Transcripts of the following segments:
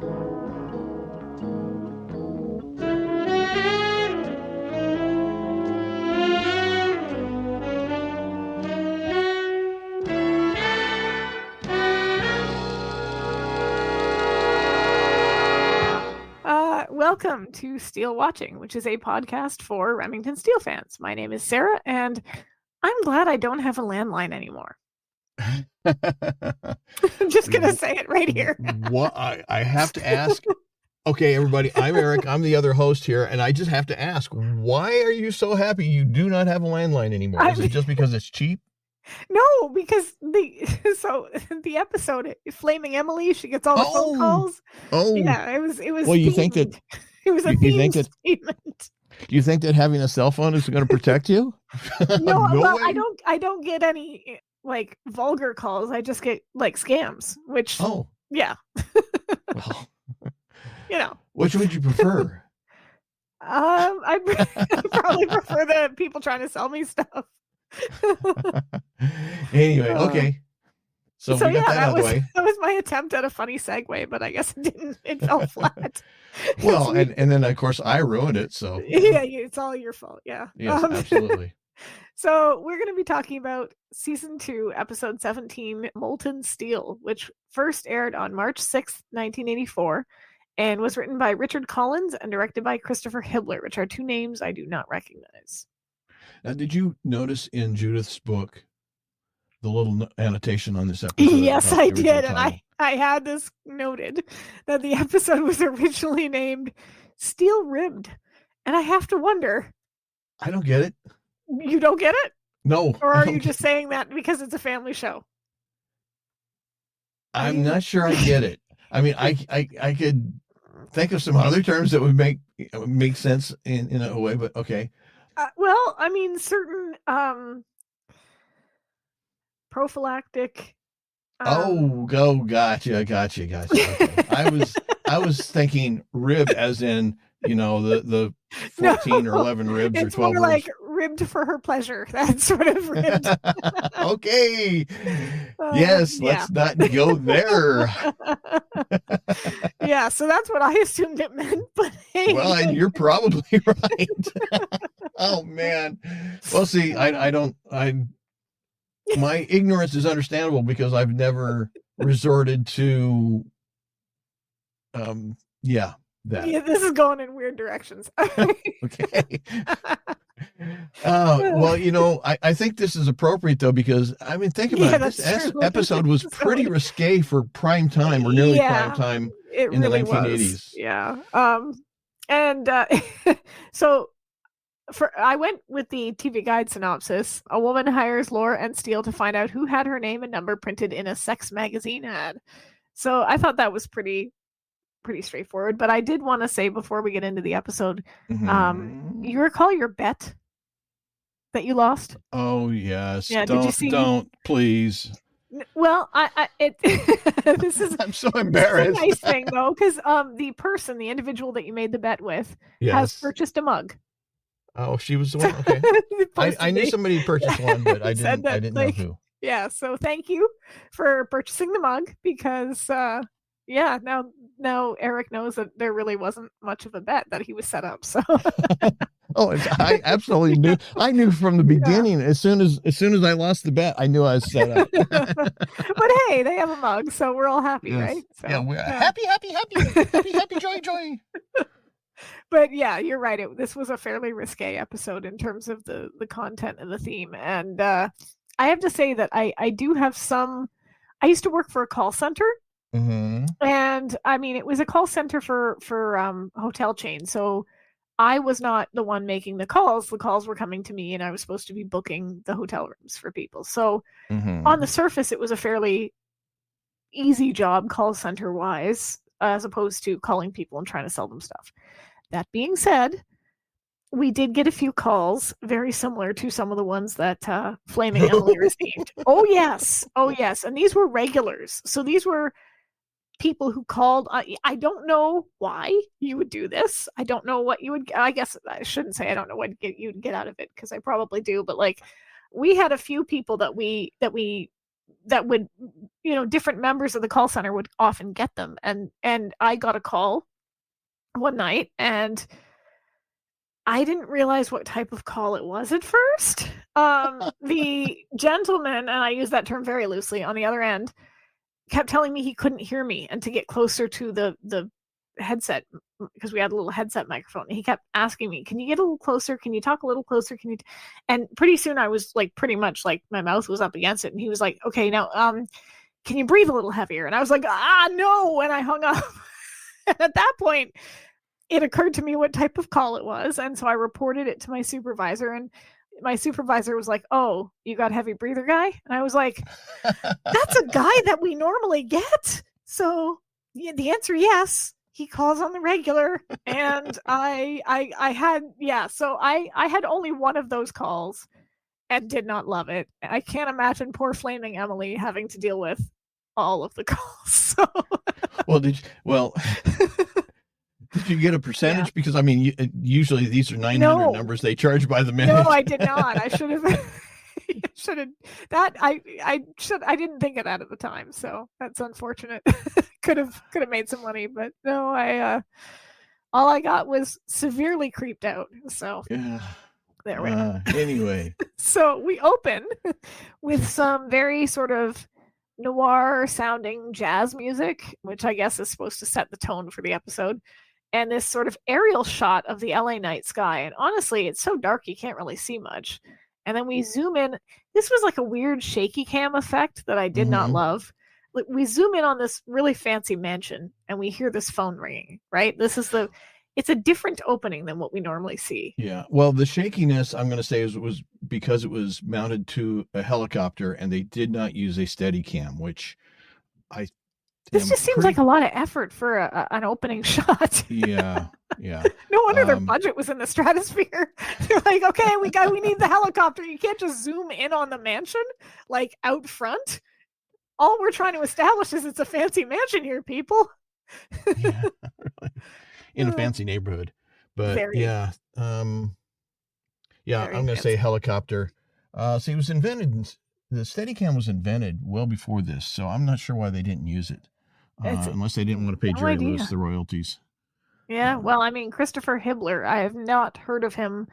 Welcome to SteeleWatching, which is a podcast for Remington Steele fans. My name is Sara, and I'm glad I don't have a landline anymore. I'm just going to say it right here. What I have to ask. Okay, everybody, I'm Eric. I'm the other host here, and I just have to ask, why are you so happy you do not have a landline anymore? Is it just because it's cheap? No, because the episode Flaming Emily, she gets all the phone calls. Oh, yeah, it was. Well, you think that it was a theme statement. You think that having a cell phone is going to protect you? No, well, way. I don't get any like vulgar calls. I just get like scams, which yeah. Well, you know, which would you prefer? I probably prefer the people trying to sell me stuff. Anyway, okay. So we got that out of the way. That was my attempt at a funny segue, but I guess it didn't. It fell flat. Well, and then of course I ruined it. So yeah, it's all your fault. Yeah. Yes, absolutely. So we're going to be talking about season 2, episode 17, Molten Steele, which first aired on March 6th, 1984, and was written by Richard Collins and directed by Christopher Hilliard, which are two names I do not recognize. Now, did you notice in Judith's book the little annotation on this episode? Yes, I did. And I had this noted that the episode was originally named Steel Ribbed. And I have to wonder. I don't get it. You don't get it? No. Or are you just saying that because it's a family show? I'm not sure I get it. I mean, I could think of some other terms that would make sense in a way, but okay. Well, I mean, certain prophylactic. Gotcha. Okay. I was thinking rib as in, the 14 or 11 ribs or 12 ribs. It's more like ribbed for her pleasure. That sort of ribbed. Okay. Yes, let's not go there. Yeah, so that's what I assumed it meant. But hey. Well, and you're probably right. Oh man. Well, see, my ignorance is understandable because I've never resorted to that. Yeah, this is going in weird directions. Okay. Well, I think this is appropriate though, because I mean, think about it. This episode was pretty risque for prime time or nearly prime time in really the 1980s. Was. Yeah. So I went with the TV Guide synopsis. A woman hires Laura and Steele to find out who had her name and number printed in a sex magazine ad. So I thought that was pretty straightforward. But I did want to say before we get into the episode, you recall your bet that you lost? Oh yes. Yeah. Don't please. Well, this is. I'm so embarrassed. This is a nice thing though, because the individual that you made the bet with, has purchased a mug. Oh, she was the one. Okay. I knew somebody purchased one, but I didn't know who. Yeah. So thank you for purchasing the mug because, now Eric knows that there really wasn't much of a bet that he was set up. So. I absolutely knew. I knew from the beginning. Yeah. As soon as I lost the bet, I knew I was set up. But hey, they have a mug, so we're all happy, right? So, yeah, we're happy, joy. But yeah, you're right. This was a fairly risque episode in terms of the content and the theme. And I have to say that I do have some. I used to work for a call center. Mm-hmm. And I mean, it was a call center for hotel chains. So I was not the one making the calls. The calls were coming to me, and I was supposed to be booking the hotel rooms for people. So on the surface, it was a fairly easy job, call center wise, as opposed to calling people and trying to sell them stuff. That being said, we did get a few calls very similar to some of the ones that Flaming Emily received. Oh yes. And these were regulars. So these were people who called. I don't know why you would do this. I don't know what you would. I guess I shouldn't say I don't know what you'd get out of it, because I probably do. But like, we had a few people that we that would, different members of the call center would often get them. And I got a call one night, and I didn't realize what type of call it was at first. The gentleman, and I use that term very loosely, on the other end kept telling me he couldn't hear me and to get closer to the headset, because we had a little headset microphone. He kept asking me, can you get a little closer? Can you talk a little closer? And pretty soon I was like, pretty much like my mouth was up against it. And he was like, okay, now, can you breathe a little heavier? And I was like, no. And I hung up. And at that point, it occurred to me what type of call it was. And so I reported it to my supervisor, and my supervisor was like, oh, you got heavy breather guy? And I was like, that's a guy that we normally get. So yeah, the answer, yes. He calls on the regular. And I had only one of those calls and did not love it. I can't imagine poor flaming Emily having to deal with all of the calls. So did you get a percentage? Yeah. Because I mean, usually these are 900 numbers they charge by the minute. No, I did not. I should have. I didn't think of that at the time, so that's unfortunate. could have made some money, but no, all I got was severely creeped out. So yeah. There we go. Anyway. So we open with some very sort of noir sounding jazz music, which I guess is supposed to set the tone for the episode. And this sort of aerial shot of the LA night sky. And honestly, it's so dark you can't really see much. And then we zoom in. This was like a weird shaky cam effect that I did not love. We zoom in on this really fancy mansion, and we hear this phone ringing, right? It's a different opening than what we normally see. Yeah. Well, the shakiness, I'm going to say, was because it was mounted to a helicopter, and they did not use a steady cam, which this just seems like a lot of effort for an opening shot. Yeah. No wonder their budget was in the stratosphere. They're like, okay, we need the helicopter. You can't just zoom in on the mansion, like out front. All we're trying to establish is it's a fancy mansion here, people. Yeah, really. In a fancy neighborhood. But yeah. I'm going to say helicopter. See, it was invented. The Steadicam was invented well before this, so I'm not sure why they didn't use it. Unless they didn't want to pay Jerry Lewis the royalties. Yeah, well, I mean, Christopher Hibbler, I have not heard of him.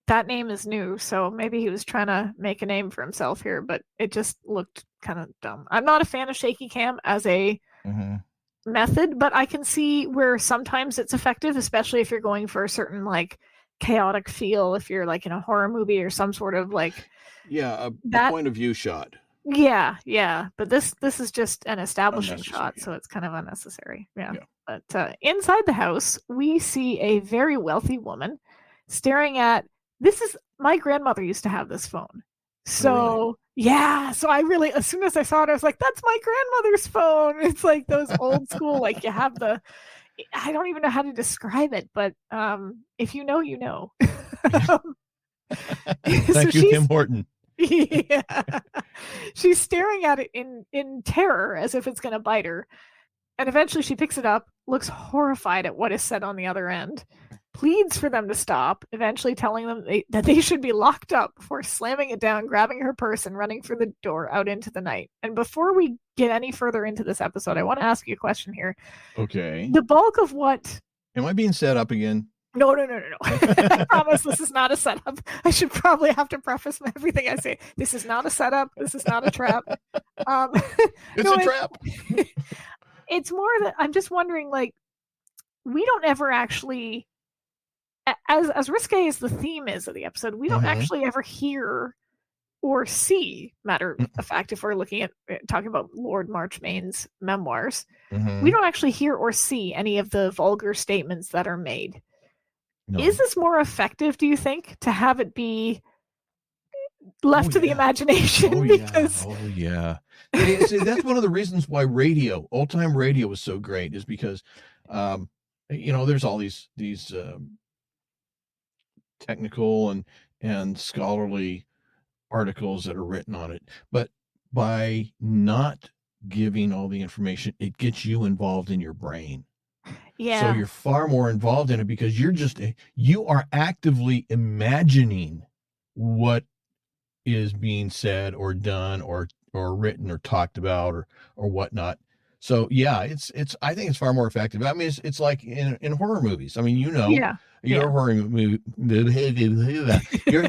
That name is new, so maybe he was trying to make a name for himself here, but it just looked kind of dumb. I'm not a fan of shaky cam as a method, but I can see where sometimes it's effective, especially if you're going for a certain like chaotic feel, if you're like in a horror movie or some sort of like a point of view shot. Yeah, but this is just an establishing shot, so it's kind of unnecessary. Yeah. But inside the house, we see a very wealthy woman staring at my grandmother used to have this phone. So yeah, so I really, as soon as I saw it, I was like, that's my grandmother's phone. It's like those old school, like you have I don't even know how to describe it, but if you know, you know. Thank you, Tim Horton. Yeah. She's staring at it in terror as if it's going to bite her. And eventually she picks it up, looks horrified at what is said on the other end, pleads for them to stop, eventually telling them that they should be locked up before slamming it down, grabbing her purse, and running for the door out into the night. And before we get any further into this episode, I want to ask you a question here. Okay. The bulk of what... Am I being set up again? No. I promise this is not a setup. I should probably have to preface everything I say. This is not a setup. This is not a trap. It's a trap. It's more that I'm just wondering, like, we don't ever actually, as risque as the theme is of the episode, we don't actually ever hear or see, matter of fact, if we're looking at talking about Lord Marchmain's memoirs, we don't actually hear or see any of the vulgar statements that are made. No. Is this more effective, do you think, to have it be left to the imagination? Because See, that's one of the reasons why old-time radio was so great, is because there's all these technical and scholarly articles that are written on it, but by not giving all the information, it gets you involved in your brain. Yeah. So you're far more involved in it because you are actively imagining what is being said or done or or written or talked about or whatnot. So yeah, I think it's far more effective. I mean, it's like in horror movies. I mean, you're a horror movie,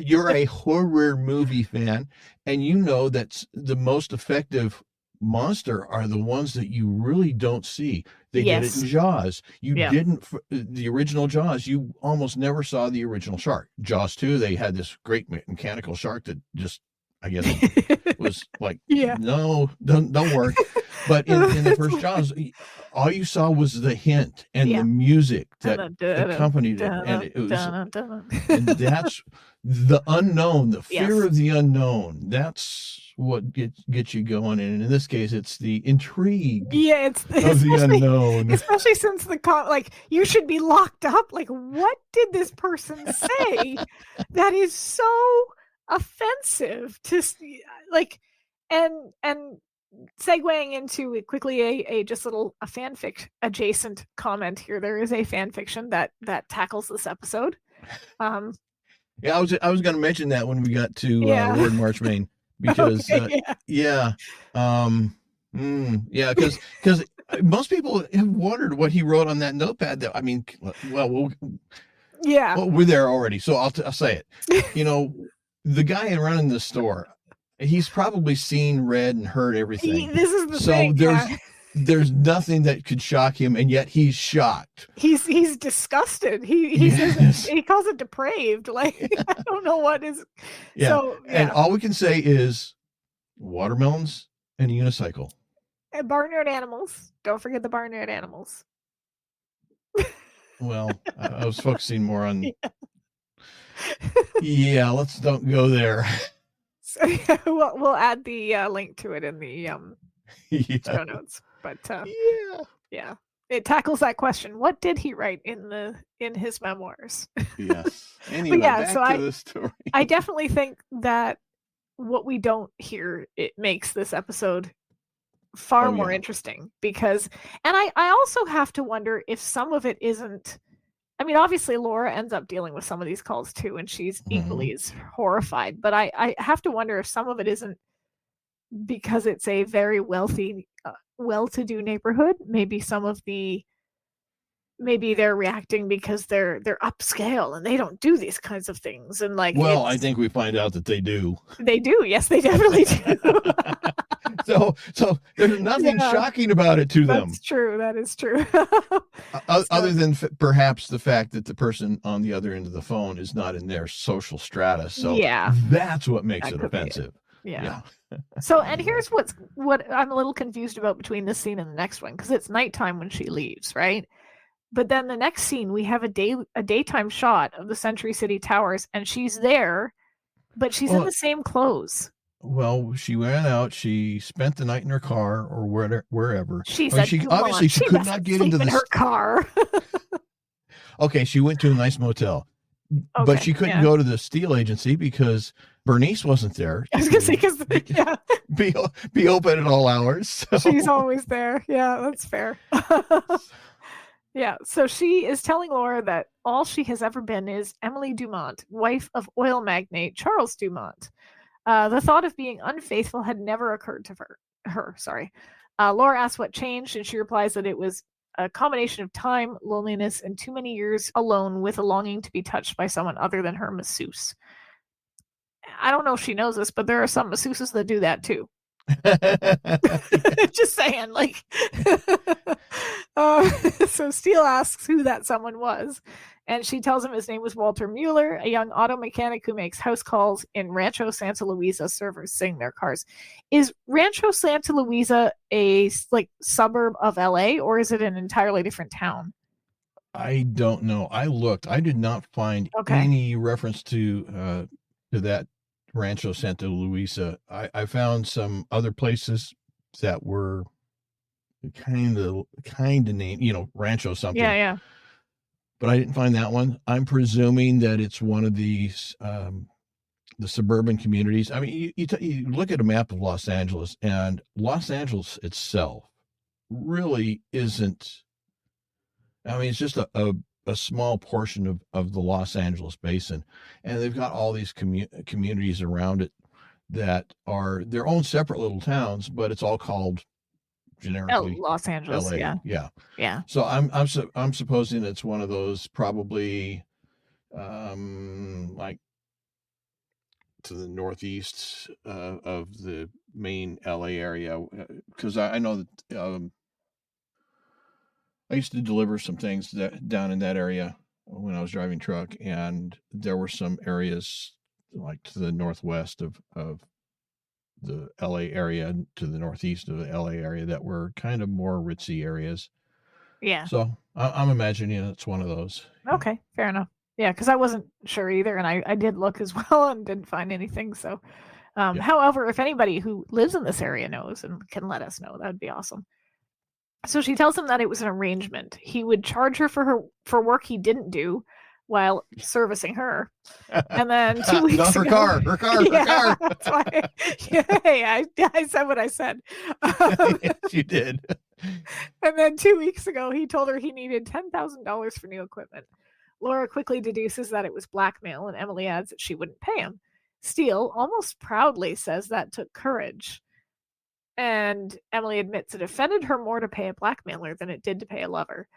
you're a horror movie fan, and you know that's the most effective monster are the ones that you really don't see. They did it in Jaws. You didn't, the original Jaws, you almost never saw the original shark. Jaws 2, they had this great mechanical shark that just, I guess, was like, no, don't work. But in the first Jaws, all you saw was the hint and the music that accompanied it. And it was, and that's the unknown, the fear of the unknown. That's what gets you going. And in this case, it's the intrigue of the unknown. Especially since you should be locked up. Like, what did this person say that is so offensive to and segueing into quickly a fanfic adjacent comment here. There is a fan fiction that tackles this episode. I was going to mention that when we got to Lord Marchmain, because because most people have wondered what he wrote on that notepad. That, I mean, well, we're there already, so I'll say it. The guy running the store, he's probably seen, read, and heard everything. This is the thing. So there's nothing that could shock him, and yet he's shocked. He's disgusted. He says he calls it depraved. Like, I don't know what is. Yeah. So, and all we can say is watermelons and unicycle. And barnyard animals. Don't forget the barnyard animals. Well, I was focusing more on. Let's don't go there. So, we'll add the link to it in the show notes. But it tackles that question. What did he write in his memoirs? Yes. Anyway, back to the story. I definitely think that what we don't hear, it makes this episode far more interesting, because, and I also have to wonder if some of it isn't. I mean, obviously, Laura ends up dealing with some of these calls too, and she's equally as horrified. But I have to wonder if some of it isn't because it's a very wealthy, well-to-do neighborhood. Maybe they're reacting because they're upscale and they don't do these kinds of things. And I think we find out that they do. They do. Yes, they definitely do. So there's nothing shocking about it to them. That's true. That is true. Other than perhaps the fact that the person on the other end of the phone is not in their social strata. So that's what makes it offensive. Yeah. So, and here's what I'm a little confused about between this scene and the next one, because it's nighttime when she leaves, right? But then the next scene, we have a daytime shot of the Century City Towers, and she's there, but she's in the same clothes. Well, she went out. She spent the night in her car or wherever. She said, she could not get into her car. Okay, she went to a nice motel, but she couldn't go to the Steele agency because Bernice wasn't there. I was gonna say, because be open at all hours. So. She's always there. Yeah, that's fair. Yeah, so she is telling Laura that all she has ever been is Emily Dumont, wife of oil magnate Charles Dumont. The thought of being unfaithful had never occurred to her. Laura asks what changed, and she replies that it was a combination of time, loneliness, and too many years alone with a longing to be touched by someone other than her masseuse. I don't know if she knows this, but there are some masseuses that do that too. Just saying, so Steele asks who that someone was, and she tells him his name was Walter Mueller, a young auto mechanic who makes house calls in Rancho Santa Luisa. Servers sing their cars. Is Rancho Santa Luisa a suburb of LA, or is it an entirely different town? I don't know. I looked. I did not find any reference to that Rancho Santa Luisa. I found some other places that were kind of named, Rancho something. Yeah. But I didn't find that one. I'm presuming that it's one of these the suburban communities. I mean, you look at a map of Los Angeles, and Los Angeles itself really isn't. I mean, it's just a small portion of the Los Angeles basin, and they've got all these communities around it that are their own separate little towns, but it's all called generically Los Angeles. LA. Yeah. So I'm supposing it's one of those probably like to the northeast of the main LA area, because I know that I used to deliver some things down in that area when I was driving truck, and there were some areas like to the northwest of the LA area and to the northeast of the LA area that were kind of more ritzy areas. Yeah. So I'm imagining it's one of those. Okay, fair enough. Yeah, because I wasn't sure either, and I did look as well and didn't find anything. So, however, if anybody who lives in this area knows and can let us know, that would be awesome. So she tells him that it was an arrangement. He would charge her for work he didn't do while servicing her. And then 2 weeks ago... Her car. That's why, I said what I said. Yes, you did. And then 2 weeks ago, he told her he needed $10,000 for new equipment. Laura quickly deduces that it was blackmail, and Emily adds that she wouldn't pay him. Steele almost proudly says that took courage. And Emily admits it offended her more to pay a blackmailer than it did to pay a lover.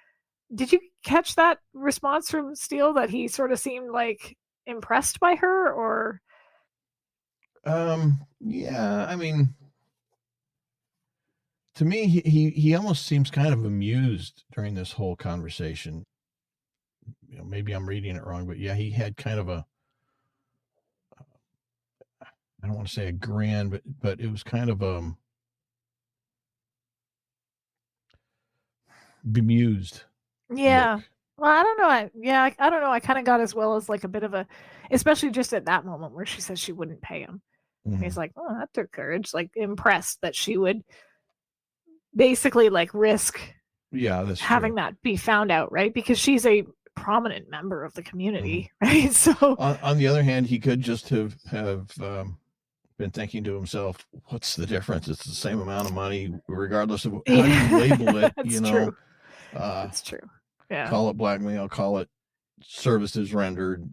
Did you catch that response from Steele, that he sort of seemed like impressed by her, or? Yeah, I mean, to me, he almost seems kind of amused during this whole conversation. You know, maybe I'm reading it wrong, but yeah, he had kind of a, I don't want to say a grin, but it was kind of bemused. Yeah. Look. Well, I don't know. I don't know. I kind of got as well as like a bit of a, especially just at that moment where she says she wouldn't pay him. Mm-hmm. He's like, oh, that took courage. Like impressed that she would basically like risk having that be found out, right? Because she's a prominent member of the community, right? So on the other hand, he could just have been thinking to himself, what's the difference? It's the same amount of money, regardless of how you label it. That's true. That's true. Yeah. Call it blackmail, call it services rendered.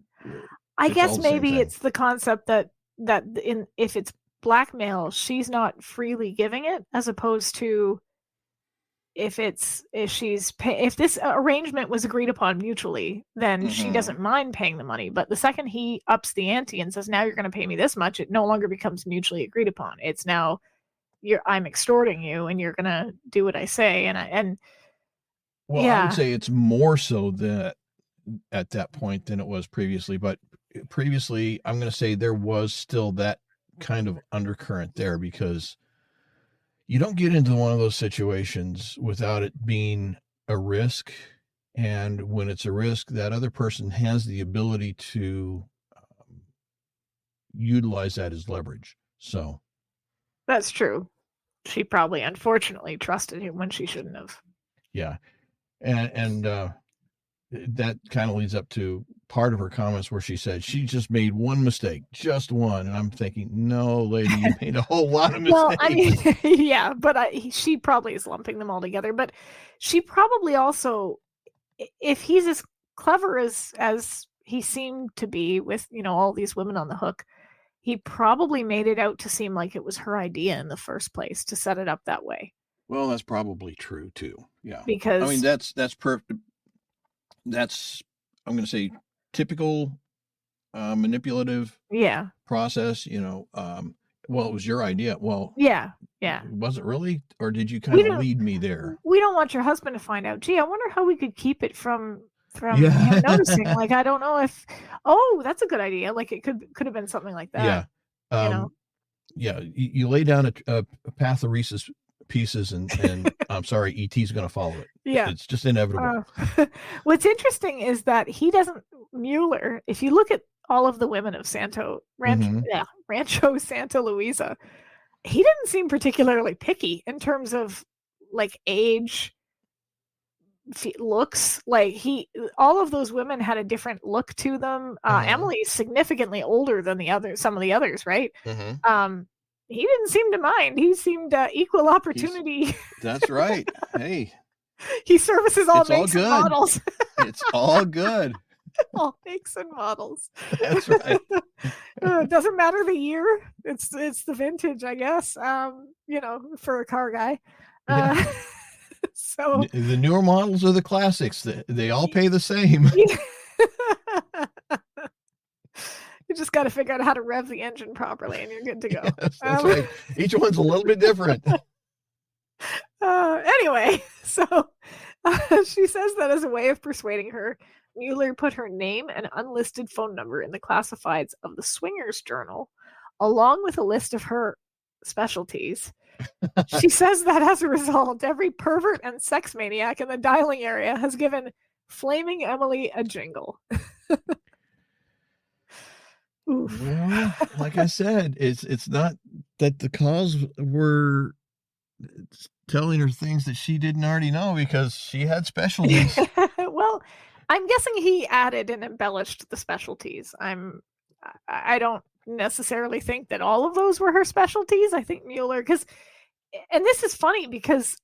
I guess maybe it's the concept that if it's blackmail, she's not freely giving it, as opposed to if this arrangement was agreed upon mutually, then she doesn't mind paying the money. But the second he ups the ante and says, now you're going to pay me this much, it no longer becomes mutually agreed upon. It's now I'm extorting you and you're going to do what I say. I would say it's more so that at that point than it was previously. But previously, I'm going to say there was still that kind of undercurrent there, because you don't get into one of those situations without it being a risk. And when it's a risk, that other person has the ability to utilize that as leverage. So that's true. She probably, unfortunately, trusted him when she shouldn't have. Yeah. And that kind of leads up to part of her comments where she said she just made one mistake, just one. And I'm thinking, no, lady, you made a whole lot of mistakes. Well, I mean, yeah, but she probably is lumping them all together. But she probably also, if he's as clever as he seemed to be with, all these women on the hook, he probably made it out to seem like it was her idea in the first place to set it up that way. Well, that's probably true too. Yeah. Because I mean, that's perfect. That's, I'm going to say, typical manipulative process. Well, it was your idea. Well, yeah. Was it really? Or did you kind of lead me there? We don't want your husband to find out. Gee, I wonder how we could keep it from him noticing. Like, I don't know if, that's a good idea. Like, it could have been something like that. Yeah. You lay down a path of Reese's Pieces and I'm sorry, ET's going to follow it. Yeah. It's just inevitable. What's interesting is that Mueller, if you look at all of the women of Rancho Santa Luisa, he didn't seem particularly picky in terms of like age, looks. Like all of those women had a different look to them. Emily's significantly older than some of the others, right? He didn't seem to mind. He seemed equal opportunity. That's right. Hey, he services all makes and models. It's all good. All makes and models. That's right. Doesn't matter the year. It's the vintage, I guess. For a car guy. Yeah. So the newer models are the classics. They all pay the same. You just got to figure out how to rev the engine properly, and you're good to go. Yes, that's right. Each one's a little bit different. Anyway, so she says that as a way of persuading her, Mueller put her name and unlisted phone number in the classifieds of the Swingers Journal, along with a list of her specialties. She says that as a result, every pervert and sex maniac in the dialing area has given Flaming Emily a jingle. Oof. Well, like I said, it's not that the calls were telling her things that she didn't already know, because she had specialties. Well, I'm guessing he added and embellished the specialties. I don't necessarily think that all of those were her specialties. I think Mueller, and this is funny because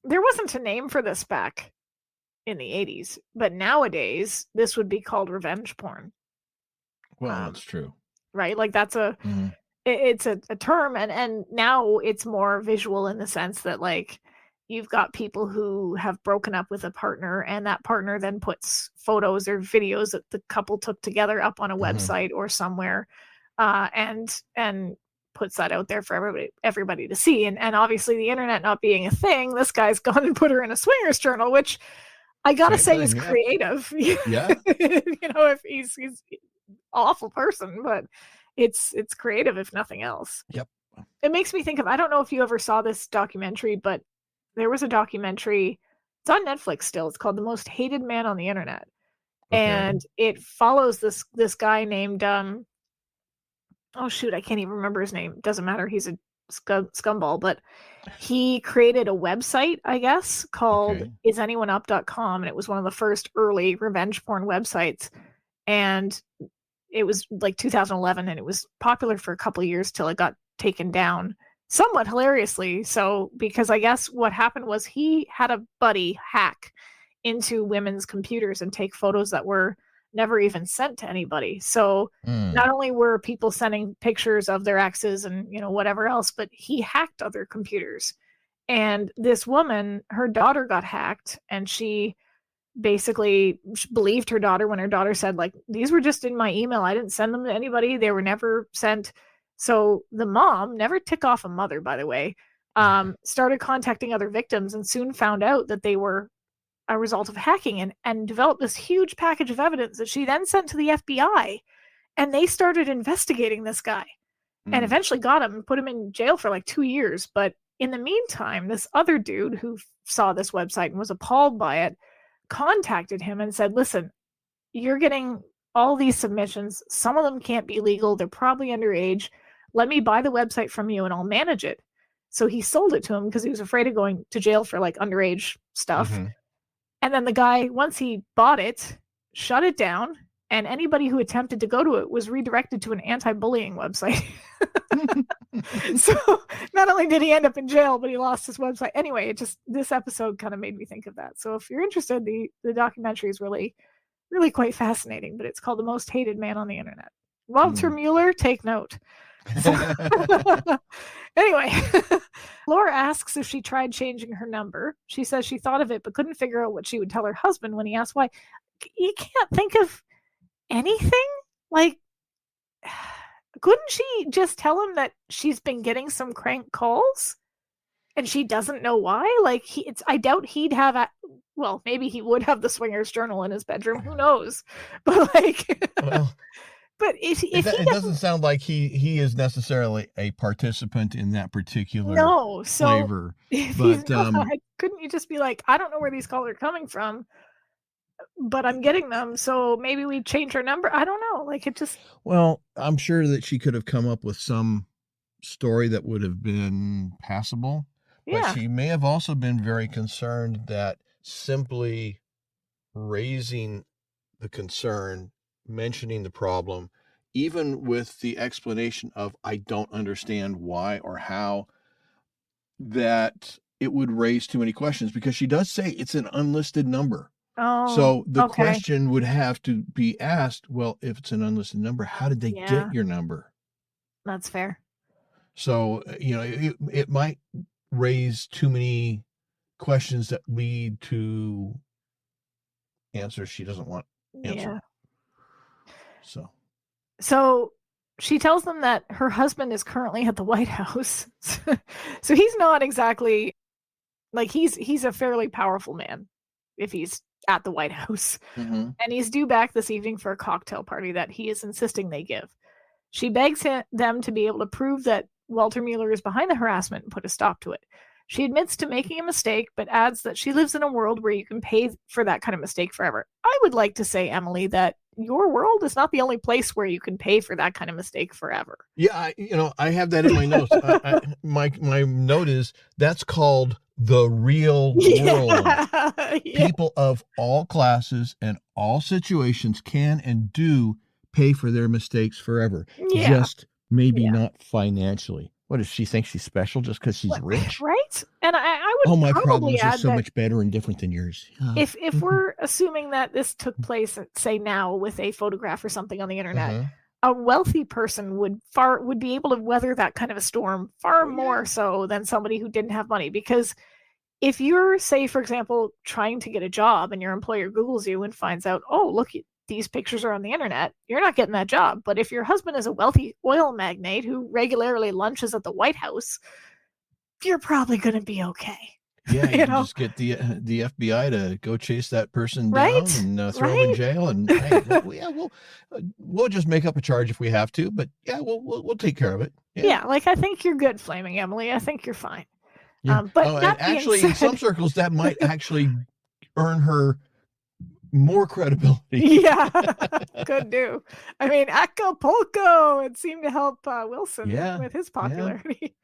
there wasn't a name for this back in the 80s, but nowadays this would be called revenge porn. Well, that's true. Right? Like that's it's a term, and now it's more visual in the sense that, like, you've got people who have broken up with a partner, and that partner then puts photos or videos that the couple took together up on a website or somewhere, and puts that out there for everybody to see. And obviously, the internet not being a thing, this guy's gone and put her in a Swingers Journal, which I gotta say is creative. Yeah. If he's awful person, but it's creative if nothing else. Yep. It makes me think of, I don't know if you ever saw this documentary, but there was a documentary, it's on Netflix still, it's called The Most Hated Man on the Internet. Okay. And it follows this guy named oh shoot, I can't even remember his name. Doesn't matter, he's a scumball, but he created a website, I guess, called isanyoneUp.com, and it was one of the first early revenge porn websites. And it was like 2011, and it was popular for a couple of years till it got taken down, somewhat hilariously. So, because I guess what happened was he had a buddy hack into women's computers and take photos that were never even sent to anybody. So not only were people sending pictures of their exes and whatever else, but he hacked other computers. And this woman, her daughter got hacked, and she basically believed her daughter when her daughter said, like, these were just in my email, I didn't send them to anybody, they were never sent. So the mom, never tick off a mother, by the way, started contacting other victims, and soon found out that they were a result of hacking, and developed this huge package of evidence that she then sent to the FBI, and they started investigating this guy and eventually got him and put him in jail for like 2 years. But in the meantime, this other dude who saw this website and was appalled by it contacted him and said, listen, you're getting all these submissions, some of them can't be legal, they're probably underage, let me buy the website from you and I'll manage it. So he sold it to him because he was afraid of going to jail for like underage stuff. And then the guy, once he bought it, shut it down, and anybody who attempted to go to it was redirected to an anti-bullying website. So not only did he end up in jail, but he lost his website. Anyway, this episode kind of made me think of that. So if you're interested, the documentary is really, really quite fascinating, but it's called The Most Hated Man on the Internet. Walter Mueller, take note. Anyway, Laura asks if she tried changing her number. She says she thought of it, but couldn't figure out what she would tell her husband when he asked why. You can't think of anything? Like, couldn't she just tell him that she's been getting some crank calls and she doesn't know why? Like, I doubt he'd have well, maybe he would have the Swingers Journal in his bedroom. Who knows? But like, well, but if it doesn't sound like he is necessarily a participant in that particular flavor. But couldn't you just be like, I don't know where these calls are coming from, but I'm getting them, so maybe we change our number. I don't know. Like, it just... Well, I'm sure that she could have come up with some story that would have been passable. Yeah. But she may have also been very concerned that simply raising the concern, mentioning the problem, even with the explanation of I don't understand why or how, that it would raise too many questions, because she does say it's an unlisted number. Oh, So the okay. question would have to be asked, well, if it's an unlisted number, how did they get your number? That's fair. So, it might raise too many questions that lead to answers she doesn't want answered. Yeah. So she tells them that her husband is currently at the White House. So he's not exactly like he's a fairly powerful man if he's at the White House. Mm-hmm. And he's due back this evening for a cocktail party that he is insisting they give. She begs them to be able to prove that Walter Mueller is behind the harassment and put a stop to it. She admits to making a mistake, but adds that she lives in a world where you can pay for that kind of mistake forever. I would like to say, Emily, that your world is not the only place where you can pay for that kind of mistake forever. Yeah, I have that in my notes. My note is that's called the real world. Yeah. People of all classes and all situations can and do pay for their mistakes forever. Yeah. Just maybe not financially. What does she think she's special just because she's rich? Right? And I would my probably problems are so much better and different than yours. If we're assuming that this took place, say now, with a photograph or something on the internet, a wealthy person would be able to weather that kind of a storm far more so than somebody who didn't have money. Because if you're, say, for example, trying to get a job and your employer Googles you and finds out, oh, look, these pictures are on the internet, you're not getting that job. But if your husband is a wealthy oil magnate who regularly lunches at the White House, you're probably going to be okay. Yeah, you just get the FBI to go chase that person down and throw them in jail, and hey, we'll just make up a charge if we have to. But yeah, we'll take care of it. Yeah, like I think you're good, Flaming Emily. I think you're fine. Yeah. But and actually, in some circles, that might actually earn her more credibility. Yeah, could do. I mean, Acapulco, it seemed to help Wilson with his popularity.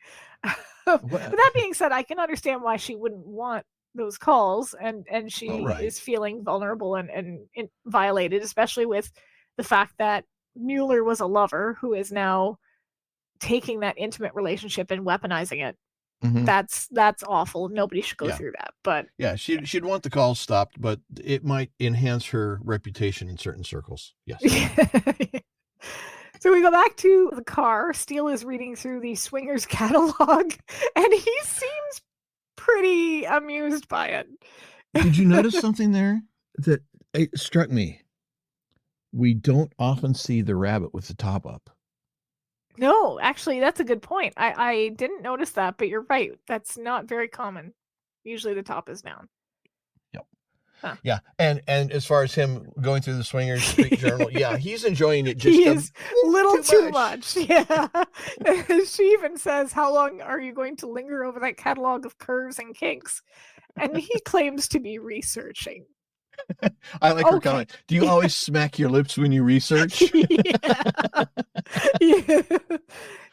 But that being said, I can understand why she wouldn't want those calls, and she is feeling vulnerable and violated, especially with the fact that Mueller was a lover who is now taking that intimate relationship and weaponizing it. Mm-hmm. That's awful. Nobody should go through that. But yeah, she'd want the calls stopped, but it might enhance her reputation in certain circles. Yes. So we go back to the car. Steele is reading through the Swingers catalog, and he seems pretty amused by it. Did you notice something there that it struck me? We don't often see the rabbit with the top up. No, actually, that's a good point. I didn't notice that, but you're right. That's not very common. Usually the top is down. Yep. Huh. Yeah, and as far as him going through the Swingers Street Journal, he's enjoying it just a little too much. Yeah. She even says, how long are you going to linger over that catalog of curves and kinks? And he claims to be researching. I like her comment. Do you always smack your lips when you research? Yeah.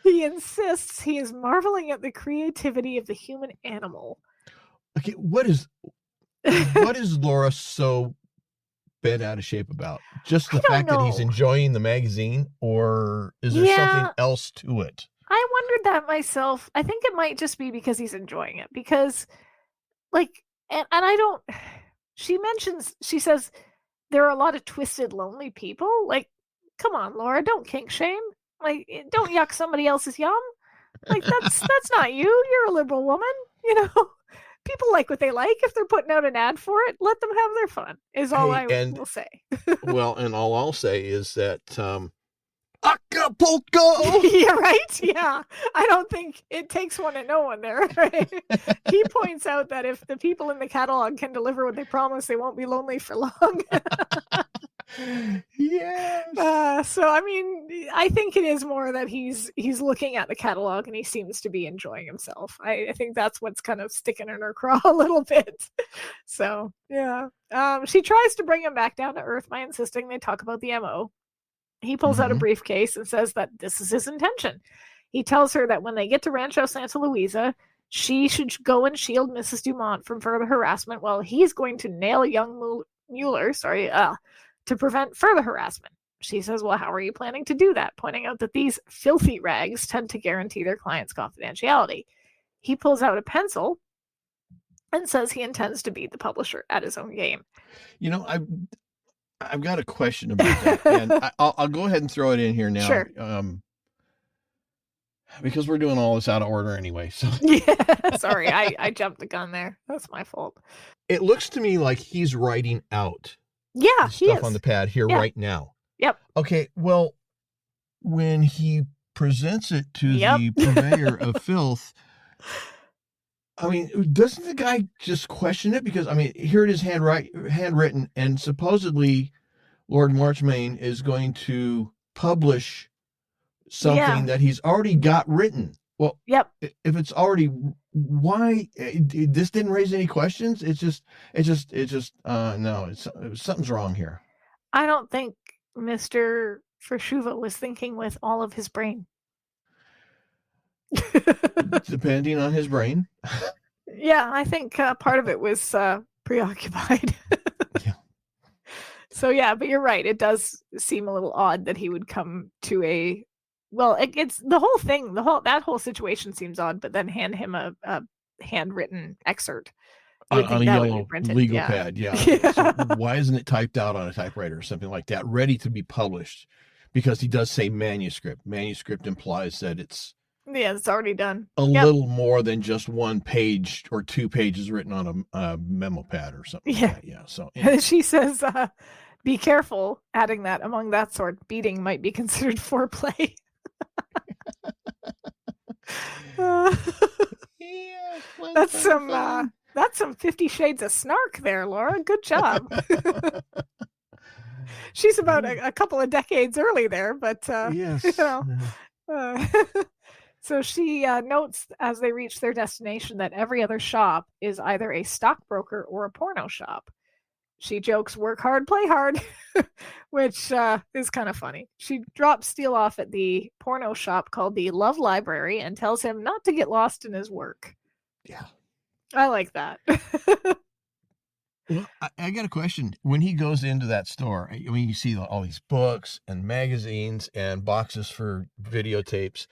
He insists he is marveling at the creativity of the human animal. Okay, what is Laura so bent out of shape about? Just the fact that he's enjoying the magazine, or is there something else to it? I wondered that myself. I think it might just be because he's enjoying it. Because, and I don't... She says there are a lot of twisted, lonely people. Like, come on, Laura, don't kink shame. Like, don't yuck somebody else's yum. Like, that's not you. You're a liberal woman. People like what they like. If they're putting out an ad for it, let them have their fun, is all I will say. Well, and all I'll say is that Acapulco! Yeah, right? Yeah. I don't think it takes one to know one there, right? He points out that if the people in the catalog can deliver what they promise, they won't be lonely for long. Yes. So, I mean, I think it is more that he's looking at the catalog and he seems to be enjoying himself. I think that's what's kind of sticking in her craw a little bit. So, yeah. She tries to bring him back down to earth by insisting they talk about the MO. He pulls out a briefcase and says that this is his intention. He tells her that when they get to Rancho Santa Luisa, she should go and shield Mrs. Dumont from further harassment while he's going to nail young Mueller, to prevent further harassment. She says, well, how are you planning to do that? Pointing out that these filthy rags tend to guarantee their clients' confidentiality. He pulls out a pencil and says he intends to be the publisher at his own game. You know, I've got a question about that, and I'll go ahead and throw it in here now. Sure. Because we're doing all this out of order anyway. So yeah, sorry, I jumped the gun there. That's my fault. It looks to me like he's writing out stuff on the pad here right now. Yep. Okay, well, when he presents it to the purveyor of filth, I mean, doesn't the guy just question it? Because, I mean, here it is handwritten, and supposedly Lord Marchmain is going to publish something that he's already got written. Well, if it's already, why this didn't raise any questions? No, something's wrong here. I don't think Mr. Forshuva was thinking with all of his brain. Depending on his brain. Yeah, I think part of it was preoccupied. Yeah. So yeah, but you're right. It does seem a little odd that he would come to a. Well, it's the whole thing. That whole situation seems odd. But then hand him a handwritten excerpt on a yellow legal pad. Yeah. So why isn't it typed out on a typewriter or something like that, ready to be published? Because he does say manuscript. Manuscript implies that it's it's already done. A little more than just 1 page or 2 pages written on a memo pad or something. Yeah. Like that. Yeah. So anyway. She says, "Be careful." Adding that among that sort, beating might be considered foreplay. That's some 50 Shades of Snark there, Laura. Good job. She's about a couple of decades early there, but yes. So she notes as they reach their destination that every other shop is either a stockbroker or a porno shop. She jokes, "Work hard, play hard," which is kind of funny. She drops Steele off at the porno shop called the Love Library and tells him not to get lost in his work. Yeah. I like that. Well, I got a question. When he goes into that store, I mean, you see all these books and magazines and boxes for videotapes.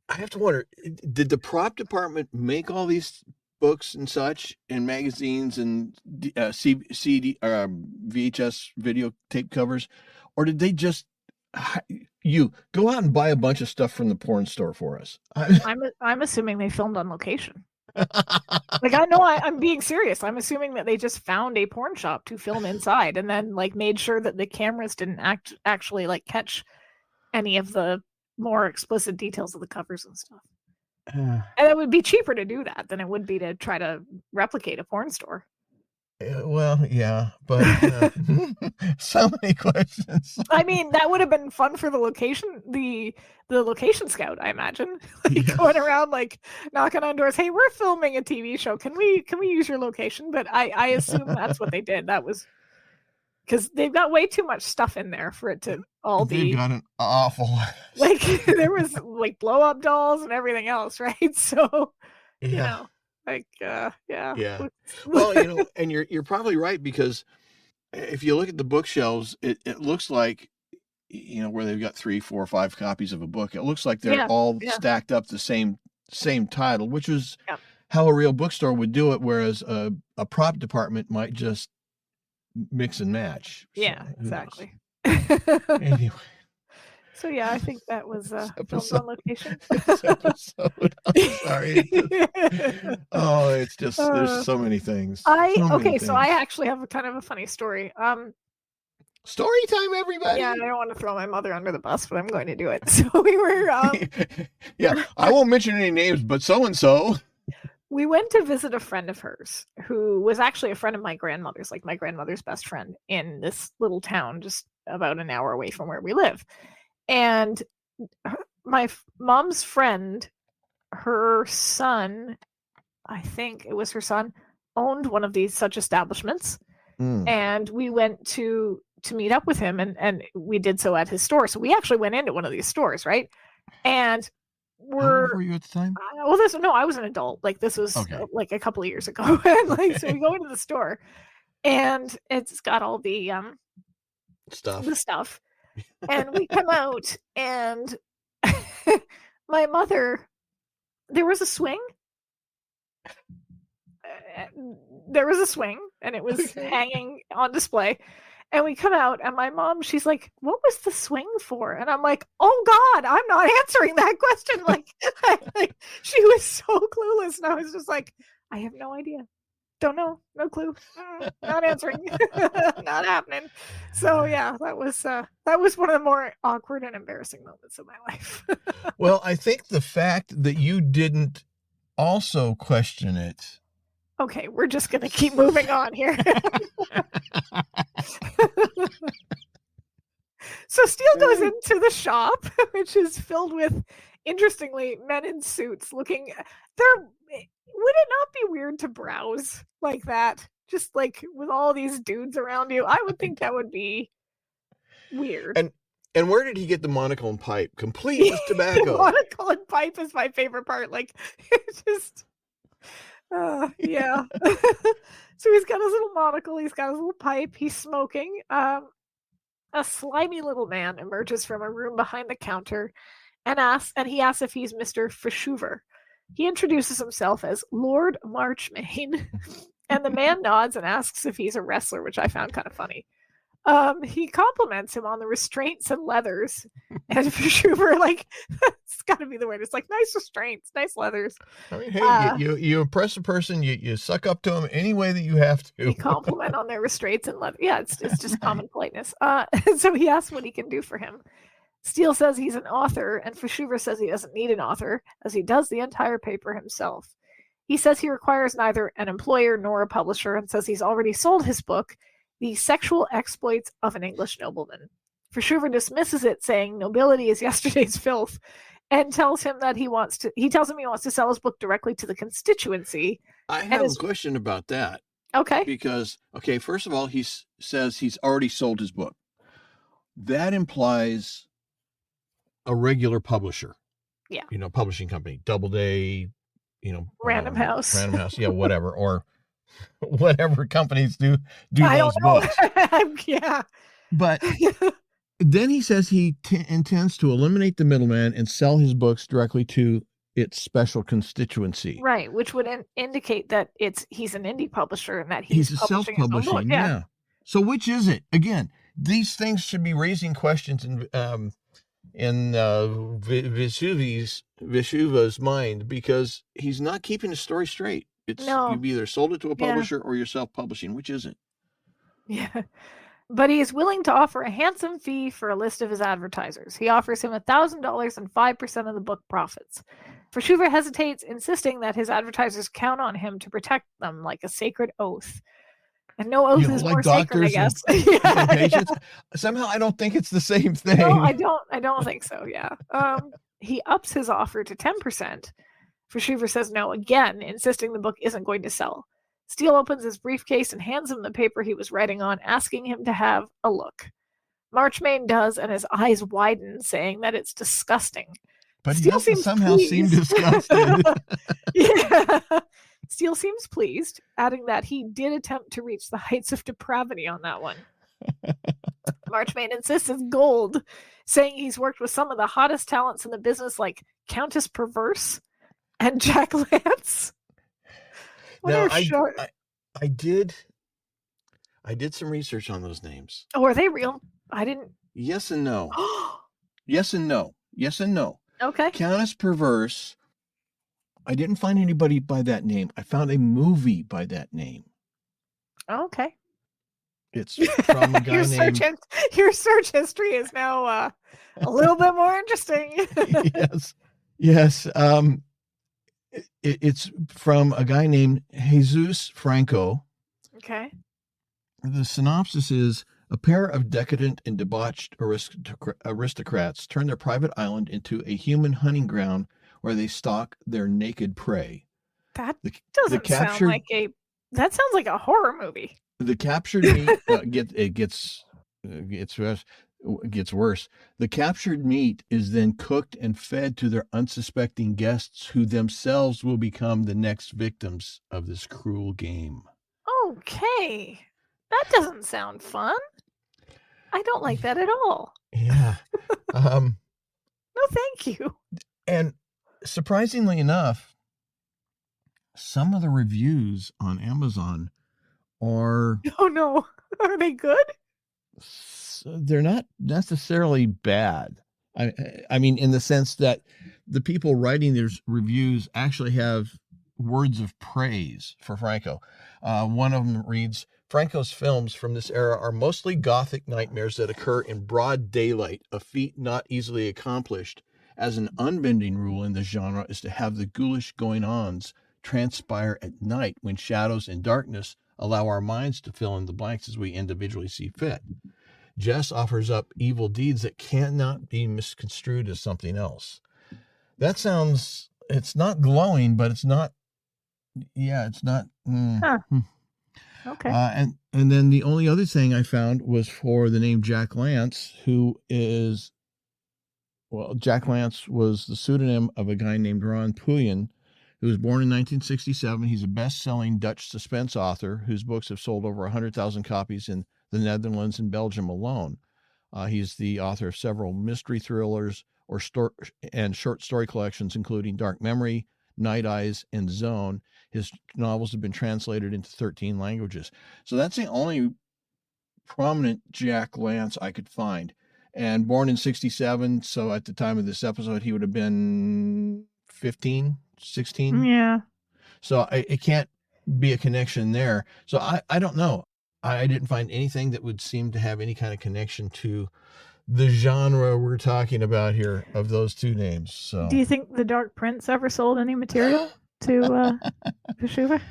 I have to wonder, did the prop department make all these books and such and magazines and CD VHS videotape covers, or did they just go out and buy a bunch of stuff from the porn store for us? I'm assuming they filmed on location. Like, I know I'm being serious. I'm assuming that they just found a porn shop to film inside and then like made sure that the cameras didn't actually like catch any of the more explicit details of the covers and stuff. And it would be cheaper to do that than it would be to try to replicate a porn store. Well, yeah, but so many questions. I mean, that would have been fun for the location, the location scout, I imagine. Going around like knocking on doors. "Hey, we're filming a TV show. Can we use your location?" But I assume that's what they did. That was because they've got way too much stuff in there for it to all be. They've got an awful like there was like blow up dolls and everything else, right? So you know. Yeah. Well, and you're probably right, because if you look at the bookshelves, it looks like, where they've got 3, 4, 5 copies of a book, it looks like they're all stacked up the same title, which is how a real bookstore would do it, whereas a prop department might just mix and match. Yeah, exactly. Anyway. So yeah, I think that was filmed on location. This episode. I'm sorry. It's just there's so many things. So I actually have a kind of a funny story. Story time, everybody. Yeah, I don't want to throw my mother under the bus, but I'm going to do it. So we were I won't mention any names, but so and so. We went to visit a friend of hers who was actually a friend of my grandmother's, like my grandmother's best friend, in this little town just about an hour away from where we live. And my mom's friend, her son, I think it was her son, owned one of these such establishments. And we went to meet up with him, and we did so at his store. So we actually went into one of these stores, right? And how old were you at the time? I was an adult. Like this was like a couple of years ago. And so we go into the store, and it's got all the stuff. And we come out, and my mother, there was a swing, there was a swing, and it was hanging on display. And we come out, and my mom, she's like, "What was the swing for?" And I'm like, "Oh God, I'm not answering that question." Like, she was so clueless, and I was just like, "I have no idea, don't know, no clue, not answering, not happening." So yeah, that was one of the more awkward and embarrassing moments of my life. Well, I think the fact that you didn't also question it. Okay, we're just going to keep moving on here. So Steele goes into the shop, which is filled with, interestingly, men in suits looking. Would it not be weird to browse like that? Just like with all these dudes around you? I would think that would be weird. And where did he get the monocle and pipe? Complete with tobacco. The monocle and pipe is my favorite part. Like, it's just... yeah. So he's got his little monocle, he's got his little pipe, he's smoking. A slimy little man emerges from a room behind the counter and he asks if he's Mr. Fischover. He introduces himself as Lord Marchmain, and the man nods and asks if he's a wrestler, which I found kind of funny. He compliments him on the restraints and leathers, and Fischover, like, it's got to be the word. It's like, nice restraints, nice leathers. I mean, hey, you impress a person, you suck up to them any way that you have to. You compliment on their restraints and leather. Yeah, it's just common politeness. So he asks what he can do for him. Steele says he's an author, and Fischover says he doesn't need an author, as he does the entire paper himself. He says he requires neither an employer nor a publisher, and says he's already sold his book, The Sexual Exploits of an English Nobleman. Fischover dismisses it, saying nobility is yesterday's filth, and tells him that he wants to sell his book directly to the constituency. I have a question about that. Okay. Because, first of all, he says he's already sold his book. That implies a regular publisher. Yeah. Publishing company, Doubleday, Random House. Random House, yeah, whatever. Or whatever companies do those books. Yeah. But then he says he intends to eliminate the middleman and sell his books directly to its special constituency. Right, which would indicate that he's an indie publisher and that he's a self-publishing. Yeah. So which is it? Again, these things should be raising questions in Fischover's mind, because he's not keeping his story straight. You've either sold it to a publisher or you're self-publishing. Which is it? Yeah. But he is willing to offer a handsome fee for a list of his advertisers. He offers him $1,000 and 5% of the book profits. Fischover hesitates, insisting that his advertisers count on him to protect them like a sacred oath. And no oath is more sacred, I guess. And patients. Somehow I don't think it's the same thing. No, I don't think so, yeah. He ups his offer to 10%. Fischover says no again, insisting the book isn't going to sell. Steele opens his briefcase and hands him the paper he was writing on, asking him to have a look. Marchmain does, and his eyes widen, saying that it's disgusting. But Steele he doesn't somehow seem disgusted. Yeah. Steele seems pleased, adding that he did attempt to reach the heights of depravity on that one. Marchmain insists it's gold, saying he's worked with some of the hottest talents in the business, like Countess Perverse and Jack Lance. Now, I did some research on those names. Oh, are they real? I didn't. Yes and no. Yes and no. Yes and no. Okay. Countess Perverse. I didn't find anybody by that name. I found a movie by that name. Okay. It's from a guy named... Your search history is now a little bit more interesting. Yes. It's from a guy named Jesus Franco. Okay. The synopsis is: a pair of decadent and debauched aristocrats turn their private island into a human hunting ground where they stalk their naked prey. That sound like a horror movie. The captured meat gets worse. The captured meat is then cooked and fed to their unsuspecting guests, who themselves will become the next victims of this cruel game. Okay. That doesn't sound fun. I don't like that at all. Yeah. No, thank you. And surprisingly enough, some of the reviews on Amazon are... Oh, no. Are they good? They're not necessarily bad. I mean, in the sense that the people writing these reviews actually have words of praise for Franco. One of them reads, Franco's films from this era are mostly gothic nightmares that occur in broad daylight, a feat not easily accomplished, as an unbending rule in the genre is to have the ghoulish going-ons transpire at night when shadows and darkness allow our minds to fill in the blanks as we individually see fit. Jess offers up evil deeds that cannot be misconstrued as something else. That sounds, it's not glowing, but it's not, it's not. Huh. Okay. And then the only other thing I found was for the name Jack Lance, who is, Jack Lance was the pseudonym of a guy named Ron Puyen, who was born in 1967. He's a best-selling Dutch suspense author whose books have sold over 100,000 copies in the Netherlands and Belgium alone. He's the author of several mystery thrillers and short story collections, including Dark Memory, Night Eyes, and Zone. His novels have been translated into 13 languages. So that's the only prominent Jack Lance I could find. And born in 67, so at the time of this episode, he would have been 15, 16. Yeah. So it can't be a connection there. So I don't know. I didn't find anything that would seem to have any kind of connection to the genre we're talking about here of those two names. So, do you think the Dark Prince ever sold any material to Shubert?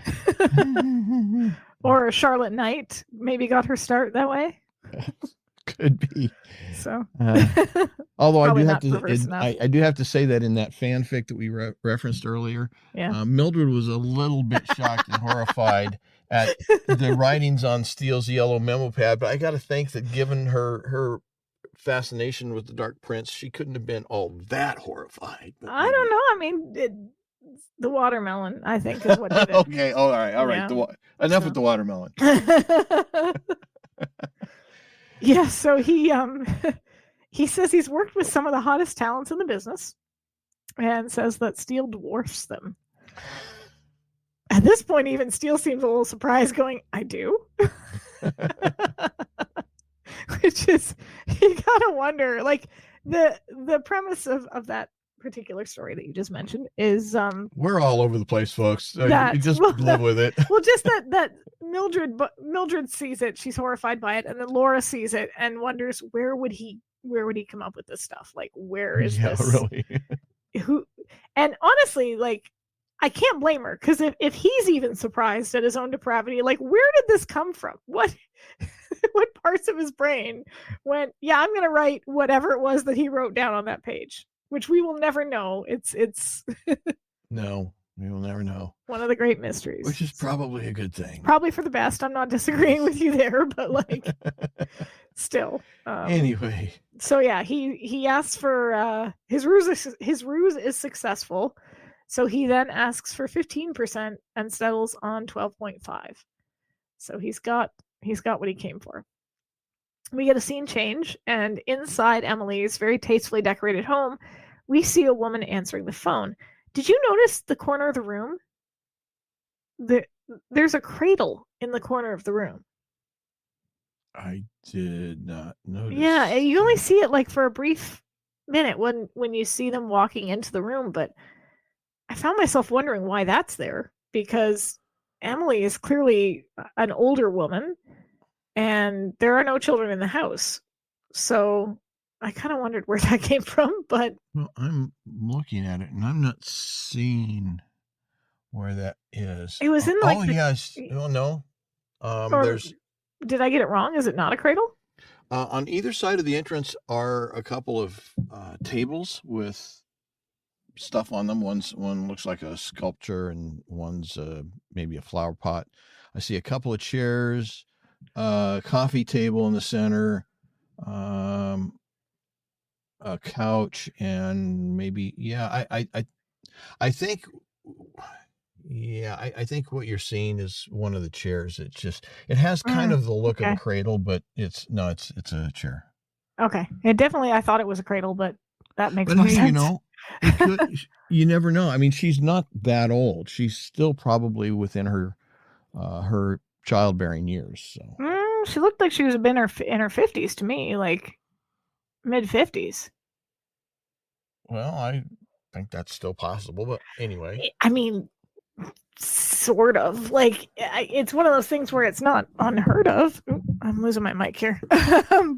Or Charlotte Knight maybe got her start that way? Could be. So, although I do have to say that in that fanfic that we referenced earlier, Mildred was a little bit shocked and horrified at the writings on Steele's yellow memo pad. But I got to think that given her fascination with the Dark Prince, she couldn't have been all that horrified. I don't know. I mean, the watermelon, I think, is what did it. Okay. All right. Yeah. Enough with the watermelon. Yeah, so he says he's worked with some of the hottest talents in the business and says that Steele dwarfs them. At this point, even Steele seems a little surprised, going, I do? Which is, you gotta wonder, like, the premise of that particular story that you just mentioned is we're all over the place, folks. You just live with it. Well, just that Mildred sees it, she's horrified by it, and then Laura sees it and wonders where would he come up with this stuff? Like, where is this? Really. And honestly, like, I can't blame her, because if he's even surprised at his own depravity, like, where did this come from? What parts of his brain went, yeah, I'm gonna write whatever it was that he wrote down on that page, which we will never know. It's no, we will never know. One of the great mysteries, which is probably a good thing. Probably for the best. I'm not disagreeing with you there, but like, still. Anyway. So yeah, he asks for his ruse is successful. So he then asks for 15% and settles on 12.5. So he's got what he came for. We get a scene change, and inside Emily's very tastefully decorated home, we see a woman answering the phone. Did you notice the corner of the room? There's a cradle in the corner of the room. I did not notice. Yeah, you only see it like for a brief minute when you see them walking into the room, but I found myself wondering why that's there, because Emily is clearly an older woman and there are no children in the house. So I kind of wondered where that came from, but... Well, I'm looking at it and I'm not seeing where that is. It was in like... Oh, yes. Oh, no. There's... Did I get it wrong? Is it not a cradle? On either side of the entrance are a couple of tables with stuff on them. One looks like a sculpture and one's maybe a flower pot. I see a couple of chairs, coffee table in the center, a couch, and maybe I think I think what you're seeing is one of the chairs. It has kind of the look of a cradle, but it's a chair. Okay. I thought it was a cradle, but that makes more sense. You know, You never know. I mean, she's not that old. She's still probably within her childbearing years. So she looked like she was in her 50s to me, like mid-50s. Well, I think that's still possible, but anyway. I mean, sort of. Like, it's one of those things where it's not unheard of. I'm losing my mic here.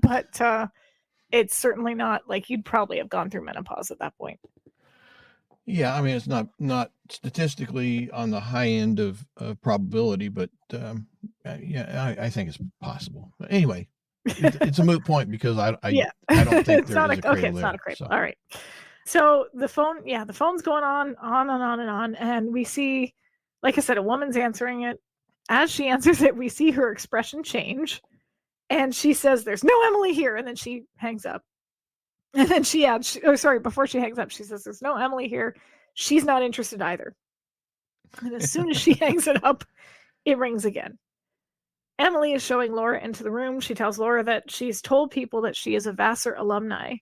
But it's certainly not like you'd probably have gone through menopause at that point. Yeah, I mean, it's not statistically on the high end of probability, but yeah, I think it's possible. But anyway, it's a moot point because I don't think it's not a cradle. So. All right. So the phone's going on and on and on, and we see, like I said, a woman's answering it. As she answers it, we see her expression change, and she says, "There's no Emily here," and then she hangs up. And then she adds, before she hangs up, she says, "There's no Emily here. She's not interested either." And as soon as she hangs it up, it rings again. Emily is showing Laura into the room. She tells Laura that she's told people that she is a Vassar alumni.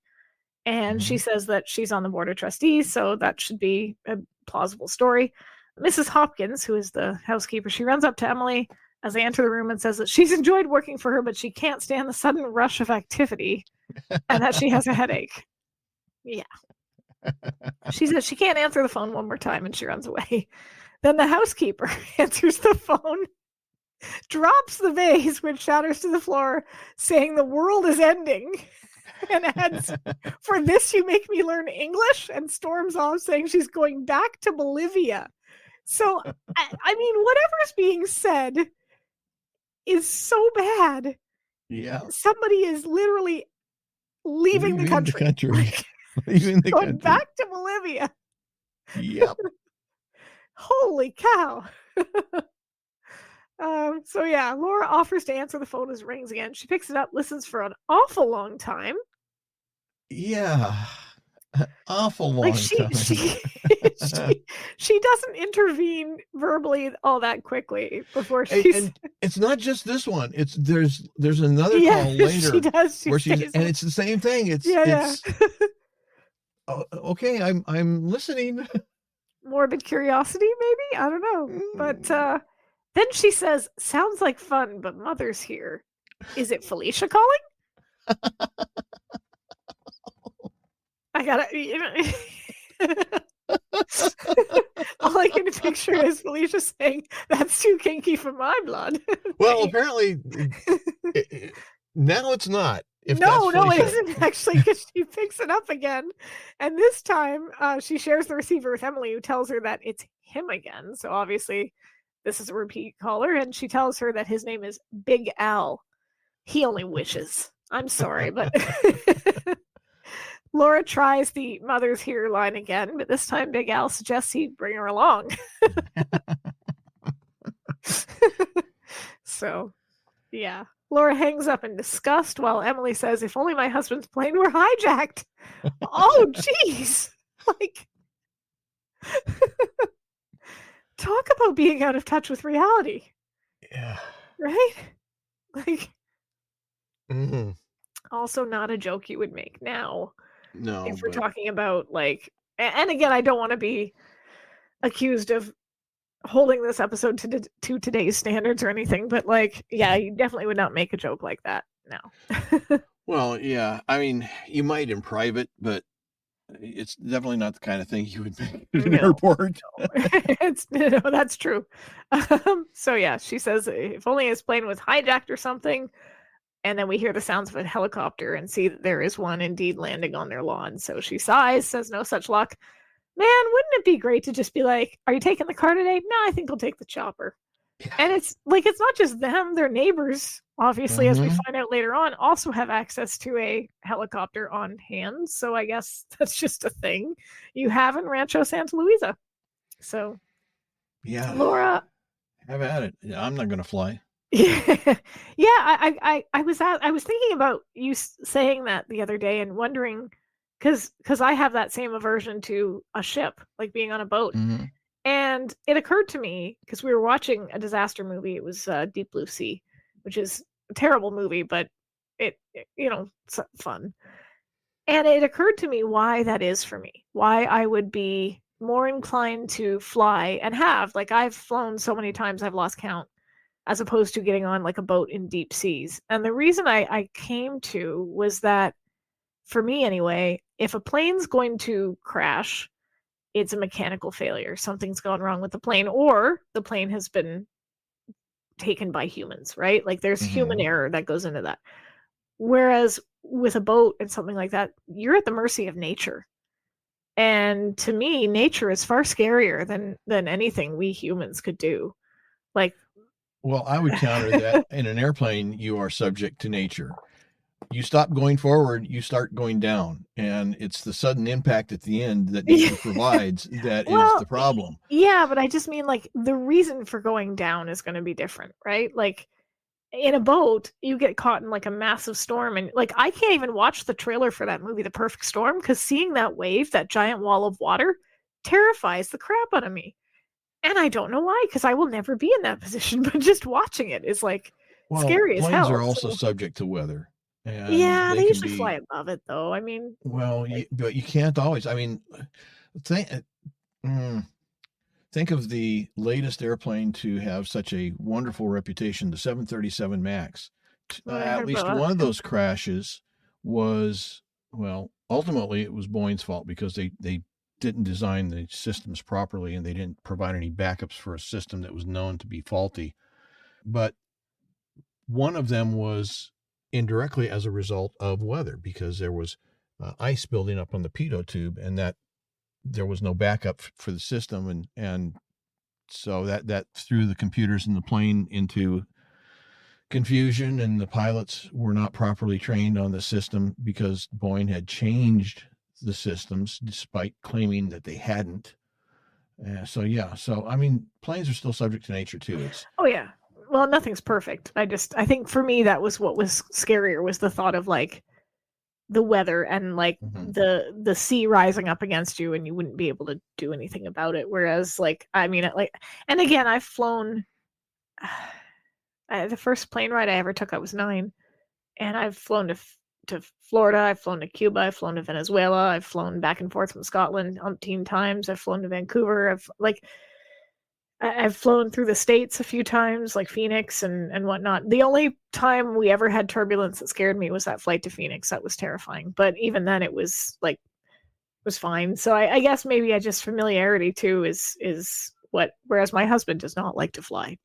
And she says that she's on the board of trustees, so that should be a plausible story. Mrs. Hopkins, who is the housekeeper, she runs up to Emily as they enter the room and says that she's enjoyed working for her, but she can't stand the sudden rush of activity and that she has a headache. Yeah. She says she can't answer the phone one more time, and she runs away. Then the housekeeper answers the phone, drops the vase, which shatters to the floor, saying the world is ending. And adds, "For this you make me learn English," and storms off saying she's going back to Bolivia. So, I mean, whatever's being said is so bad. Yeah. Somebody is literally leaving the country. Leaving the going back to Bolivia. Yep. Holy cow. So yeah, Laura offers to answer the phone as it rings again. She picks it up, listens for an awful long time. Yeah, awful long time. She doesn't intervene verbally all that quickly before and it's not just this one. There's another call later. She does. Where and it's the same thing. It's okay. I'm listening. Morbid curiosity, maybe, I don't know, but. Then she says, "Sounds like fun, but Mother's here. Is it Felicia calling?" I gotta, all I can picture is Felicia saying, "That's too kinky for my blood." Well, apparently, now it's not. No, it isn't actually, because she picks it up again. And this time, she shares the receiver with Emily, who tells her that it's him again. So obviously, this is a repeat caller, and she tells her that his name is Big Al. He only wishes. I'm sorry, but Laura tries the "Mother's here" line again, but this time Big Al suggests he bring her along. So, yeah. Laura hangs up in disgust while Emily says, "If only my husband's plane were hijacked." Oh, jeez. Like... Talk about being out of touch with reality. Yeah. Right? Like, also not a joke you would make now. No. If we're talking about, like, and again, I don't want to be accused of holding this episode to today's standards or anything, but, like, yeah, you definitely would not make a joke like that now. Well, yeah. I mean, you might in private, but it's definitely not the kind of thing you would make at an airport. No, that's true. So yeah, she says, if only his plane was hijacked or something. And then we hear the sounds of a helicopter and see that there is one indeed landing on their lawn. So she sighs, says no such luck. Man, wouldn't it be great to just be like, "Are you taking the car today?" "No, I think I'll take the chopper." Yeah. And it's like, it's not just them, their neighbors, obviously, as we find out later on, also have access to a helicopter on hand. So I guess that's just a thing you have in Rancho Santa Luisa. So, yeah, Laura, have at it. Yeah, I'm not going to fly. Yeah, I was thinking about you saying that the other day and wondering, because I have that same aversion to a ship, like being on a boat. And it occurred to me, because we were watching a disaster movie. It was Deep Blue Sea, which is a terrible movie, but it's fun. And it occurred to me why that is for me, why I would be more inclined to fly and have, like, I've flown so many times I've lost count, as opposed to getting on like a boat in deep seas. And the reason I came to was that, for me anyway, if a plane's going to crash, it's a mechanical failure. Something's gone wrong with the plane, or the plane has been taken by humans, right? Like there's human error that goes into that. Whereas with a boat and something like that, you're at the mercy of nature. And to me, nature is far scarier than anything we humans could do. Like, well, I would counter that in an airplane, you are subject to nature. You stop going forward, you start going down, and it's the sudden impact at the end that nature provides that is the problem. Yeah, but I just mean, like, the reason for going down is going to be different, right? Like, in a boat, you get caught in like a massive storm, and like I can't even watch the trailer for that movie, The Perfect Storm, because seeing that wave, that giant wall of water, terrifies the crap out of me. And I don't know why, because I will never be in that position, but just watching it is like scary as hell. Planes are also subject to weather. And yeah, they usually fly above it, though. I mean, well, but you can't always. I mean, think of the latest airplane to have such a wonderful reputation, the 737 MAX. At least one of those crashes was, well, ultimately it was Boeing's fault because they didn't design the systems properly and they didn't provide any backups for a system that was known to be faulty. But one of them was indirectly as a result of weather, because there was ice building up on the pitot tube, and that there was no backup for the system, and so that threw the computers in the plane into confusion, and the pilots were not properly trained on the system because Boeing had changed the systems despite claiming that they hadn't. So I mean, planes are still subject to nature too. Oh yeah. Well, nothing's perfect. I think for me that was what was scarier, was the thought of like the weather and like the sea rising up against you and you wouldn't be able to do anything about it. Whereas like, I mean, like, and again, I've flown, the first plane ride I ever took, I was 9, and I've flown to Florida, I've flown to Cuba, I've flown to Venezuela, I've flown back and forth from Scotland umpteen times, I've flown to Vancouver, I've flown through the States a few times, like Phoenix and whatnot. The only time we ever had turbulence that scared me was that flight to Phoenix. That was terrifying. But even then, it was fine. So I guess maybe familiarity too is what. Whereas my husband does not like to fly.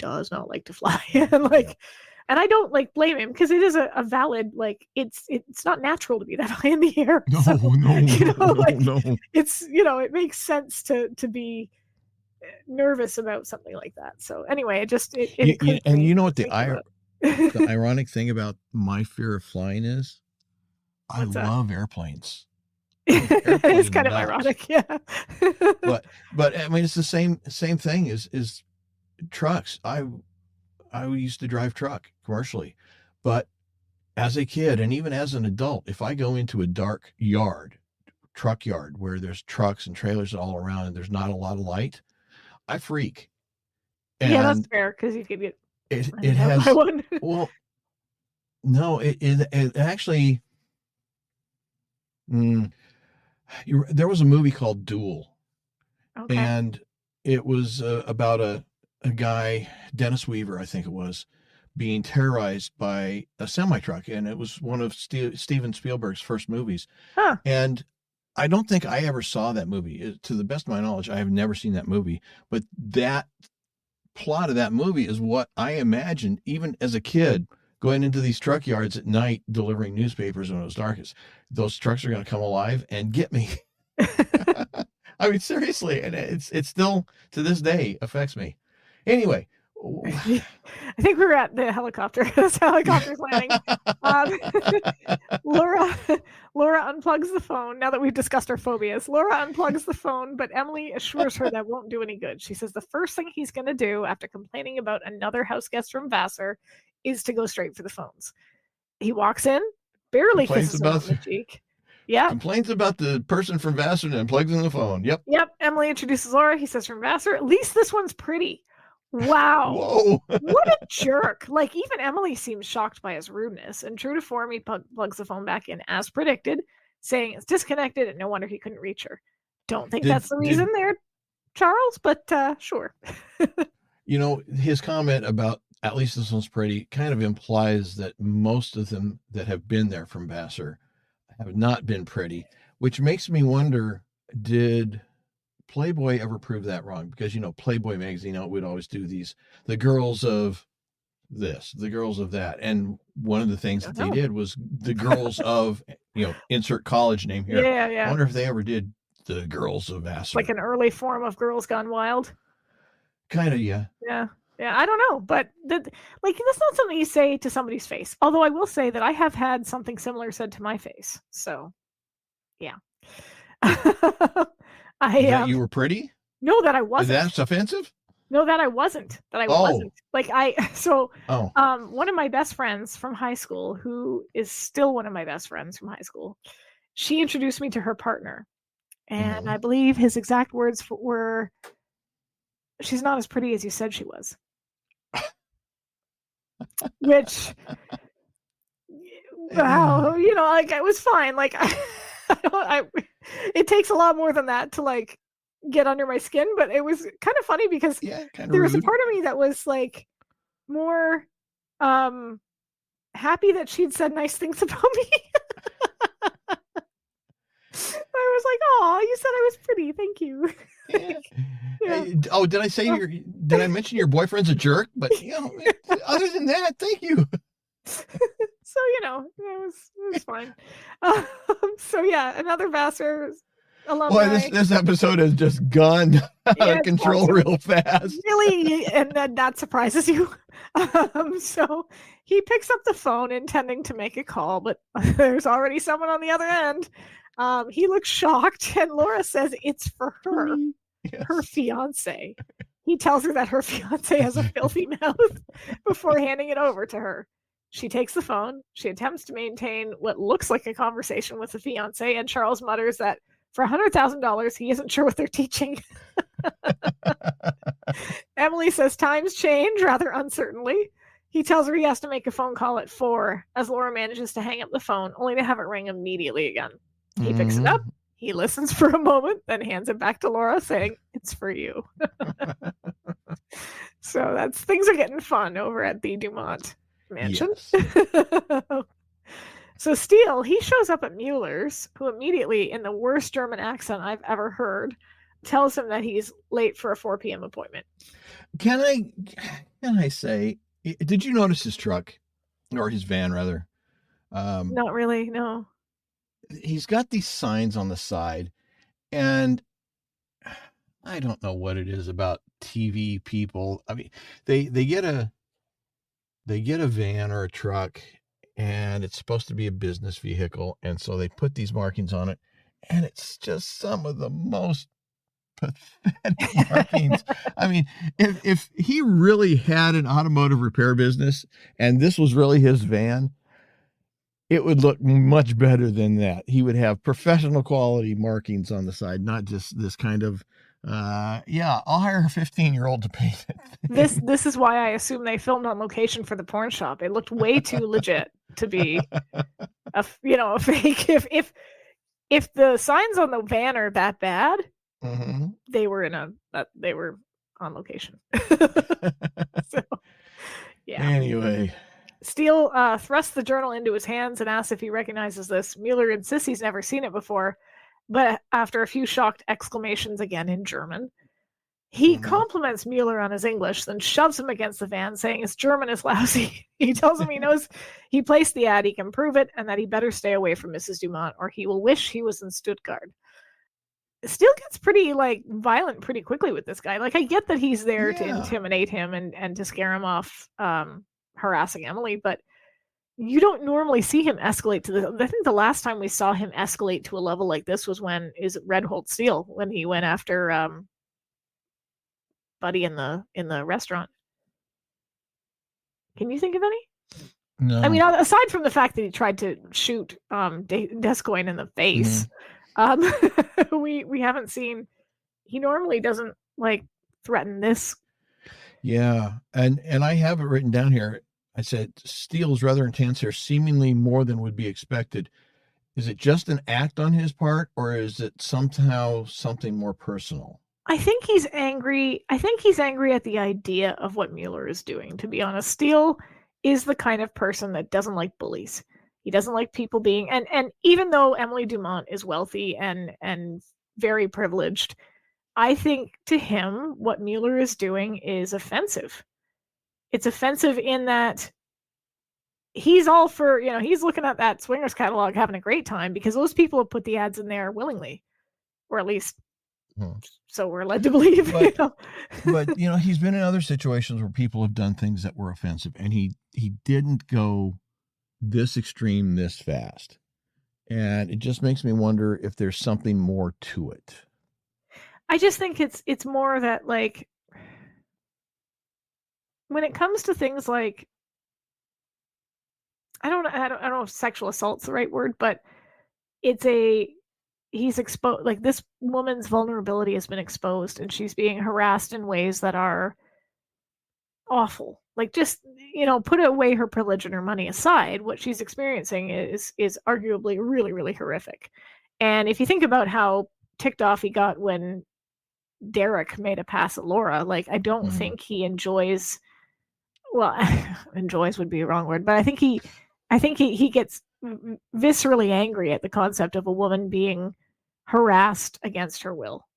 And I don't blame him, because it is a valid, it's not natural to be that high in the air. No. It's, it makes sense to be nervous about something like that. So anyway, and you know what the ironic thing about my fear of flying is? I love airplanes. It's kind of ironic, yeah. but I mean, it's the same thing is trucks. I used to drive truck commercially, but as a kid and even as an adult, if I go into a dark truck yard where there's trucks and trailers all around and there's not a lot of light, I freak. And yeah, that's fair, because you could get it has one. Well, no, it actually there was a movie called Duel. Okay. And it was about a guy, Dennis Weaver, I think it was, being terrorized by a semi-truck, and it was one of Steven Spielberg's first movies. Huh. And I don't think I ever saw that movie. To the best of my knowledge, I have never seen that movie. But that plot of that movie is what I imagined, even as a kid, going into these truck yards at night, delivering newspapers when it was darkest. Those trucks are going to come alive and get me. I mean, seriously, and it's still, to this day, affects me. Anyway. I think we're at the helicopter. This helicopter's landing. Laura unplugs the phone. Now that we've discussed our phobias, Laura unplugs the phone, but Emily assures her that won't do any good. She says the first thing he's going to do after complaining about another house guest from Vassar is to go straight for the phones. He walks in, barely kisses her on the cheek. Yeah. Complains about the person from Vassar and plugs in the phone. Yep. Emily introduces Laura. He says, from Vassar, at least this one's pretty. Wow. Whoa. What a jerk. Even Emily seems shocked by his rudeness, and true to form, he plugs the phone back in as predicted, saying it's disconnected and no wonder he couldn't reach her. Don't think that's the reason there, Charles, but sure. His comment about at least this one's pretty kind of implies that most of them that have been there from Vassar have not been pretty, which makes me wonder, did Playboy ever prove that wrong? Because, Playboy magazine would always do the girls of this, the girls of that. And one of the things that they did was the girls of, insert college name here. Yeah. I wonder if they ever did the girls of Vassar. Like an early form of Girls Gone Wild? Kind of, yeah. Yeah, I don't know. But that's not something you say to somebody's face. Although I will say that I have had something similar said to my face. So, yeah. That you were pretty? No, that I wasn't. That's offensive? No, that I wasn't. Wasn't. One of my best friends from high school, who is still one of my best friends from high school, she introduced me to her partner. And I believe his exact words were, "She's not as pretty as you said she was." Which, wow, it was fine. It takes a lot more than that to get under my skin, but it was kind of funny because there was a part of me that was more happy that she'd said nice things about me. I was like, "Oh, you said I was pretty. Thank you." Yeah. Oh, did I mention your boyfriend's a jerk? But other than that, thank you. So it was fine. So yeah, another Vassar alumni. Boy, this episode has just gone out of control real fast. Really, and then that surprises you. So he picks up the phone intending to make a call, but there's already someone on the other end. He looks shocked, and Laura says it's for her, her fiance. He tells her that her fiance has a filthy mouth before handing it over to her. She takes the phone. She attempts to maintain what looks like a conversation with the fiance, and Charles mutters that for $100,000, he isn't sure what they're teaching. Emily says times change rather uncertainly. He tells her he has to make a phone call at 4, as Laura manages to hang up the phone, only to have it ring immediately again. He picks it up. He listens for a moment, then hands it back to Laura, saying, "It's for you." So things are getting fun over at the Dumont mansion. Yes. So Steele, he shows up at Mueller's, who immediately, in the worst German accent I've ever heard, tells him that he's late for a 4 p.m. appointment. Can I say, did you notice his truck, or his van rather? Not really, no. He's got these signs on the side, and I don't know what it is about TV people. I mean, they get a van or a truck, and it's supposed to be a business vehicle, and so they put these markings on it, and it's just some of the most pathetic markings. I mean, if he really had an automotive repair business and this was really his van, it would look much better than that. He would have professional quality markings on the side, not just this kind of, I'll hire a 15-year-old to paint it. This is why I assume they filmed on location for the porn shop. It looked way too legit to be a fake. If the signs on the van are that bad, they were on location. So, yeah. Anyway. Steele thrusts the journal into his hands and asks if he recognizes this. Mueller insists he's never seen it before, but after a few shocked exclamations again in German, he compliments Mueller on his English, then shoves him against the van, saying his German is lousy. He tells him he knows he placed the ad, he can prove it, and that he better stay away from Mrs. Dumont, or he will wish he was in Stuttgart. Steele gets pretty violent pretty quickly with this guy. I get that he's there to intimidate him and to scare him off harassing Emily, but you don't normally see him escalate to I think the last time we saw him escalate to a level like this was when Redholt Steele, when he went after Buddy in the restaurant. Can you think of any? No. I mean, aside from the fact that he tried to shoot Descoyne in the face, we haven't seen. He normally doesn't threaten this. Yeah, and I have it written down here. I said Steele's rather intense here, seemingly more than would be expected. Is it just an act on his part, or is it somehow something more personal? I think he's angry. I think he's angry at the idea of what Mueller is doing, to be honest. Steele is the kind of person that doesn't like bullies. He doesn't like people being, and even though Emily Dumont is wealthy and very privileged, I think to him what Mueller is doing is offensive. It's offensive in that he's all for, he's looking at that swingers catalog having a great time because those people have put the ads in there willingly, or at least so we're led to believe. But he's been in other situations where people have done things that were offensive, and he didn't go this extreme this fast. And it just makes me wonder if there's something more to it. I just think it's more that, like, when it comes to things like, I don't know if sexual assault's the right word, but he's exposed, like, this woman's vulnerability has been exposed and she's being harassed in ways that are awful. Like, just, put away her privilege and her money aside, what she's experiencing is arguably really, really horrific. And if you think about how ticked off he got when Derek made a pass at Laura, like, I don't think he enjoys, well, enjoys would be a wrong word, but I think he gets viscerally angry at the concept of a woman being harassed against her will.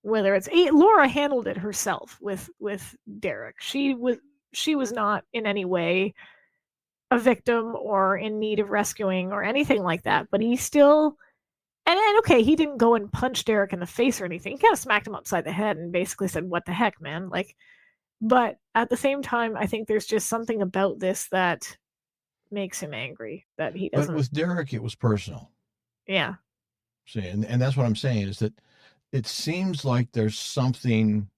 Whether it's Laura handled it herself with Derek. She was not in any way a victim or in need of rescuing or anything like that, but he still, and okay, he didn't go and punch Derek in the face or anything. He kind of smacked him upside the head and basically said, "What the heck, man?" Like, but at the same time, I think there's just something about this that makes him angry that he doesn't. But with Derek, it was personal. Yeah. See, and that's what I'm saying, is that it seems like there's something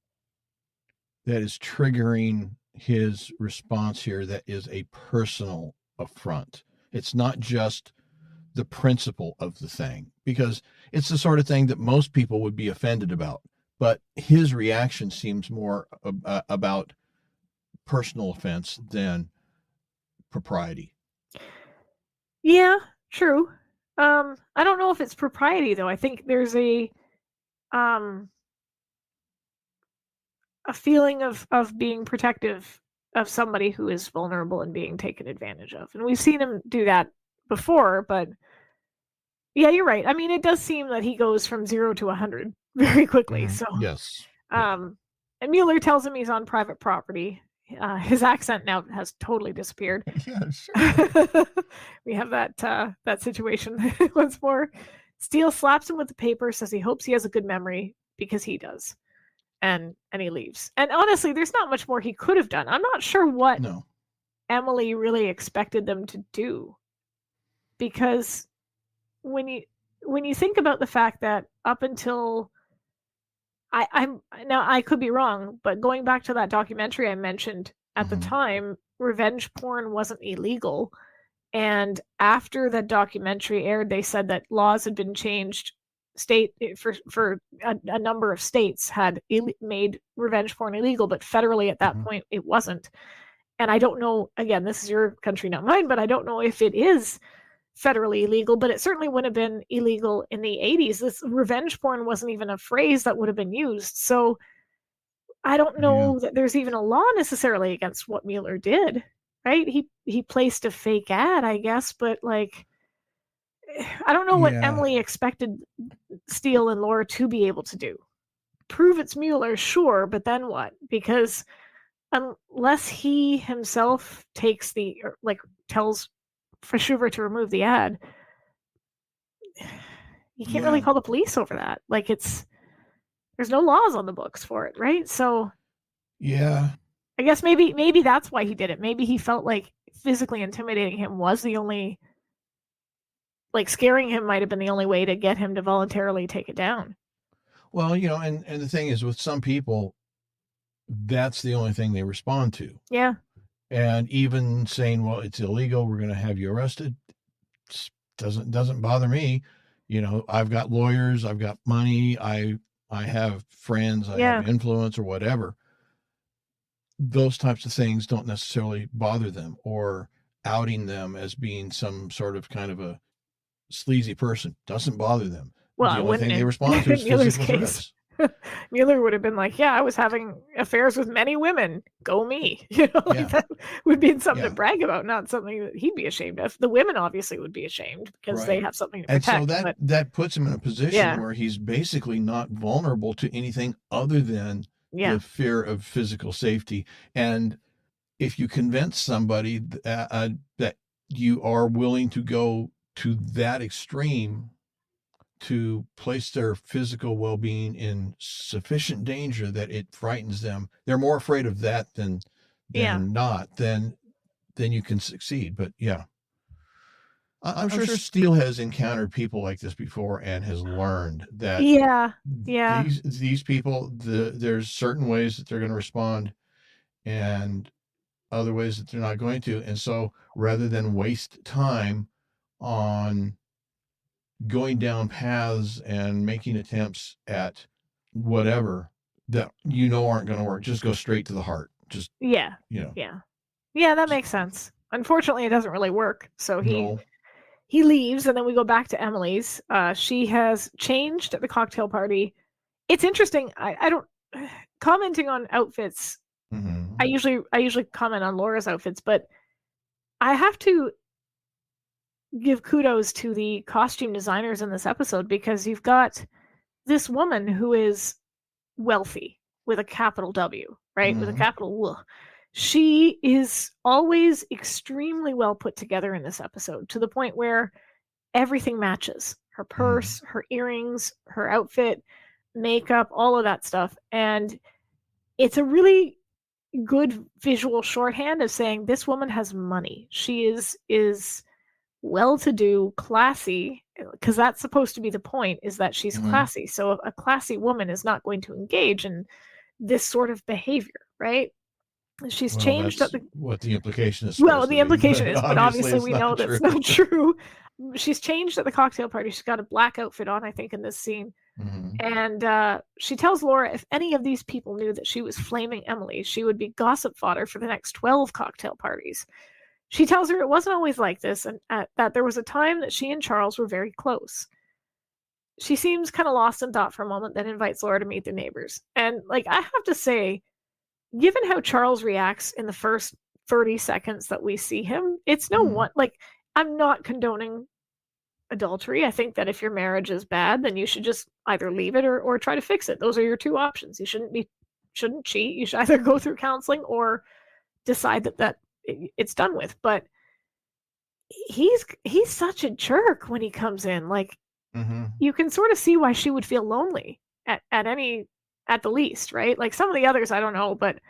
that is triggering his response here that is a personal affront. It's not just the principle of the thing, because it's the sort of thing that most people would be offended about. But his reaction seems more about personal offense than propriety. Yeah, true. I don't know if it's propriety, though. I think there's a feeling of being protective of somebody who is vulnerable and being taken advantage of. And we've seen him do that before, but yeah, you're right. I mean, it does seem that he goes from 0 to 100 very quickly. So yes. And Mueller tells him he's on private property. His accent now has totally disappeared. Yeah, sure. We have that situation once more. Steele slaps him with the paper, says he hopes he has a good memory because he does, and he leaves. And honestly, there's not much more he could have done. I'm not sure what Emily really expected them to do, because when you think about the fact that up until I'm now, I could be wrong, but going back to that documentary I mentioned at the time, revenge porn wasn't illegal. And after that documentary aired, they said that laws had been changed. For a number of states had made revenge porn illegal, but federally at that point it wasn't. And I don't know, again, this is your country, not mine, but I don't know if it is federally illegal, but it certainly wouldn't have been illegal in the 80s. This revenge porn wasn't even a phrase that would have been used. So I don't know that there's even a law necessarily against what Mueller did, right? He placed a fake ad, I guess, but like, I don't know what Emily expected Steele and Laura to be able to do. Prove it's Mueller, sure, but then what? Because unless he himself tells Fischover to remove the ad, you can't really call the police over that. Like, there's no laws on the books for it, right? So I guess maybe that's why he did it. Maybe he felt like physically intimidating him was the only, like, scaring him might have been the only way to get him to voluntarily take it down. Well, and the thing is, with some people, that's the only thing they respond to. Yeah. And even saying, well, it's illegal, we're going to have you arrested, doesn't bother me. I've got lawyers, I've got money, I have friends, I have influence or whatever. Those types of things don't necessarily bother them, or outing them as being some sort of kind of a sleazy person. Doesn't bother them. Well, the only thing they respond to is physical threats. Mueller would have been like, yeah, I was having affairs with many women. Go me. You know, like that would be something to brag about, not something that he'd be ashamed of. The women obviously would be ashamed because they have something to protect. And so that puts him in a position where he's basically not vulnerable to anything other than the fear of physical safety. And if you convince somebody that you are willing to go to that extreme to place their physical well-being in sufficient danger that it frightens them, they're more afraid of that than not, then you can succeed. But I'm sure Steele has encountered people like this before and has learned that these people, there's certain ways that they're going to respond and other ways that they're not going to. And so rather than waste time on going down paths and making attempts at whatever that aren't going to work, just go straight to the heart. Just that makes sense. Unfortunately, it doesn't really work. So he leaves, and then we go back to Emily's. She has changed at the cocktail party. It's interesting. I don't commenting on outfits. Mm-hmm. I usually comment on Laura's outfits, but I have to give kudos to the costume designers in this episode, because you've got this woman who is wealthy with a capital W, right? Mm-hmm. With a capital W. She is always extremely well put together in this episode, to the point where everything matches. Her purse, her earrings, her outfit, makeup, all of that stuff. And it's a really good visual shorthand of saying this woman has money. She is well-to-do, classy, because that's supposed to be the point, is that she's classy. So a classy woman is not going to engage in this sort of behavior, right? She's changed what the implication is. Well, the implication is, but obviously we know that's not true. She's changed at the cocktail party. She's got a black outfit on, I think, in this scene. Mm-hmm. And she tells Laura if any of these people knew that she was flaming Emily, she would be gossip fodder for the next 12 cocktail parties. She tells her it wasn't always like this, and that there was a time that she and Charles were very close. She seems kind of lost in thought for a moment, then invites Laura to meet their neighbors. And I have to say, given how Charles reacts in the first 30 seconds that we see him, it's no one, I'm not condoning adultery. I think that if your marriage is bad, then you should just either leave it or try to fix it. Those are your two options. You shouldn't cheat. You should either go through counseling or decide that it's done with. But he's such a jerk when he comes in. You can sort of see why she would feel lonely at the least, right? Some of the others I don't know, but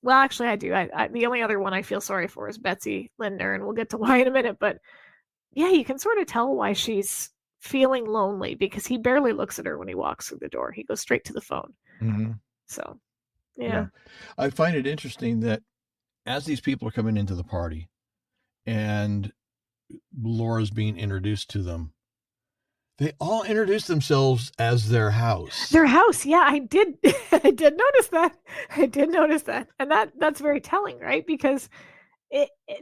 well, actually I do. The only other one I feel sorry for is Betsy Lindner, and we'll get to why in a minute. But yeah, you can sort of tell why she's feeling lonely, because he barely looks at her when he walks through the door. He goes straight to the phone. Mm-hmm. So yeah, I find it interesting that as these people are coming into the party and Laura's being introduced to them, they all introduce themselves as their house. Their house, yeah, I did notice that. And that's very telling, right? Because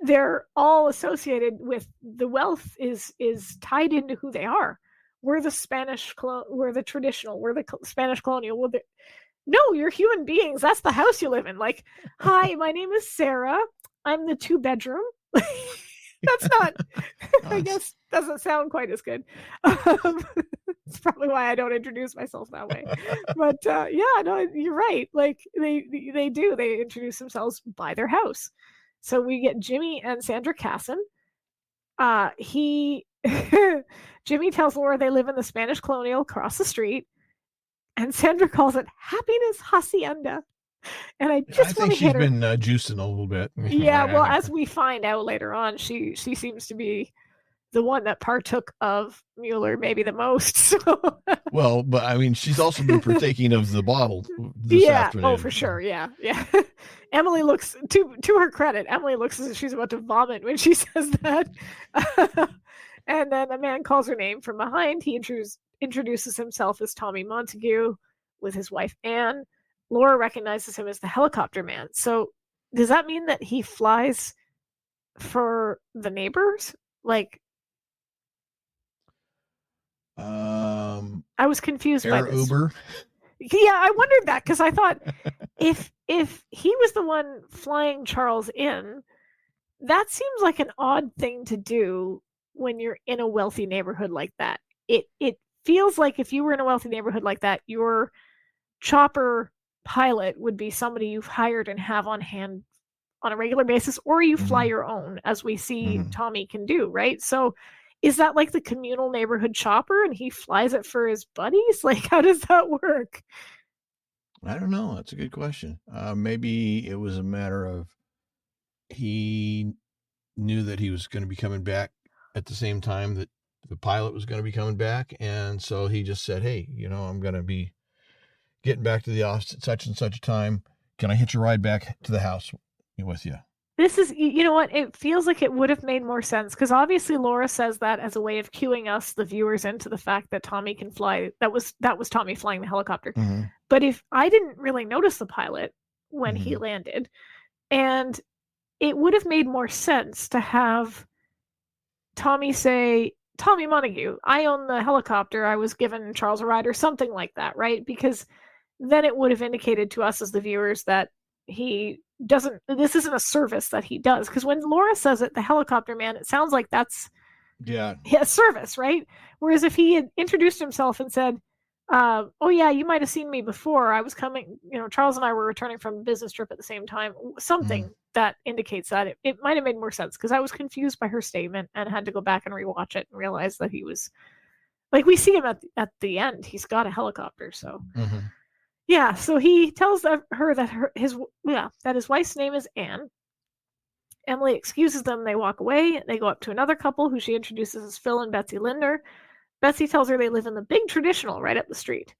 they're all associated with the wealth is tied into who they are. We're the we're the traditional, we're the Spanish colonial, no, you're human beings. That's the house you live in. Hi, my name is Sara. I'm the 2-bedroom. That's not, I guess, doesn't sound quite as good. It's probably why I don't introduce myself that way. But you're right. They do. They introduce themselves by their house. So we get Jimmy and Sandra Casson. Jimmy tells Laura they live in the Spanish colonial across the street. And Sandra calls it Happiness Hacienda. And I think she's been juicing a little bit. Yeah, well, as we find out later on, she seems to be the one that partook of Mueller maybe the most. So. Well, but I mean, she's also been partaking of the bottle this afternoon. Oh, for sure. Yeah. Emily looks, to her credit, Emily looks as if she's about to vomit when she says that. And then a man calls her name from behind. He introduces himself as Tommy Montague with his wife, Anne. Laura recognizes him as the helicopter man. So does that mean that he flies for the neighbors? I was confused by Air this. Uber. Yeah, I wondered that because I thought if he was the one flying Charles in, that seems like an odd thing to do when you're in a wealthy neighborhood like that. It feels like if you were in a wealthy neighborhood like that, your chopper pilot would be somebody you've hired and have on hand on a regular basis, or you fly your own, as we see Tommy can do, right? So is that like the communal neighborhood chopper and he flies it for his buddies? Like, how does that work? I don't know. That's a good question. Maybe it was a matter of he knew that he was going to be coming back at the same time that the pilot was going to be coming back. And so he just said, hey, I'm going to be getting back to the office at such and such a time. Can I hitch a ride back to the house with you? This is, you know what, it feels like it would have made more sense because obviously Laura says that as a way of cueing us, the viewers, into the fact that Tommy can fly. That was Tommy flying the helicopter. But if I didn't really notice the pilot when he landed, and it would have made more sense to have Tommy say, Tommy Montague, I own the helicopter, I was given Charles a ride, or something like that, right? Because then it would have indicated to us as the viewers that this isn't a service that he does. Because when Laura says it, the helicopter man, it sounds like that's a service, right? Whereas if he had introduced himself and said, oh yeah, you might have seen me before, I was coming, Charles and I were returning from a business trip at the same time, something that indicates that, it might have made more sense, because I was confused by her statement and had to go back and rewatch it and realize that he was, like, we see him at the end, he's got a helicopter. So yeah, so he tells her that his wife's name is Anne. Emily excuses them, they walk away, they go up to another couple who she introduces as Phil and Betsy Linder. Betsy tells her they live in the Big Traditional right up the street.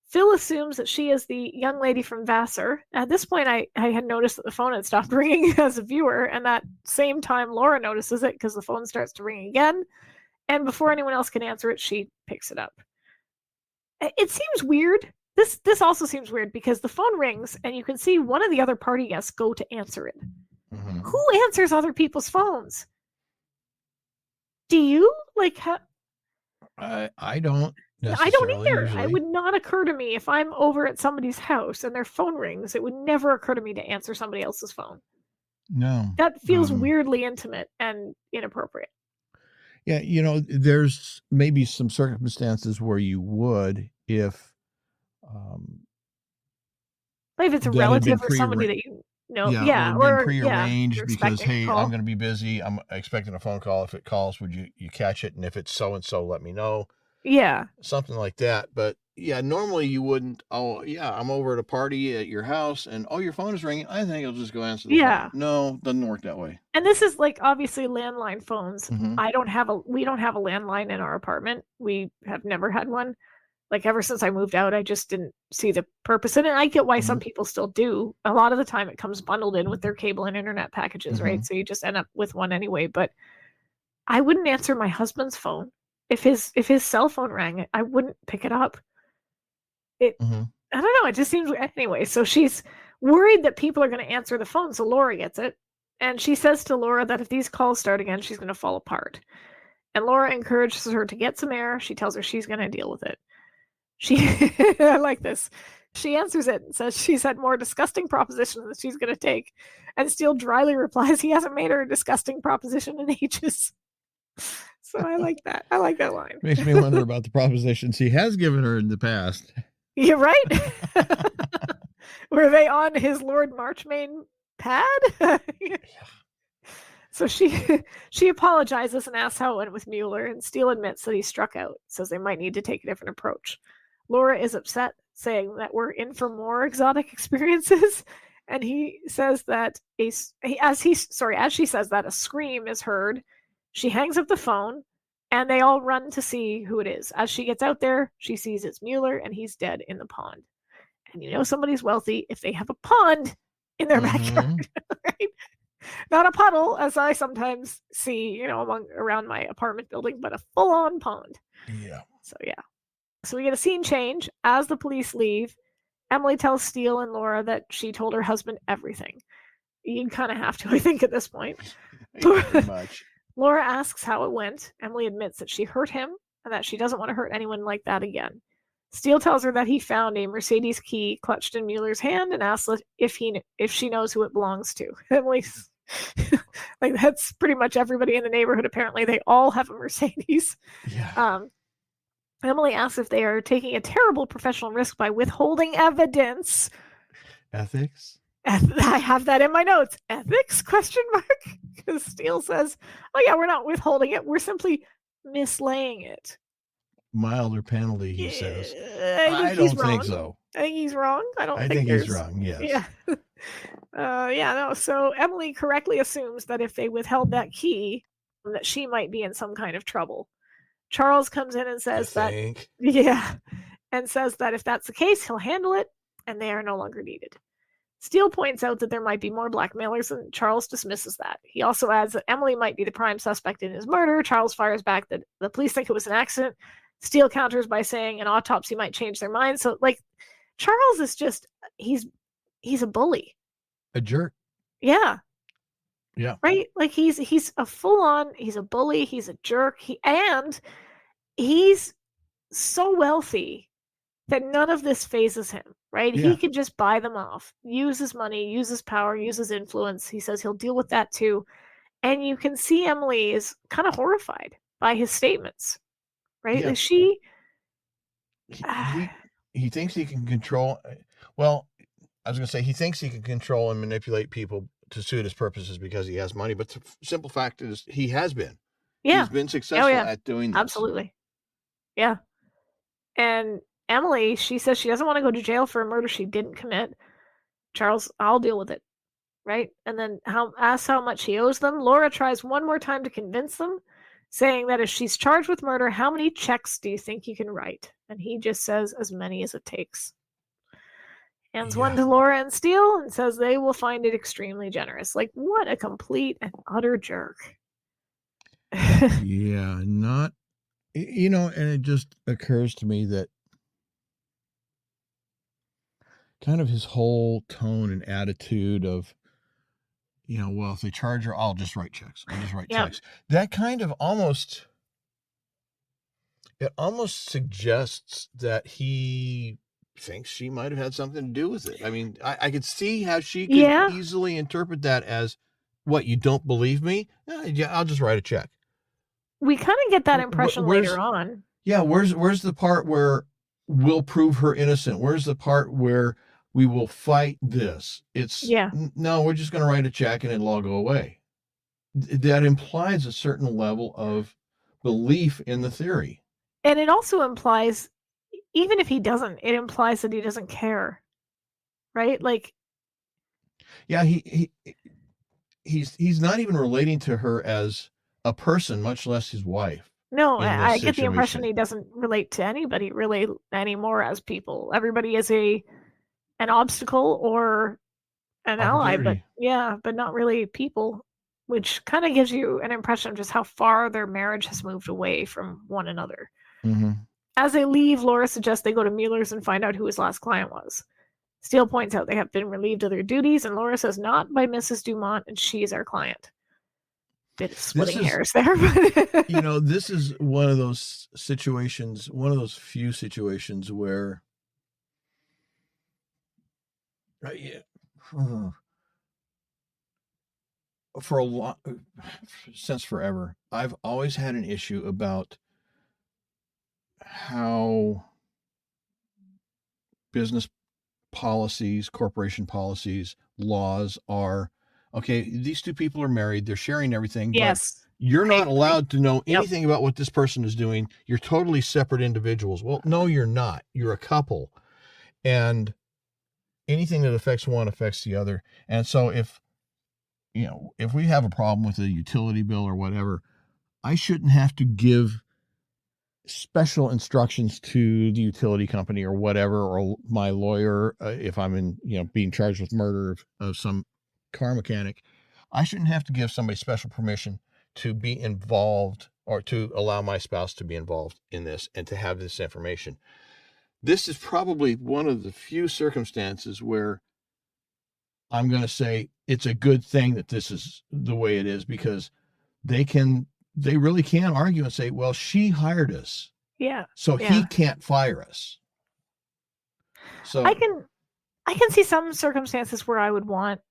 Phil assumes that she is the young lady from Vassar. At this point, I had noticed that the phone had stopped ringing as a viewer, and that same time Laura notices it because the phone starts to ring again, and before anyone else can answer it, she picks it up. It seems weird. This also seems weird because the phone rings, and you can see one of the other party guests go to answer it. Who answers other people's phones? Do you? Like, I don't. I don't either. Usually. It would not occur to me if I'm over at somebody's house and their phone rings. It would never occur to me to answer somebody else's phone. No. That feels weirdly intimate and inappropriate. Yeah, there's maybe some circumstances where you would if it's a relative or somebody that you know. Yeah, or prearranged because, hey, I'm going to be busy. I'm expecting a phone call. If it calls, would you catch it? And if it's so-and-so, let me know. Yeah. Something like that. But yeah, normally you wouldn't. Oh, yeah, I'm over at a party at your house and, your phone is ringing. I think I'll just go answer the phone. No, doesn't work that way. And this is like obviously landline phones. We don't have a landline in our apartment. We have never had one. Like, ever since I moved out, I just didn't see the purpose in it. I get why some people still do. A lot of the time it comes bundled in with their cable and internet packages, right? So you just end up with one anyway. But I wouldn't answer my husband's phone. If his cell phone rang, I wouldn't pick it up. I don't know. It just seems, anyway. So she's worried that people are going to answer the phone. So Laura gets it. And she says to Laura that if these calls start again, she's going to fall apart. And Laura encourages her to get some air. She tells her she's going to deal with it. I like this. She answers it and says she's had more disgusting propositions that she's going to take. And Steele dryly replies he hasn't made her a disgusting proposition in ages. So I like that. I like that line. Makes me wonder about the propositions he has given her in the past. You're right. Were they on his Lord Marchmain pad? So she apologizes and asks how it went with Mueller, and Steele admits that he struck out, says they might need to take a different approach. Laura is upset, saying that we're in for more exotic experiences, and he says that as she says that, a scream is heard. She hangs up the phone, and they all run to see who it is. As she gets out there, she sees it's Mueller, and he's dead in the pond. And somebody's wealthy if they have a pond in their backyard, right? Not a puddle, as I sometimes see, around my apartment building, but a full-on pond. Yeah. So, yeah. So we get a scene change. As the police leave, Emily tells Steele and Laura that she told her husband everything. You kind of have to, I think, at this point. Pretty much. Laura asks how it went. Emily admits that she hurt him and that she doesn't want to hurt anyone like that again. Steele tells her that he found a Mercedes key clutched in Mueller's hand and asks if she knows who it belongs to. Emily's like, that's pretty much everybody in the neighborhood. Apparently, they all have a Mercedes. Yeah. Emily asks if they are taking a terrible professional risk by withholding evidence. Ethics? I have that in my notes. Ethics? ? Because Steele says, "Oh yeah, we're not withholding it. We're simply mislaying it." Milder penalty, he says. I don't think so. I think he's wrong. I think he's wrong. Yes. Yeah. No. So Emily correctly assumes that if they withheld that key, that she might be in some kind of trouble. Charles comes in and says and says that if that's the case, he'll handle it, and they are no longer needed. Steele points out that there might be more blackmailers, and Charles dismisses that. He also adds that Emily might be the prime suspect in his murder. Charles fires back that the police think it was an accident. Steele counters by saying an autopsy might change their minds. So, like, Charles is just, he's a bully. A jerk. Yeah. Yeah. Right? Like, he's a full-on, he's a bully, he's a jerk, and he's so wealthy that none of this phases him, right? Yeah. He could just buy them off, use his money, use his power, use his influence. He says he'll deal with that too. And you can see Emily is kind of horrified by his statements, right? Yeah. He thinks he can control, well, I was going to say he thinks he can control and manipulate people to suit his purposes because he has money. But the simple fact is he has been. Yeah. He's been successful at doing this. Absolutely. Yeah. And Emily, she says she doesn't want to go to jail for a murder she didn't commit. Charles, I'll deal with it. Right? And then asks how much he owes them. Laura tries one more time to convince them, saying that if she's charged with murder, how many checks do you think you can write? And he just says as many as it takes. Hands one to Laura and Steele and says they will find it extremely generous. Like, what a complete and utter jerk. Yeah, not, and it just occurs to me that kind of his whole tone and attitude of, well, if they charge her, I'll just write checks. Checks. That kind of almost suggests that he thinks she might have had something to do with it. I mean, I could see how she could easily interpret that as, what, you don't believe me? Yeah, I'll just write a check. We kind of get that impression later on. Yeah, where's the part where we'll prove her innocent? Where's the part where we will fight this? No, we're just going to write a check and it'll all go away. That implies a certain level of belief in the theory. And it also implies, even if he doesn't, it implies that he doesn't care, right? Like, yeah, he's not even relating to her as a person, much less his wife. No, I get the impression he doesn't relate to anybody really anymore as people. Everybody is an obstacle or an ally, but not really people, which kind of gives you an impression of just how far their marriage has moved away from one another. Mm-hmm. As they leave, Laura suggests they go to Mueller's and find out who his last client was. Steele points out they have been relieved of their duties, and Laura says not by Mrs. Dumont, and she is our client. Bit of splitting hairs there. But this is one of those situations, one of those few situations where since forever, I've always had an issue about how business policies, corporation policies, laws are, okay, these two people are married, they're sharing everything, but you're not allowed to know anything about what this person is doing. You're totally separate individuals. Well, no, you're not. You're a couple. And anything that affects one affects the other. And so if we have a problem with a utility bill or whatever, I shouldn't have to give special instructions to the utility company or whatever, or my lawyer, if I'm being charged with murder of some car mechanic. I shouldn't have to give somebody special permission to be involved or to allow my spouse to be involved in this and to have this information. This is probably one of the few circumstances where I'm going to say it's a good thing that this is the way it is, because they can they really can argue and say, well, she hired us. Yeah. So he can't fire us. So I can see some circumstances where I would want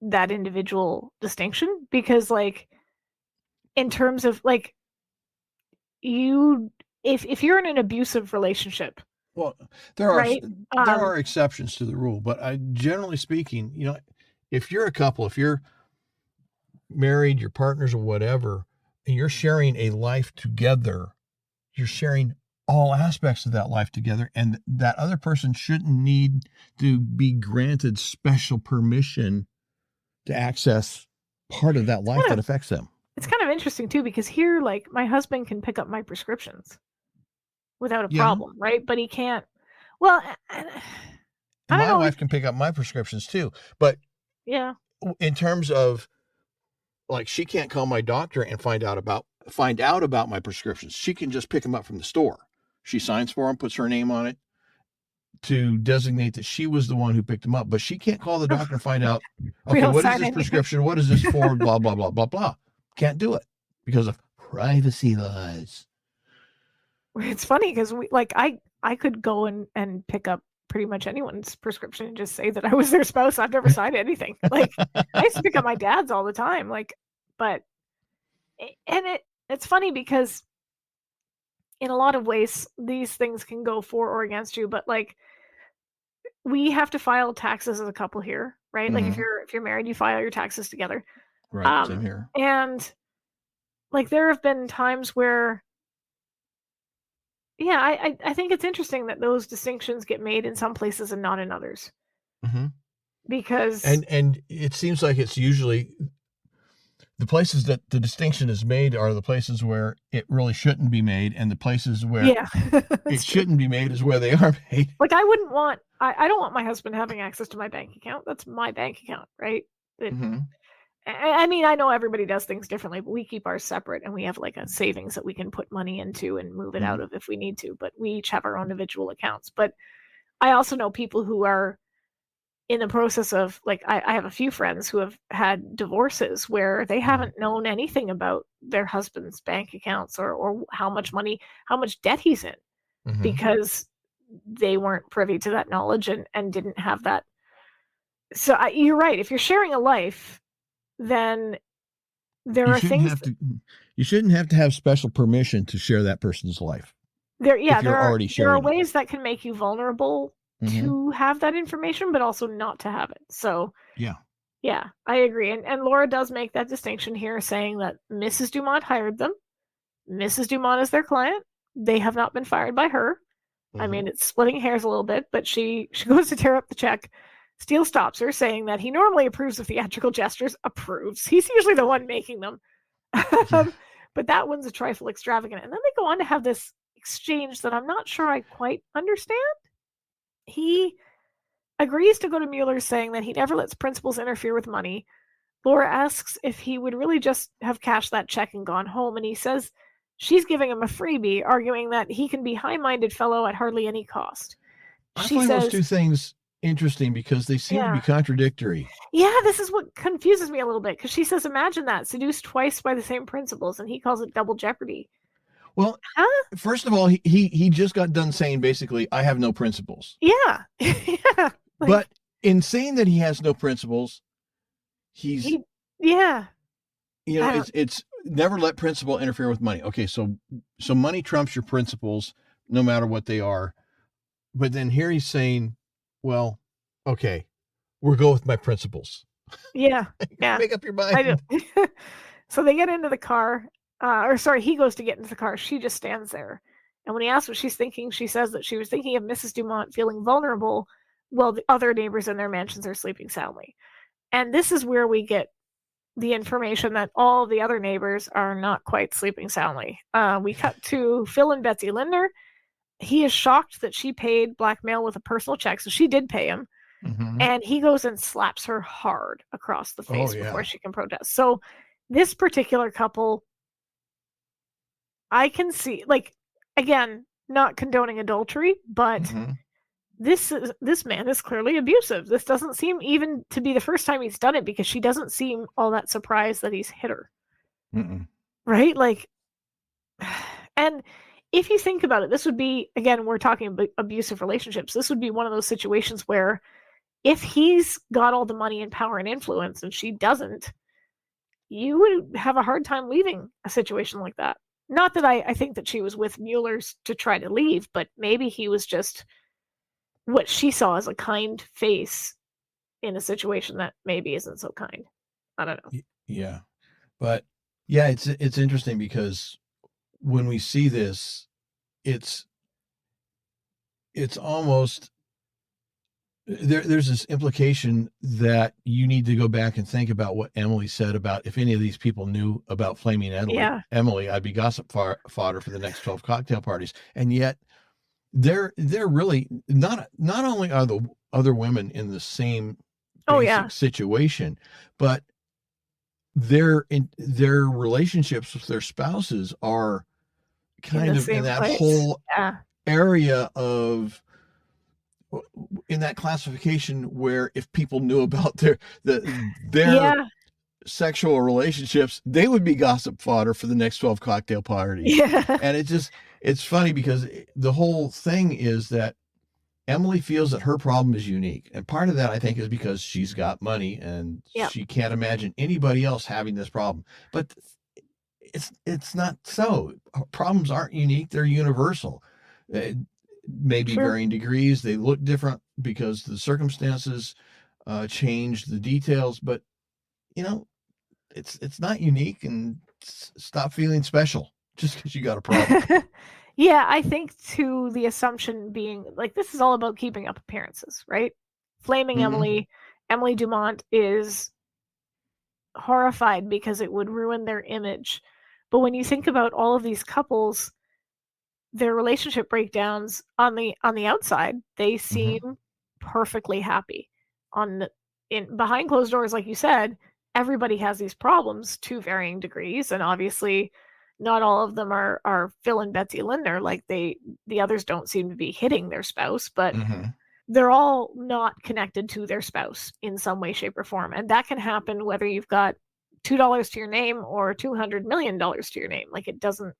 that individual distinction, because like in terms of like if you're in an abusive relationship, well, there right? are exceptions to the rule, but generally speaking, if you're a couple, if you're married, your partners or whatever, and you're sharing a life together, you're sharing all aspects of that life together, and that other person shouldn't need to be granted special permission to access part of that life that affects them. It's kind of interesting too, because here, like, my husband can pick up my prescriptions without a problem, right? But he can't. Well, my wife can pick up my prescriptions too, but yeah, in terms of like, she can't call my doctor and find out about my prescriptions. She can just pick them up from the store. She signs for them, puts her name on it to designate that she was the one who picked them up, but she can't call the doctor and find out, okay, what is this prescription? What is this for? Blah, blah, blah, blah, blah. Can't do it because of privacy laws. It's funny because I could go and pick up pretty much anyone's prescription and just say that I was their spouse. I've never signed anything. Like, I used to pick up my dad's all the time. Like, it's funny because in a lot of ways these things can go for or against you, but like, we have to file taxes as a couple here, right? Mm-hmm. Like, if you're married, you file your taxes together. Right. Same here. And like, there have been times where, I think it's interesting that those distinctions get made in some places and not in others. Mm-hmm. Because and it seems like it's usually the places that the distinction is made are the places where it really shouldn't be made, and the places where it shouldn't be made is where they are made. Like, I don't want my husband having access to my bank account. That's my bank account, right? Mm-hmm. I mean, I know everybody does things differently, but we keep ours separate, and we have like a savings that we can put money into and move it out of if we need to, but we each have our own individual accounts. But I also know people who are in the process of, like, I have a few friends who have had divorces where they haven't known anything about their husband's bank accounts or how much debt he's in, because they weren't privy to that knowledge and didn't have that. So you're right. If you're sharing a life, then there are things you shouldn't have to have special permission to share that person's life. There are ways that can make you vulnerable to have that information, but also not to have it. So yeah, I agree. And Laura does make that distinction here, saying that Mrs. Dumont hired them. Mrs. Dumont is their client. They have not been fired by her. I mean, it's splitting hairs a little bit, but she goes to tear up the check. Steele stops her, saying that he normally approves of theatrical gestures. Approves. He's usually the one making them. But that one's a trifle extravagant. And then they go on to have this exchange that I'm not sure I quite understand. He agrees to go to Mueller's, saying that he never lets principals interfere with money. Laura asks if he would really just have cashed that check and gone home, and he says she's giving him a freebie, arguing that he can be high-minded fellow at hardly any cost. I find those two things interesting because they seem to be contradictory. Yeah, this is what confuses me a little bit, because she says, imagine that, seduced twice by the same principals, and he calls it double jeopardy. Well, first of all, he just got done saying basically, I have no principles. Yeah. But in saying that he has no principles, it's never let principle interfere with money. Okay, so money trumps your principles no matter what they are. But then here he's saying, well, okay, we'll go with my principles. Yeah. Make up your mind. I do. So they get into the car. He goes to get into the car. She just stands there. And when he asks what she's thinking, she says that she was thinking of Mrs. Dumont feeling vulnerable while the other neighbors in their mansions are sleeping soundly. And this is where we get the information that all the other neighbors are not quite sleeping soundly. We cut to Phil and Betsy Lindner. He is shocked that she paid blackmail with a personal check, so she did pay him. And he goes and slaps her hard across the face before she can protest. So this particular couple, I can see, like, again, not condoning adultery, but this man is clearly abusive. This doesn't seem even to be the first time he's done it, because she doesn't seem all that surprised that he's hit her. right? Like, and if you think about it, this would be, again, we're talking about abusive relationships. This would be one of those situations where if he's got all the money and power and influence and she doesn't, you would have a hard time leaving a situation like that. Not that I think that she was with Mueller's to try to leave, but maybe he was just what she saw as a kind face in a situation that maybe isn't so kind. I don't know. Yeah. But yeah, it's interesting because when we see this, it's almost there's this implication that you need to go back and think about what Emily said about if any of these people knew about Flaming Emily, I'd be gossip fodder for the next 12 cocktail parties. And yet they're really not only are the other women in the same basic situation, but their relationships with their spouses are kind of in that whole area of in that classification where if people knew about their sexual relationships, they would be gossip fodder for the next 12 cocktail parties. Yeah. And it's funny because the whole thing is that Emily feels that her problem is unique. And part of that, I think, is because she's got money and she can't imagine anybody else having this problem. But it's not so. Problems aren't unique. They're universal. Maybe varying degrees. They look different because the circumstances change the details. But, it's not unique, and stop feeling special just because you got a problem. Yeah, I think too, the assumption being like this is all about keeping up appearances, right? Flaming Emily Dumont is horrified because it would ruin their image. But when you think about all of these couples, their relationship breakdowns on the outside, they seem perfectly happy. Behind closed doors, like you said, everybody has these problems to varying degrees, and obviously not all of them are Phil and Betsy Lindner. Like the others don't seem to be hitting their spouse, but they're all not connected to their spouse in some way, shape, or form. And that can happen whether you've got $2 to your name or $200 million to your name. Like it doesn't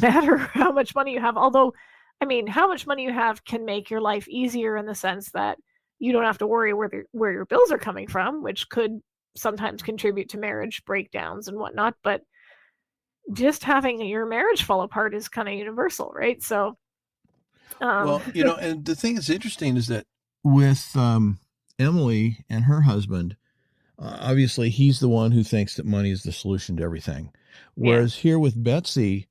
matter how much money you have. Although, I mean, how much money you have can make your life easier in the sense that you don't have to worry where your bills are coming from, which could sometimes contribute to marriage breakdowns and whatnot. But just having your marriage fall apart is kind of universal, right? So, well, and the thing that's interesting is that with Emily and her husband, obviously he's the one who thinks that money is the solution to everything. Whereas here with Betsy,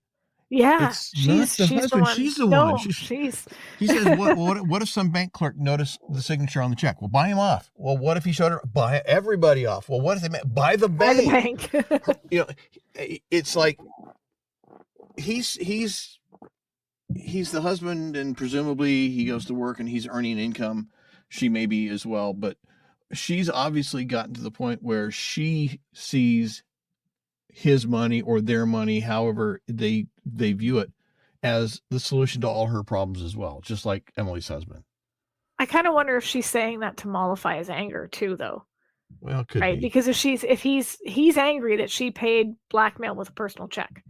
she's not the husband. She's the one. He says, what if some bank clerk noticed the signature on the check? Well, buy him off. Well, what if he showed her? Buy everybody off. Well, what if they meant buy the bank? It's like he's the husband, and presumably he goes to work and he's earning income. She may be as well, but she's obviously gotten to the point where she sees his money or their money, however they view it, as the solution to all her problems as well, just like Emily's husband. I kind of wonder if she's saying that to mollify his anger too, though. Well, it could be. Because if he's angry that she paid blackmail with a personal check,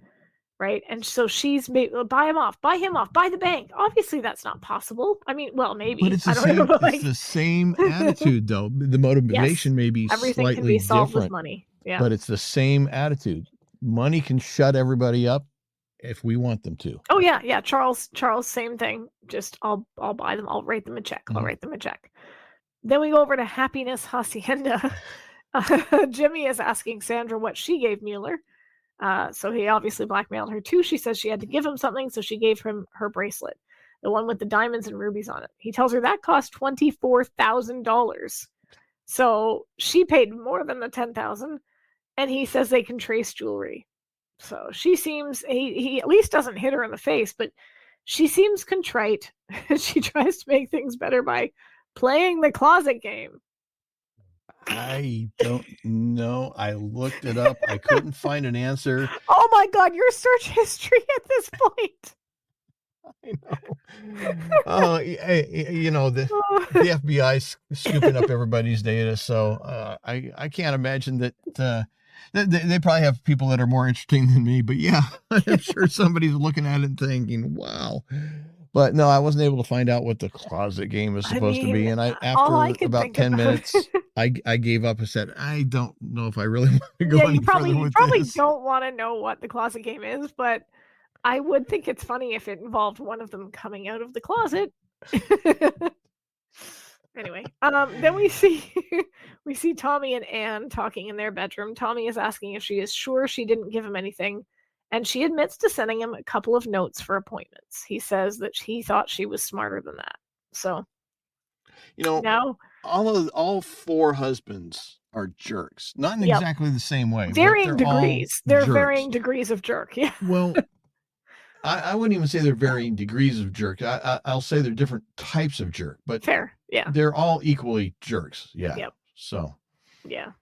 right? And so she's buy him off, buy the bank. Obviously, that's not possible. I mean, well, maybe. But it's the same attitude, though. The motivation may be everything slightly can be solved different. With money. Yeah. But it's the same attitude. Money can shut everybody up if we want them to. Oh yeah. Charles, same thing. Just I'll buy them. I'll write them a check. I'll write them a check. Then we go over to Happiness Hacienda. Jimmy is asking Sandra what she gave Mueller. So he obviously blackmailed her too. She says she had to give him something, so she gave him her bracelet, the one with the diamonds and rubies on it. He tells her that cost $24,000. So she paid more than the $10,000, and he says they can trace jewelry. So she seems, he at least doesn't hit her in the face, but she seems contrite. She tries to make things better by playing the closet game. I don't know. I looked it up. I couldn't find an answer. Oh my God, your search history at this point. I know. The FBI's scooping up everybody's data, so I can't imagine that They probably have people that are more interesting than me, but yeah, I'm sure somebody's looking at it and thinking, wow. But no, I wasn't able to find out what the closet game is supposed to be. And after about 10 minutes, I gave up and said, I don't know if I really want to go any further with this. You probably don't want to know what the closet game is, but I would think it's funny if it involved one of them coming out of the closet. Anyway, then we see Tommy and Anne talking in their bedroom. Tommy is asking if she is sure she didn't give him anything, and she admits to sending him a couple of notes for appointments. He says that he thought she was smarter than that. So, now all 4 husbands are jerks, not in exactly the same way. Varying degrees. They're varying degrees of jerk. Yeah. Well, I wouldn't even say they're varying degrees of jerk. I'll say they're different types of jerk, but fair. Yeah. They're all equally jerks. Yeah. Yep. So. Yeah.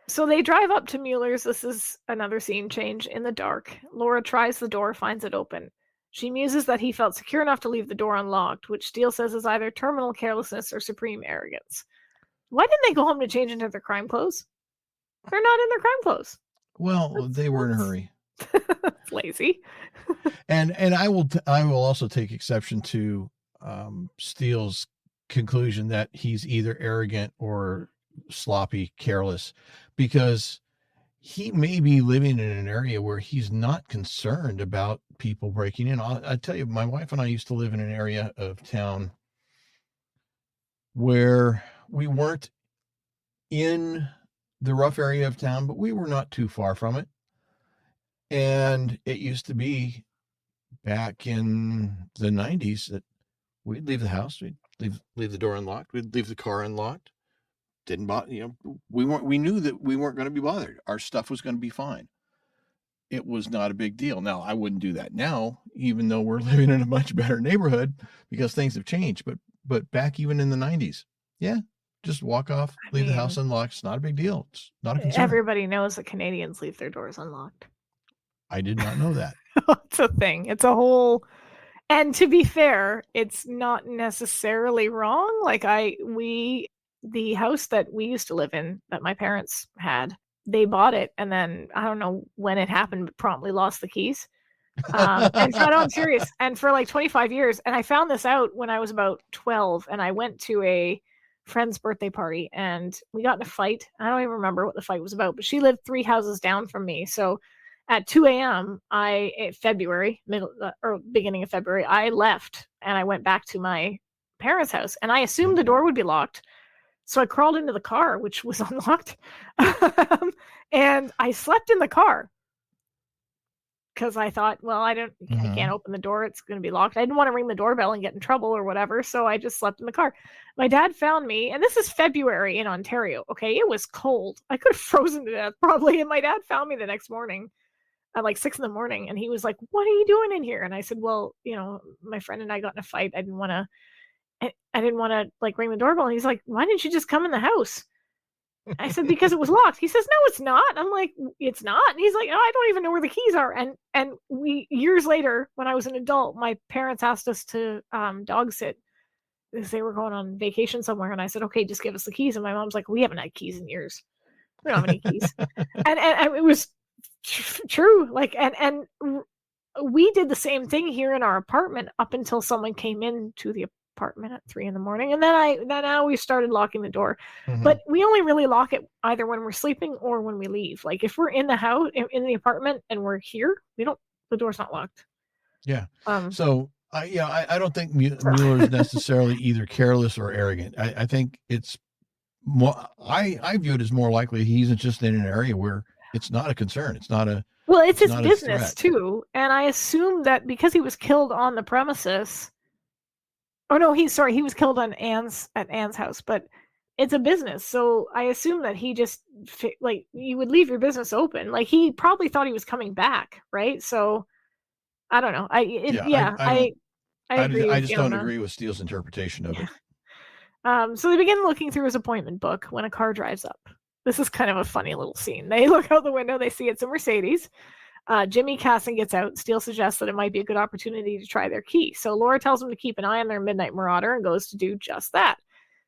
So they drive up to Mueller's. This is another scene change in the dark. Laura tries the door, finds it open. She muses that he felt secure enough to leave the door unlocked, which Steele says is either terminal carelessness or supreme arrogance. Why didn't they go home to change into their crime clothes? They're not in their crime clothes. Well, they were in a hurry. Lazy. and I will also take exception to Steele's conclusion that he's either arrogant or sloppy, careless, because he may be living in an area where he's not concerned about people breaking in. I tell you, my wife and I used to live in an area of town where we weren't in the rough area of town, but we were not too far from it. And it used to be back in the 90s that we'd leave the house, we'd leave the door unlocked, we'd leave the car unlocked. Didn't bother, we knew that we weren't going to be bothered. Our stuff was going to be fine. It was not a big deal. Now, I wouldn't do that now, even though we're living in a much better neighborhood because things have changed. But back even in the 90s, yeah, just walk off, leave the house unlocked. It's not a big deal. It's not a concern. Everybody knows that Canadians leave their doors unlocked. I did not know that. It's a thing. It's a whole... And to be fair, it's not necessarily wrong. Like the house that we used to live in, that my parents had, they bought it, and then I don't know when it happened, but promptly lost the keys. And so I'm serious. And for like 25 years, and I found this out when I was about 12, and I went to a friend's birthday party, and we got in a fight. I don't even remember what the fight was about, but she lived 3 houses down from me. So at 2 a.m., beginning of February, I left and I went back to my parents' house, and I assumed the door would be locked. So I crawled into the car, which was unlocked, and I slept in the car because I thought, well, I can't open the door. It's going to be locked. I didn't want to ring the doorbell and get in trouble or whatever. So I just slept in the car. My dad found me, and this is February in Ontario. Okay. It was cold. I could have frozen to death probably. And my dad found me the next morning at like 6 a.m, and he was like, "What are you doing in here?" And I said, "Well, my friend and I got in a fight. I didn't want to like ring the doorbell." And he's like, "Why didn't you just come in the house?" I said, "Because it was locked." He says, "No, it's not." I'm like, "It's not." And he's like, "Oh, I don't even know where the keys are." And we, years later, when I was an adult, my parents asked us to dog sit because they were going on vacation somewhere. And I said, "Okay, just give us the keys." And my mom's like, "We haven't had keys in years. We don't have any keys." and it was true. Like, and we did the same thing here in our apartment up until someone came into the apartment at 3 a.m, and then now we started locking the door. But we only really lock it either when we're sleeping or when we leave. Like if we're in the house, in the apartment, and we're here, the door's not locked. Yeah. So I don't think Mueller is necessarily either careless or arrogant. I think it's more, I view it as more likely he's just in an area where it's not a concern. It's not a, well, it's his business too. And I assume that because he was killed on the premises, oh no, he was killed at Anne's house, but it's a business. So I assume that he just, like, you would leave your business open. Like he probably thought he was coming back. Right. So I don't know. I agree. I just don't agree with Steele's interpretation of it. So they begin looking through his appointment book when a car drives up. This is kind of a funny little scene. They look out the window. They see it's a Mercedes. Jimmy Casson gets out. Steele suggests that it might be a good opportunity to try their key. So Laura tells him to keep an eye on their midnight marauder and goes to do just that.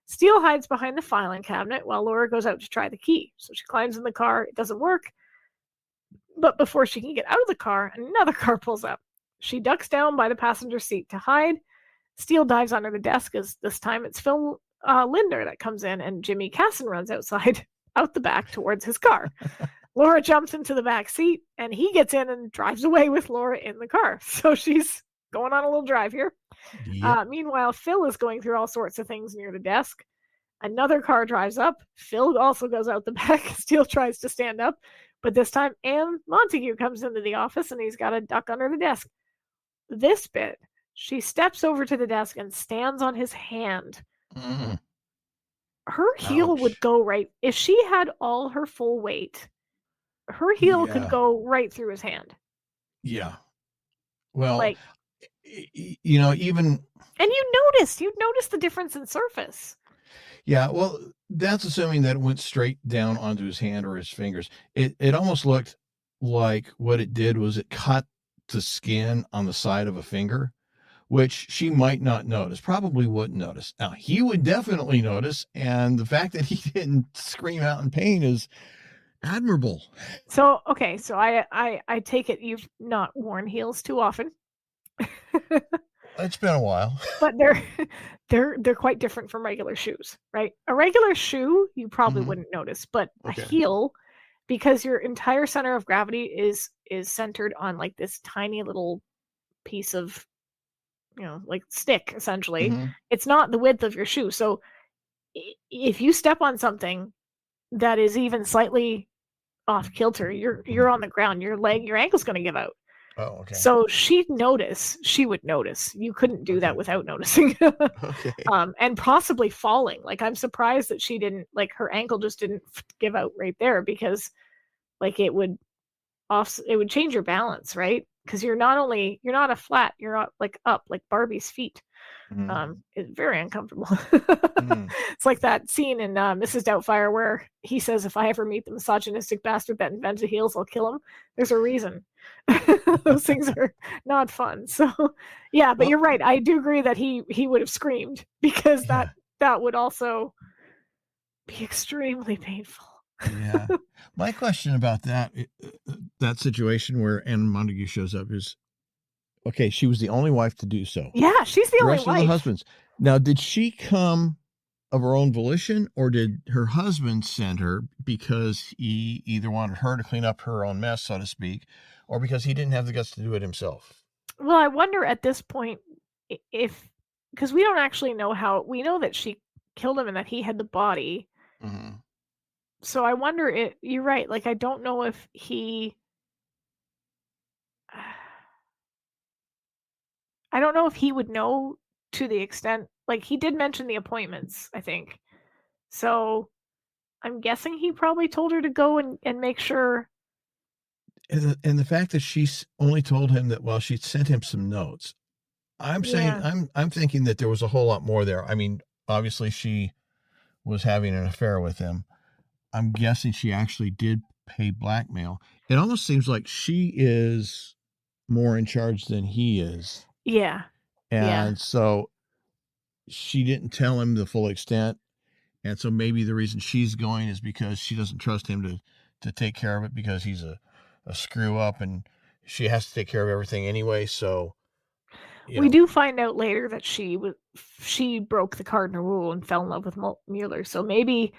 Steele hides behind the filing cabinet while Laura goes out to try the key. So she climbs in the car. It doesn't work. But before she can get out of the car, another car pulls up. She ducks down by the passenger seat to hide. Steele dives under the desk as this time it's Phil Linder that comes in, and Jimmy Casson runs outside, out the back towards his car. Laura jumps into the back seat, and he gets in and drives away with Laura in the car. So she's going on a little drive here. Yep. Meanwhile, Phil is going through all sorts of things near the desk. Another car drives up. Phil also goes out the back. Steele tries to stand up, but this time Anne Montague comes into the office, and he's got to duck under the desk. This bit, she steps over to the desk and stands on his hand. Mm. Her heel would go right. If she had all her full weight, her heel could go right through his hand. Yeah. Well, like, even... And you'd notice the difference in surface. Yeah, well, that's assuming that it went straight down onto his hand or his fingers. It almost looked like what it did was it cut the skin on the side of a finger, which she might not notice, probably wouldn't notice. Now, he would definitely notice, and the fact that he didn't scream out in pain is admirable. So, okay, so I take it you've not worn heels too often. It's been a while. But they're quite different from regular shoes, right? A regular shoe you probably wouldn't notice, but a heel, because your entire center of gravity is centered on like this tiny little piece of, like stick, essentially. It's not the width of your shoe. So if you step on something that is even slightly off kilter, you're on the ground, your ankle's going to give out. Oh, okay. So she would notice. You couldn't do that without noticing. Okay. And possibly falling. Like, I'm surprised that she didn't, like, her ankle just didn't give out right there, because like it would change your balance, right? Because you're not a flat, you're not like up like Barbie's feet. It's very uncomfortable. It's like that scene in Mrs. Doubtfire where he says, if I ever meet the misogynistic bastard that invented heels, I'll kill him. There's a reason. Those things are not fun. So yeah, but you're right. I do agree that he would have screamed, because that would also be extremely painful. Yeah. My question about that situation where Anne Montague shows up is, okay, she was the only wife to do so. Yeah, she's the only wife. The rest of the husbands. Now, did she come of her own volition, or did her husband send her because he either wanted her to clean up her own mess, so to speak, or because he didn't have the guts to do it himself? Well, I wonder at this point because we don't actually know how. We know that she killed him and that he had the body. So I wonder you're right. Like, I don't know if he... I don't know if he would know to the extent... Like, he did mention the appointments, I think. So I'm guessing he probably told her to go and make sure. And the fact that she's only told him that, well, she sent him some notes. I'm saying, I'm thinking that there was a whole lot more there. I mean, obviously she was having an affair with him. I'm guessing she actually did pay blackmail. It almost seems like she is more in charge than he is. Yeah. And so she didn't tell him the full extent. And so maybe the reason she's going is because she doesn't trust him to take care of it, because he's a screw up and she has to take care of everything anyway. So we do find out later that she broke the cardinal rule and fell in love with Mueller. So maybe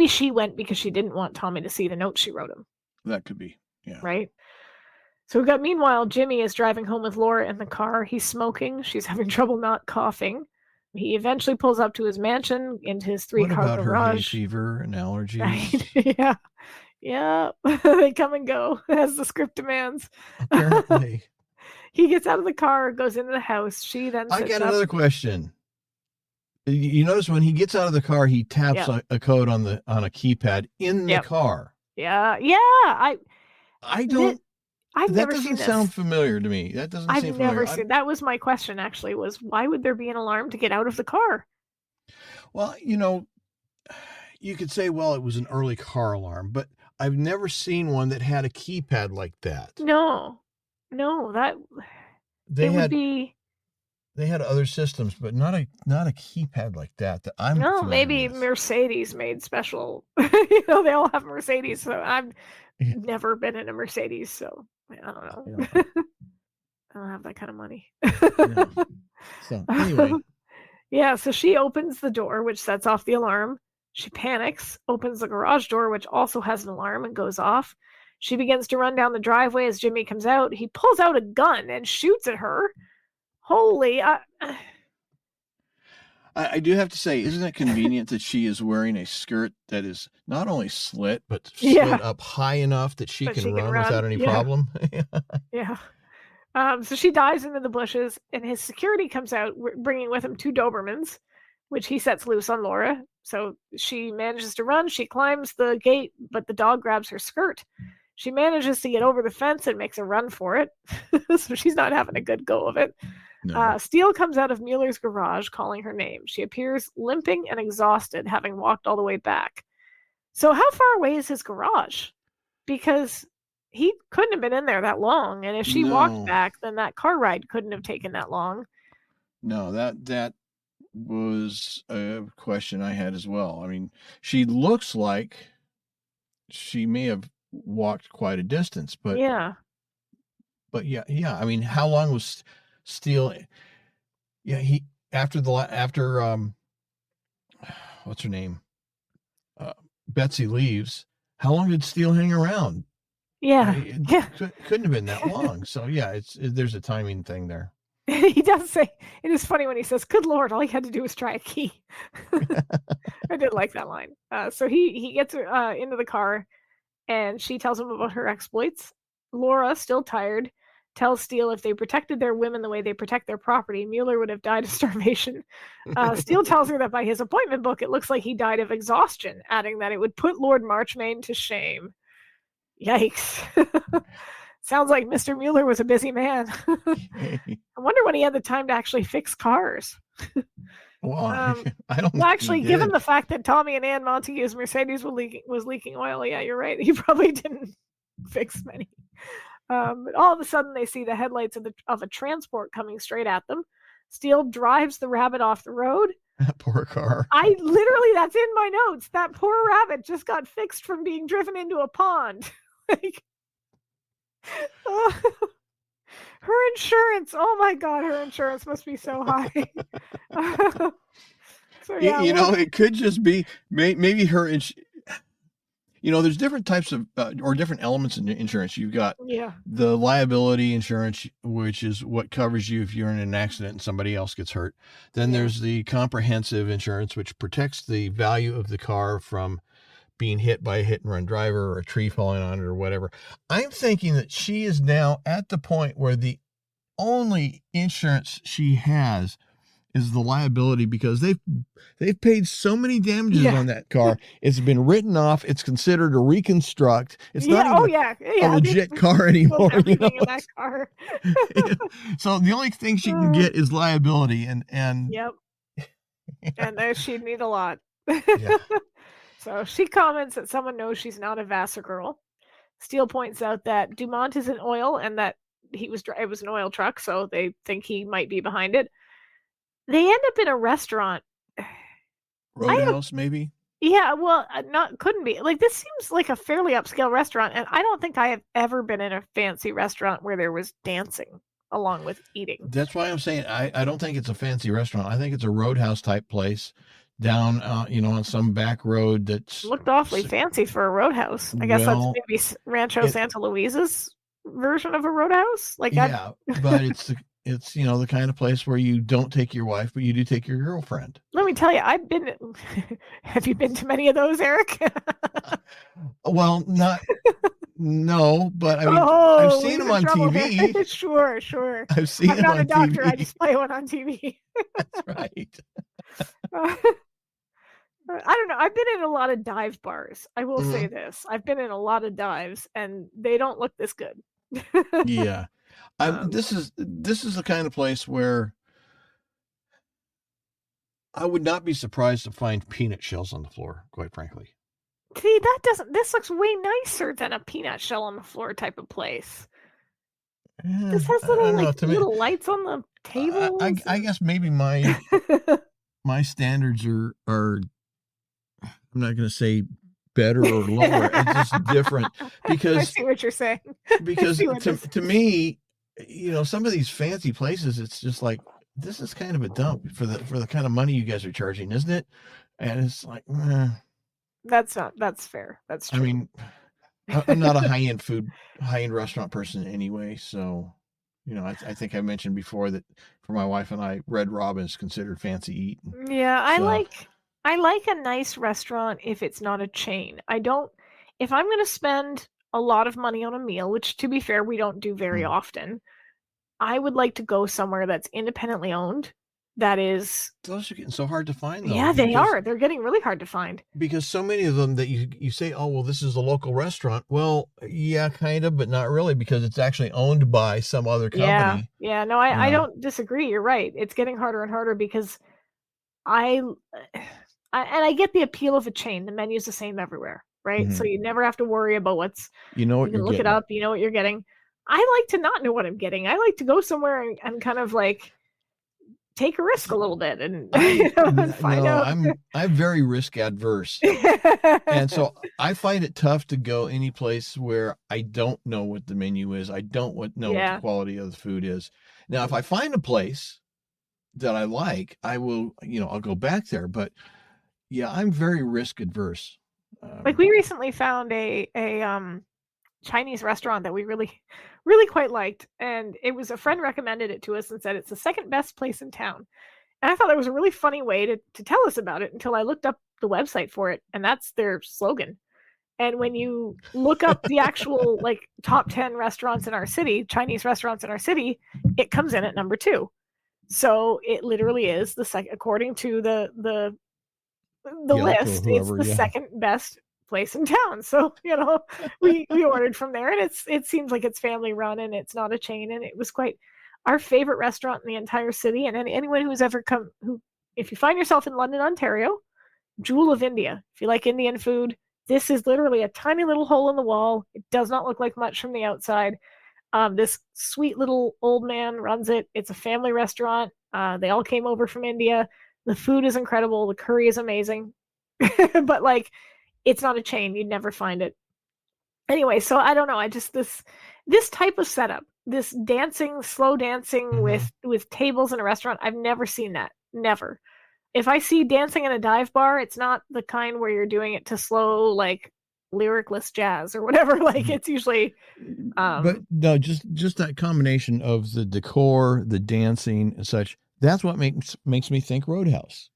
she went because she didn't want Tommy to see the note she wrote him. That could be. Yeah. Right? So meanwhile, Jimmy is driving home with Laura in the car. He's smoking. She's having trouble not coughing. He eventually pulls up to his mansion into his 3-car garage. What about her hay fever and allergies? Right? Yeah. They come and go as the script demands. Apparently. He gets out of the car, goes into the house. She then sits I got another question. You notice when he gets out of the car, he taps a code on a keypad in the car. Yeah. I don't. I've that never seen doesn't this. sound familiar to me. That doesn't seem familiar. I've never seen. That was my question, actually, was why would there be an alarm to get out of the car? Well, you could say, well, it was an early car alarm, but I've never seen one that had a keypad like that. No, that would be. they had other systems, but not a keypad like that I'm no, maybe with. Mercedes made special. They all have Mercedes, so I've never been in a Mercedes, so I don't know. I don't have that kind of money. No. So anyway. Yeah, so she opens the door, which sets off the alarm. She panics, opens the garage door, which also has an alarm, and goes off. She begins to run down the driveway as Jimmy comes out. He pulls out a gun and shoots at her. Holy... I do have to say, isn't it convenient that she is wearing a skirt that is not only slit, but slit up high enough that she can run without any problem? Yeah. So she dives into the bushes, and his security comes out, bringing with him 2 Dobermans, which he sets loose on Laura. So she manages to run. She climbs the gate, but the dog grabs her skirt. She manages to get over the fence and makes a run for it. So she's not having a good go of it. No. Steele comes out of Mueller's garage calling her name. She appears limping and exhausted, having walked all the way back. So how far away is his garage? Because he couldn't have been in there that long. And if she walked back, then that car ride couldn't have taken that long. No, that was a question I had as well. I mean, she looks like she may have walked quite a distance, but yeah. I mean, how long was Steele? Yeah, he after what's her name? Betsy leaves. How long did Steele hang around? Yeah, couldn't have been that long. So yeah, there's a timing thing there. He does say, it is funny when he says, "Good Lord, all he had to do was try a key." I did like that line. So he gets her into the car, and she tells him about her exploits. Laura, still tired, tells Steele if they protected their women the way they protect their property, Mueller would have died of starvation. Steele tells her that by his appointment book, it looks like he died of exhaustion, adding that it would put Lord Marchmain to shame. Yikes. Sounds like Mr. Mueller was a busy man. I wonder when he had the time to actually fix cars. Well, I don't actually, given the fact that Tommy and Ann Montague's Mercedes was leaking oil, yeah, you're right. He probably didn't fix many. But all of a sudden, they see the headlights of a transport coming straight at them. Steele drives the rabbit off the road. That poor car. That's in my notes. That poor rabbit just got fixed from being driven into a pond. Her insurance. Oh my God, her insurance must be so high. So, yeah, it could just be maybe her. There's different types of or different elements in insurance. You've got the liability insurance, which is what covers you if you're in an accident and somebody else gets hurt. Then there's the comprehensive insurance, which protects the value of the car from being hit by a hit and run driver or a tree falling on it or whatever. I'm thinking that she is now at the point where the only insurance she has is the liability, because they've paid so many damages on that car. It's been written off. It's considered a reconstruct. It's not even a legit car anymore. Everything in that car. So the only thing she can get is liability, and yep. And there she'd need a lot. Yeah. So she comments that someone knows she's not a Vassar girl. Steele points out that Dumont is in oil and that it was an oil truck, so they think he might be behind it. They end up in a restaurant. Roadhouse, maybe? Yeah, well, couldn't be. Like, this seems like a fairly upscale restaurant, and I don't think I have ever been in a fancy restaurant where there was dancing along with eating. That's why I'm saying I don't think it's a fancy restaurant. I think it's a roadhouse type place down, on some back road that's looked awfully fancy for a roadhouse. I guess that's maybe Rancho Santa Luisa's version of a roadhouse. But it's the kind of place where you don't take your wife, but you do take your girlfriend. Let me tell you, I've been. Have you been to many of those, Eric? Well, no, but I mean, I've seen them on TV. Sure. I've seen them on TV. I'm not a doctor. I just play one on TV. That's right. I don't know. I've been in a lot of dive bars. I will say this. I've been in a lot of dives, and they don't look this good. Yeah. This is the kind of place where I would not be surprised to find peanut shells on the floor, quite frankly. See, this looks way nicer than a peanut shell on the floor type of place. This has little lights on the tables. I guess maybe my standards are I'm not going to say better or lower. It's just different because I see what you're saying. Because to me, some of these fancy places, it's just like, this is kind of a dump for the kind of money you guys are charging, isn't it? And it's like, that's fair. That's true. I mean, I'm not a high-end restaurant person anyway. So, I think I mentioned before that for my wife and I, Red Robin is considered fancy eating. Yeah. I like a nice restaurant if it's not a chain. If I'm going to spend a lot of money on a meal, which to be fair, we don't do very often, I would like to go somewhere that's independently owned. Those are getting so hard to find, though. Yeah, they are. They're getting really hard to find. Because so many of them that you say, oh, well, this is a local restaurant. Well, yeah, kind of, but not really, because it's actually owned by some other company. Yeah. No, I don't disagree. You're right. It's getting harder and harder because I get the appeal of a chain. The menu's the same everywhere, right? Mm-hmm. So you never have to worry about what's. You can look it up. You know what you're getting. I like to not know what I'm getting. I like to go somewhere and kind of like take a risk a little bit and find out. I'm very risk adverse, and so I find it tough to go any place where I don't know what the menu is. I don't know what the quality of the food is. Now, if I find a place that I like, I will, I'll go back there. But yeah, I'm very risk adverse. Like we recently found a Chinese restaurant that we really, really quite liked, and it was a friend recommended it to us and said it's the second best place in town. And I thought it was a really funny way to tell us about it until I looked up the website for it, and that's their slogan. And when you look up the actual like top 10 restaurants in our city, Chinese restaurants in our city, it comes in at number 2. So it literally is the second, according to the list, it's the second best place in town. So we ordered from there, and it seems like it's family run and it's not a chain, and it was quite our favorite restaurant in the entire city. And anyone who's ever come, if you find yourself in London, Ontario, Jewel of India, if you like Indian food, this is literally a tiny little hole in the wall. It does not look like much from the outside. This sweet little old man runs it. It's a family restaurant. They all came over from India. The food is incredible. The curry is amazing. But like, it's not a chain. You'd never find it. Anyway, so I don't know. I just, this type of setup, this slow dancing with tables in a restaurant, I've never seen that. Never. If I see dancing in a dive bar, it's not the kind where you're doing it to slow, like, lyricless jazz or whatever. Like, it's usually but no, just that combination of the decor, the dancing and such, that's what makes me think Roadhouse.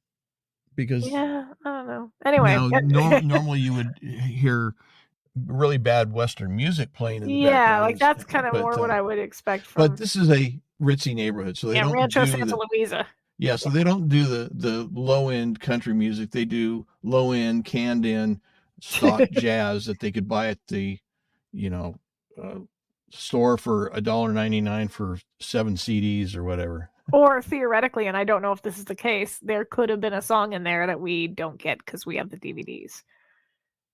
Because I don't know. Anyway, normally you would hear really bad Western music playing in the background. Like that's kind of more what I would expect from. But this is a ritzy neighborhood, so they don't Rancho Santa Luisa. Yeah, so they don't do the low end country music. They do low end, canned in stock jazz that they could buy at the store for $1.99 for 7 CDs or whatever. Or theoretically, and I don't know if this is the case, there could have been a song in there that we don't get because we have the DVDs.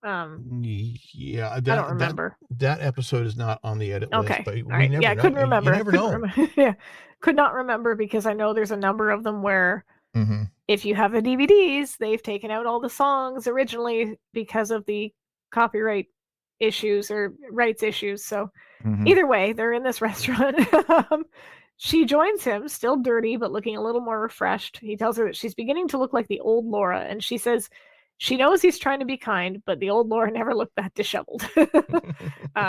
Yeah, I don't remember. That episode is not on the edit list. Okay, But all right. I couldn't remember. You never know. Could not remember because I know there's a number of them where if you have the DVDs, they've taken out all the songs originally because of the copyright issues or rights issues. So either way, they're in this restaurant. She joins him, still dirty, but looking a little more refreshed. He tells her that she's beginning to look like the old Laura, and she says she knows he's trying to be kind, but the old Laura never looked that disheveled.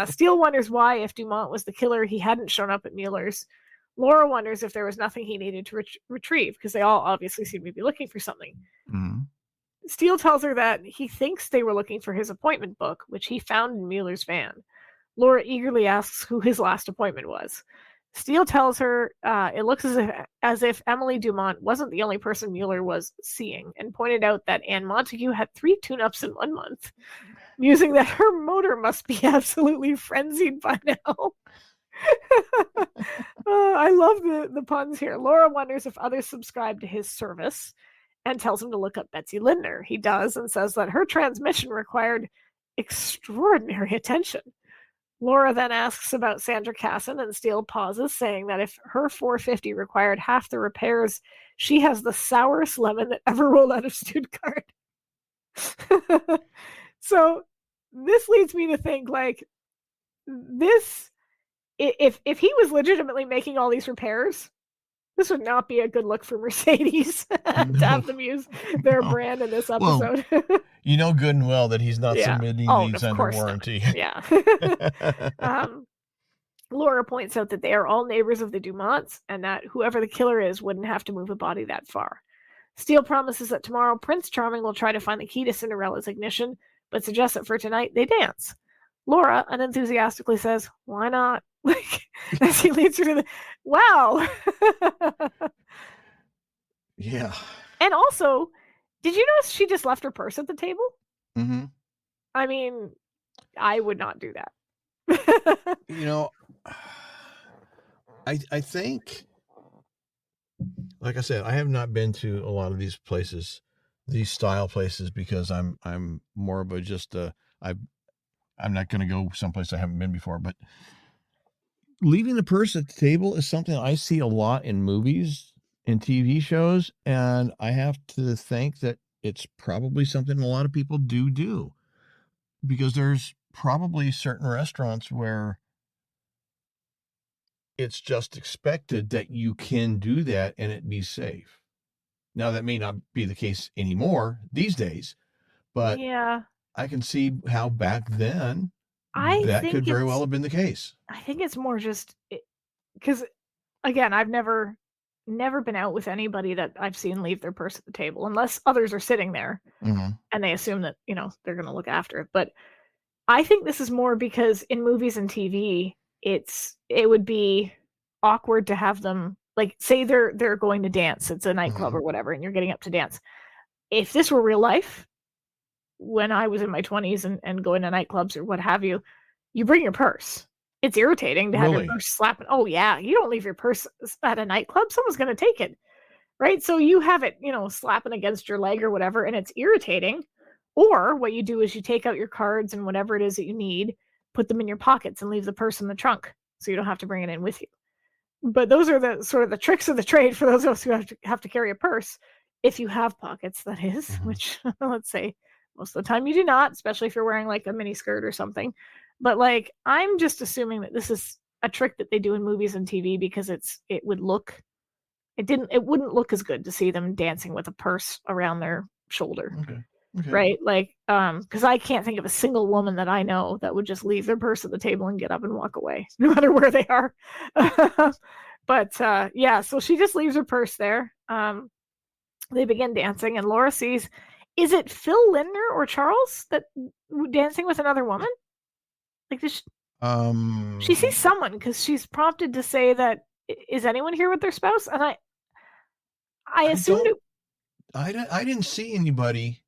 Steele wonders why, if Dumont was the killer, he hadn't shown up at Mueller's. Laura wonders if there was nothing he needed to retrieve, because they all obviously seem to be looking for something. Steele tells her that he thinks they were looking for his appointment book, which he found in Mueller's van. Laura eagerly asks who his last appointment was. Steele tells her it looks as if Emily Dumont wasn't the only person Mueller was seeing, and pointed out that Anne Montague had 3 tune-ups in 1 month, musing that her motor must be absolutely frenzied by now. I love the puns here. Laura wonders if others subscribe to his service and tells him to look up Betsy Lindner. He does, and says that her transmission required extraordinary attention. Laura then asks about Sandra Casson, and Steele pauses, saying that if her 450 required half the repairs, she has the sourest lemon that ever rolled out of Stuttgart. So this leads me to think, like, this, if he was legitimately making all these repairs, this would not be a good look for Mercedes to have them use their brand in this episode. Well, you know good and well that he's not submitting these under warranty. Yeah. Laura points out that they are all neighbors of the Dumonts, and that whoever the killer is wouldn't have to move a body that far. Steele promises that tomorrow Prince Charming will try to find the key to Cinderella's ignition, but suggests that for tonight they dance. Laura unenthusiastically says, "Why not?" Like, as he leads her to the... Wow. Yeah. And also, did you notice she just left her purse at the table? Mm-hmm. I mean, I would not do that. You know, I think, like I said, I have not been to a lot of these places, these style places, because I'm more of a just I'm not going to go someplace I haven't been before. But leaving the purse at the table is something I see a lot in movies and TV shows, and I have to think that it's probably something a lot of people do, because there's probably certain restaurants where it's just expected that you can do that and it be safe. Now, that may not be the case anymore these days, but yeah, I can see how back then that could very well have been the case. I think it's more just because, again, I've never been out with anybody that I've seen leave their purse at the table, unless others are sitting there and they assume that, they're going to look after it. But I think this is more because in movies and TV, it would be awkward to have them, like, say they're going to dance. It's a nightclub or whatever, and you're getting up to dance. If this were real life, when I was in my 20s and going to nightclubs or what have you, you bring your purse. It's irritating to have your purse slapping. Oh yeah, you don't leave your purse at a nightclub. Someone's going to take it, right? So you have it, slapping against your leg or whatever, and it's irritating. Or what you do is you take out your cards and whatever it is that you need, put them in your pockets and leave the purse in the trunk so you don't have to bring it in with you. But those are the sort of the tricks of the trade for those of us who have to carry a purse, if you have pockets, that is, which let's say most of the time you do not, especially if you're wearing like a mini skirt or something. But like, I'm just assuming that this is a trick that they do in movies and TV because it wouldn't look as good to see them dancing with a purse around their shoulder. Okay. Right? Like, because I can't think of a single woman that I know that would just leave their purse at the table and get up and walk away, no matter where they are. But yeah, so she just leaves her purse there. They begin dancing, and Laura sees, is it Phil Lindner or Charles that dancing with another woman? Like, she sees someone because she's prompted to say that, is anyone here with their spouse? And I assumed I didn't see anybody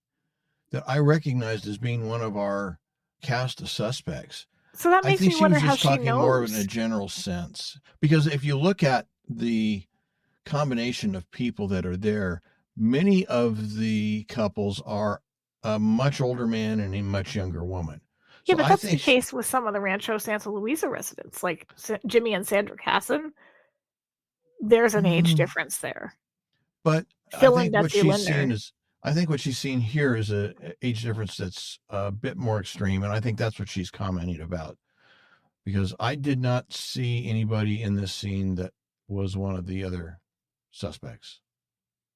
that I recognized as being one of our cast of suspects. So that makes me wonder how she knows. I think she was just talking more in a general sense. Because if you look at the combination of people that are there, many of the couples are a much older man and a much younger woman. Yeah, but that's the case with some of the Rancho Santa Luisa residents, like Jimmy and Sandra Casson. There's an age difference there. But Phil and Betsy Lindner. I think what she's seeing here is a age difference that's a bit more extreme, and I think that's what she's commenting about. Because I did not see anybody in this scene that was one of the other suspects.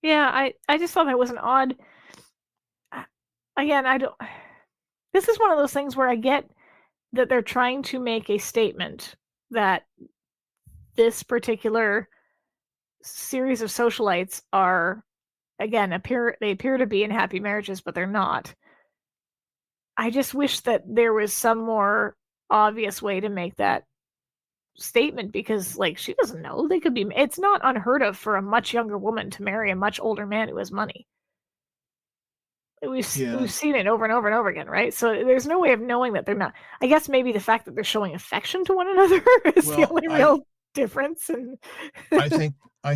Yeah, I just thought that was an odd... Again, this is one of those things where I get that they're trying to make a statement that this particular series of socialites are... Again, they appear to be in happy marriages, but they're not. I just wish that there was some more obvious way to make that statement, because, like, she doesn't know. They could be. It's not unheard of for a much younger woman to marry a much older man who has money. We've seen it over and over and over again, right? So there's no way of knowing that they're not. I guess maybe the fact that they're showing affection to one another is the only real difference. And I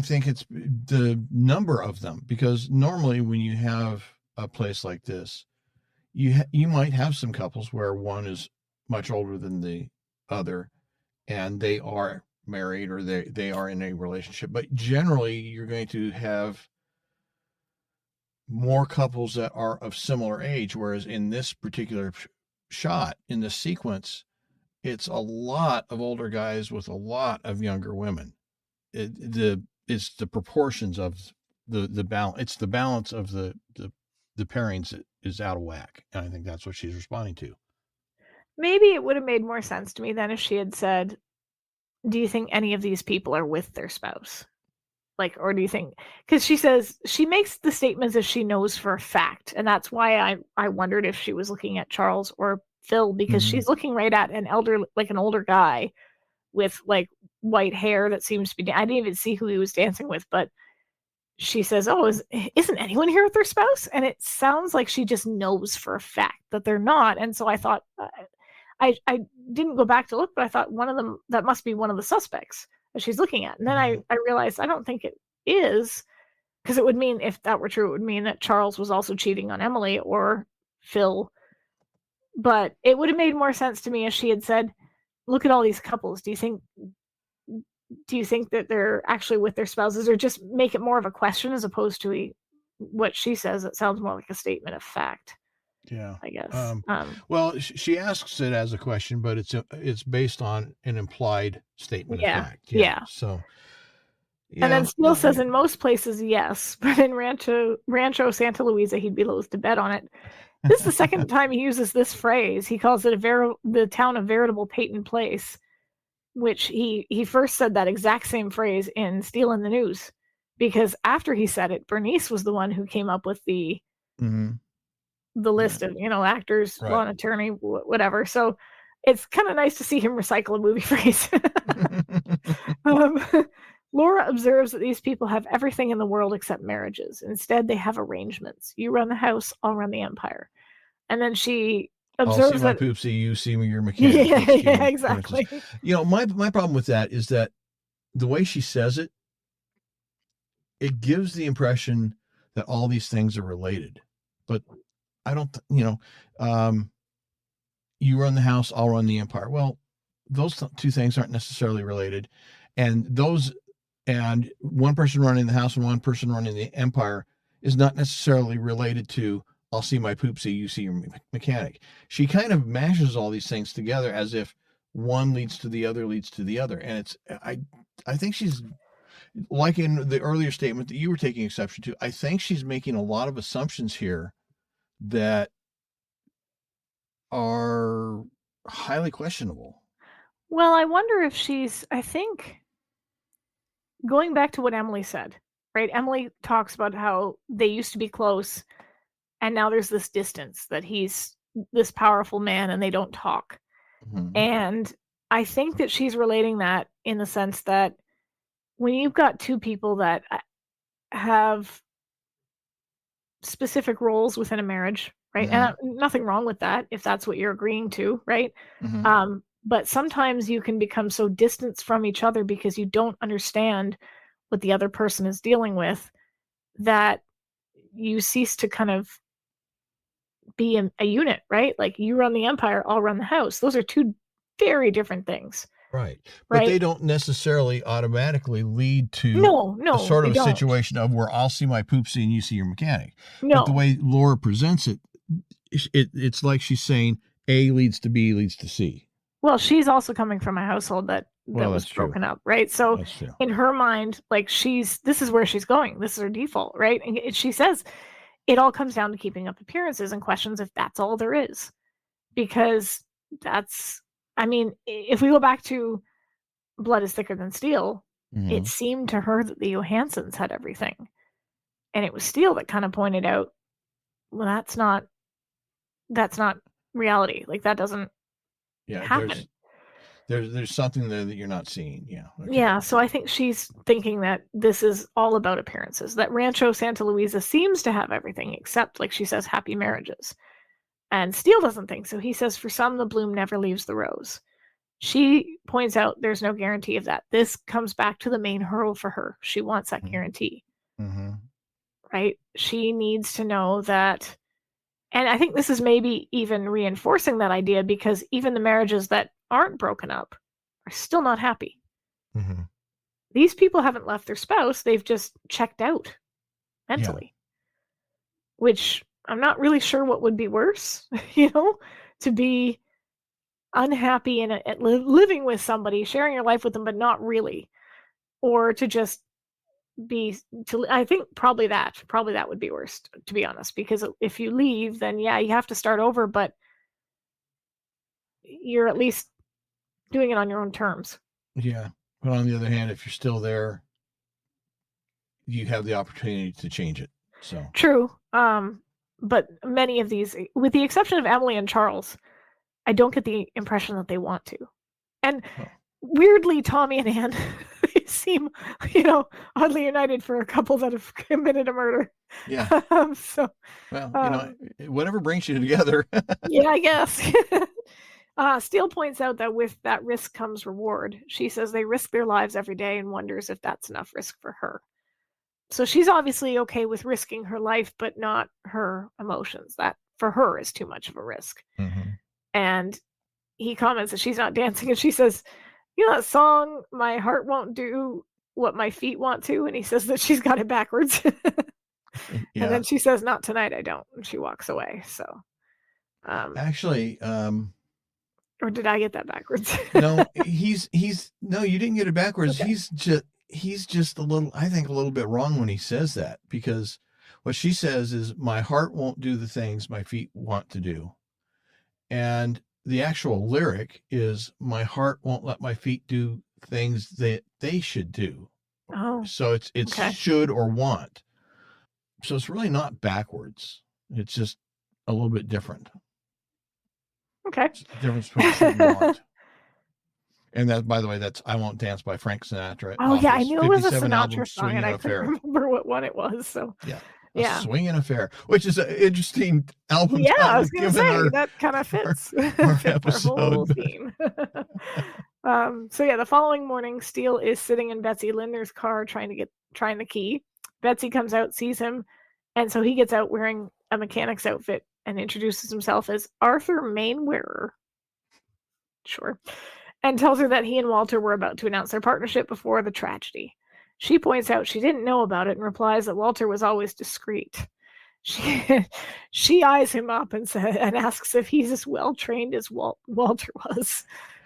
think it's the number of them, because normally when you have a place like this, you might have some couples where one is much older than the other and they are married or they are in a relationship. But generally, you're going to have more couples that are of similar age, whereas in this particular shot, in this sequence, it's a lot of older guys with a lot of younger women. It's the proportions of the balance. It's the balance of the pairings that is out of whack, and I think that's what she's responding to. Maybe it would have made more sense to me then if she had said, do you think any of these people are with their spouse? Like, or do you think, because she says, she makes the statements as she knows for a fact. And that's why I wondered if she was looking at Charles or Phil, because she's looking right at an older guy with like white hair that seems to be, I didn't even see who he was dancing with, but she says, oh, isn't anyone here with their spouse? And it sounds like she just knows for a fact that they're not. And so I thought, I didn't go back to look, but I thought one of them, that must be one of the suspects that she's looking at. And then I realized I don't think it is, because it would mean, if that were true, it would mean that Charles was also cheating on Emily or Phil. But it would have made more sense to me if she had said, look at all these couples. Do you think that they're actually with their spouses, or just make it more of a question as opposed to what she says? It sounds more like a statement of fact. Yeah, I guess. Well, she asks it as a question, but it's based on an implied statement of fact. Yeah. So, and then Steele says in most places yes, but in Rancho Santa Luisa, he'd be loath to bet on it. This is the second time he uses this phrase. He calls it the town a veritable Peyton place, which he first said that exact same phrase in Steele in the News, because after he said it, Bernice was the one who came up with the list of, actors, law and attorney, whatever. So it's kind of nice to see him recycle a movie phrase. Laura observes that these people have everything in the world except marriages. Instead, they have arrangements. You run the house, I'll run the empire. And then she observes I'll see my poopsie, you see me, your mechanic. Yeah, exactly. My problem with that is that the way she says it, it gives the impression that all these things are related. But I don't, you run the house, I'll run the empire. Well, those two things aren't necessarily related. And one person running the house and one person running the empire is not necessarily related to, I'll see my poopsie, you see your mechanic. She kind of mashes all these things together as if one leads to the other, leads to the other. And I think she's, like in the earlier statement that you were taking exception to, I think she's making a lot of assumptions here that are highly questionable. Well, I wonder if I think, going back to what Emily said, right? Emily talks about how they used to be close, and now there's this distance, that he's this powerful man and they don't talk. And I think that she's relating that in the sense that when you've got two people that have specific roles within a marriage, right? And nothing wrong with that if that's what you're agreeing to, right? But sometimes you can become so distant from each other because you don't understand what the other person is dealing with, that you cease to kind of be a unit, right? Like, you run the empire, I'll run the house. Those are two very different things. Right. But they don't necessarily automatically lead to a sort of a situation of where I'll see my poopsie and you see your mechanic. But the way Laura presents it, it's like she's saying A leads to B leads to C. Well, she's also coming from a household that was broken up, right? So in her mind, like, this is where she's going. This is her default, right? And she says it all comes down to keeping up appearances and questions if that's all there is. Because if we go back to Blood is Thicker Than Steel, it seemed to her that the Johansons had everything. And it was Steele that kind of pointed out, well, that's not reality. Like, that doesn't happen. There's something there that you're not seeing. Yeah. Okay. Yeah. So I think she's thinking that this is all about appearances, that Rancho Santa Luisa seems to have everything except, like she says, happy marriages. And Steele doesn't think so. He says, for some, the bloom never leaves the rose. She points out there's no guarantee of that. This comes back to the main hurdle for her. She wants that guarantee. Right? She needs to know that. And I think this is maybe even reinforcing that idea, because even the marriages that aren't broken up are still not happy. Mm-hmm. These people haven't left their spouse. They've just checked out mentally, which I'm not really sure what would be worse, to be unhappy and living with somebody, sharing your life with them, but not really, or to just I think probably that would be worse, to be honest, because if you leave, then you have to start over, but you're at least doing it on your own terms. Yeah. But on the other hand, if you're still there, you have the opportunity to change it. So true. But many of these, with the exception of Emily and Charles, I don't get the impression that they want to. And weirdly, Tommy and Anne seem, oddly united for a couple that have committed a murder. Yeah. So, whatever brings you together. Yeah, I guess. Steele points out that with that risk comes reward. She says they risk their lives every day and wonders if that's enough risk for her. So she's obviously okay with risking her life, but not her emotions. That, for her, is too much of a risk. Mm-hmm. And he comments that she's not dancing, and she says, that song, My Heart Won't Do What My Feet Want To, and he says that she's got it backwards. And then she says, not tonight, I don't, and she walks away. So actually, or did I get that backwards? No, no, you didn't get it backwards. Okay. He's just a little bit wrong when he says that, because what she says is, my heart won't do the things my feet want to do. And the actual lyric is, my heart won't let my feet do things that they should do. Oh. So it's okay. Should or want. So it's really not backwards. It's just a little bit different. Okay. It's the difference between should and want. And that, by the way, that's I Won't Dance by Frank Sinatra. Oh, yeah, I knew it was a Sinatra song, and I couldn't remember what one it was. So yeah. Swingin' Affair, which is an interesting album. Yeah, I was going to say, that kind of fits our episode. Our whole theme. So the following morning, Steele is sitting in Betsy Linder's car trying the key. Betsy comes out, sees him, and so he gets out wearing a mechanic's outfit and introduces himself as Arthur Mainwearer. Sure. And tells her that he and Walter were about to announce their partnership before the tragedy. She points out she didn't know about it and replies that Walter was always discreet. She eyes him up and asks if he's as well trained as Walter was.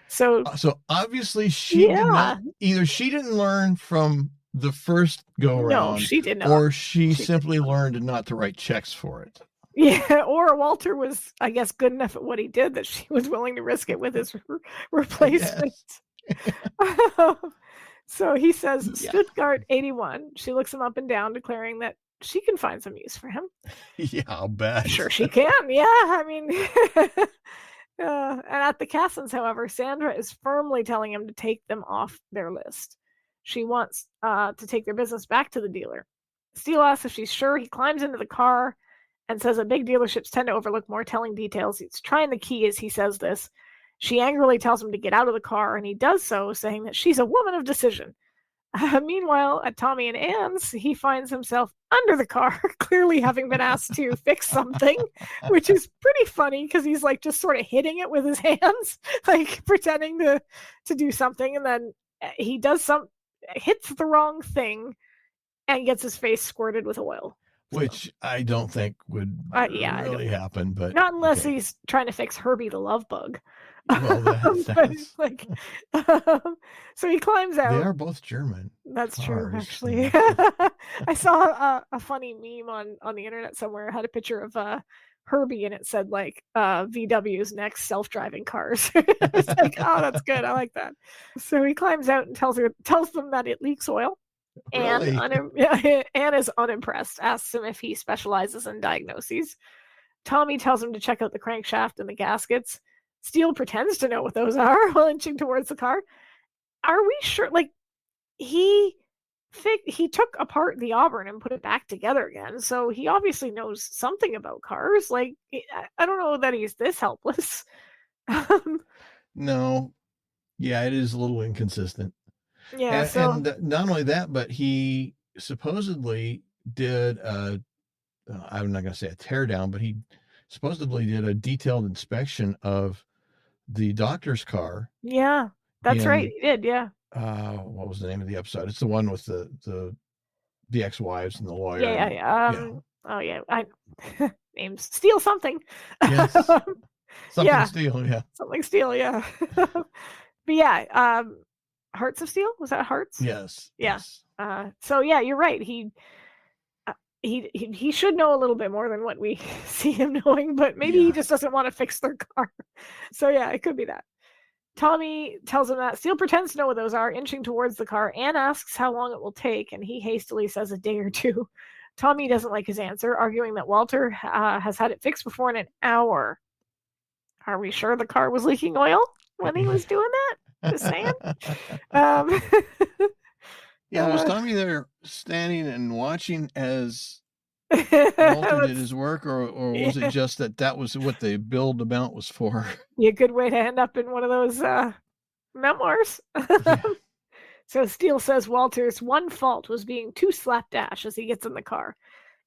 So obviously she did not. Either she didn't learn from the first go around. No, she did not. Or she simply learned not to write checks for it. Yeah, or Walter was, I guess, good enough at what he did that she was willing to risk it with his replacement. So he says, Stuttgart 81. She looks him up and down, declaring that she can find some use for him. Yeah, I'll bet. Sure she can. Yeah, I mean, and at the Cassins, however, Sandra is firmly telling him to take them off their list. She wants to take their business back to the dealer. Steele asks if she's sure. He climbs into the car and says that big dealerships tend to overlook more telling details. He's trying the key as he says this. She angrily tells him to get out of the car, and he does so, saying that she's a woman of decision. Meanwhile, at Tommy and Anne's, he finds himself under the car, clearly having been asked to fix something, which is pretty funny because he's like just sort of hitting it with his hands, like pretending to do something, and then he hits the wrong thing and gets his face squirted with oil. Which I don't think would really happen, but not unless he's trying to fix Herbie the love bug. Well, so he climbs out. They are both German. That's true, actually. I saw a funny meme on the internet somewhere. It had a picture of Herbie, and it said like VW's next self-driving cars. It's like, oh, that's good. I like that. So he climbs out and tells them that it leaks oil. Really? Anne is unimpressed, asks him if he specializes in diagnoses. Tommy tells him to check out the crankshaft and the gaskets. Steele pretends to know what those are while inching towards the car. Are we sure? Like, he took apart the Auburn and put it back together again, so he obviously knows something about cars. Like, I don't know that he's this helpless. No. Yeah, it is a little inconsistent. Yeah, and not only that, but he supposedly did I'm not going to say a teardown, but he supposedly did a detailed inspection of the doctor's car. Yeah, that's right. He did. Yeah. What was the name of the episode? It's the one with the ex-wives and the lawyer. Yeah. Oh yeah. Names Steele something. Yes. Something Steele. Yeah. Something Steele. Yeah. But yeah. Hearts of Steel. Was that Hearts? Yes. Yeah. Yes. So yeah, you're right. He should know a little bit more than what we see him knowing, but maybe he just doesn't want to fix their car. So yeah, it could be that. Tommy tells him that. Steele pretends to know what those are, inching towards the car. Anne asks how long it will take, and he hastily says a day or two. Tommy doesn't like his answer, arguing that Walter has had it fixed before in an hour. Are we sure the car was leaking oil when he was doing that? Just saying. Yeah, was Tommy there standing and watching as Walter did his work, or was it just that was what the build amount was for? Yeah, good way to end up in one of those memoirs. Yeah. So Steele says Walter's one fault was being too slapdash as he gets in the car.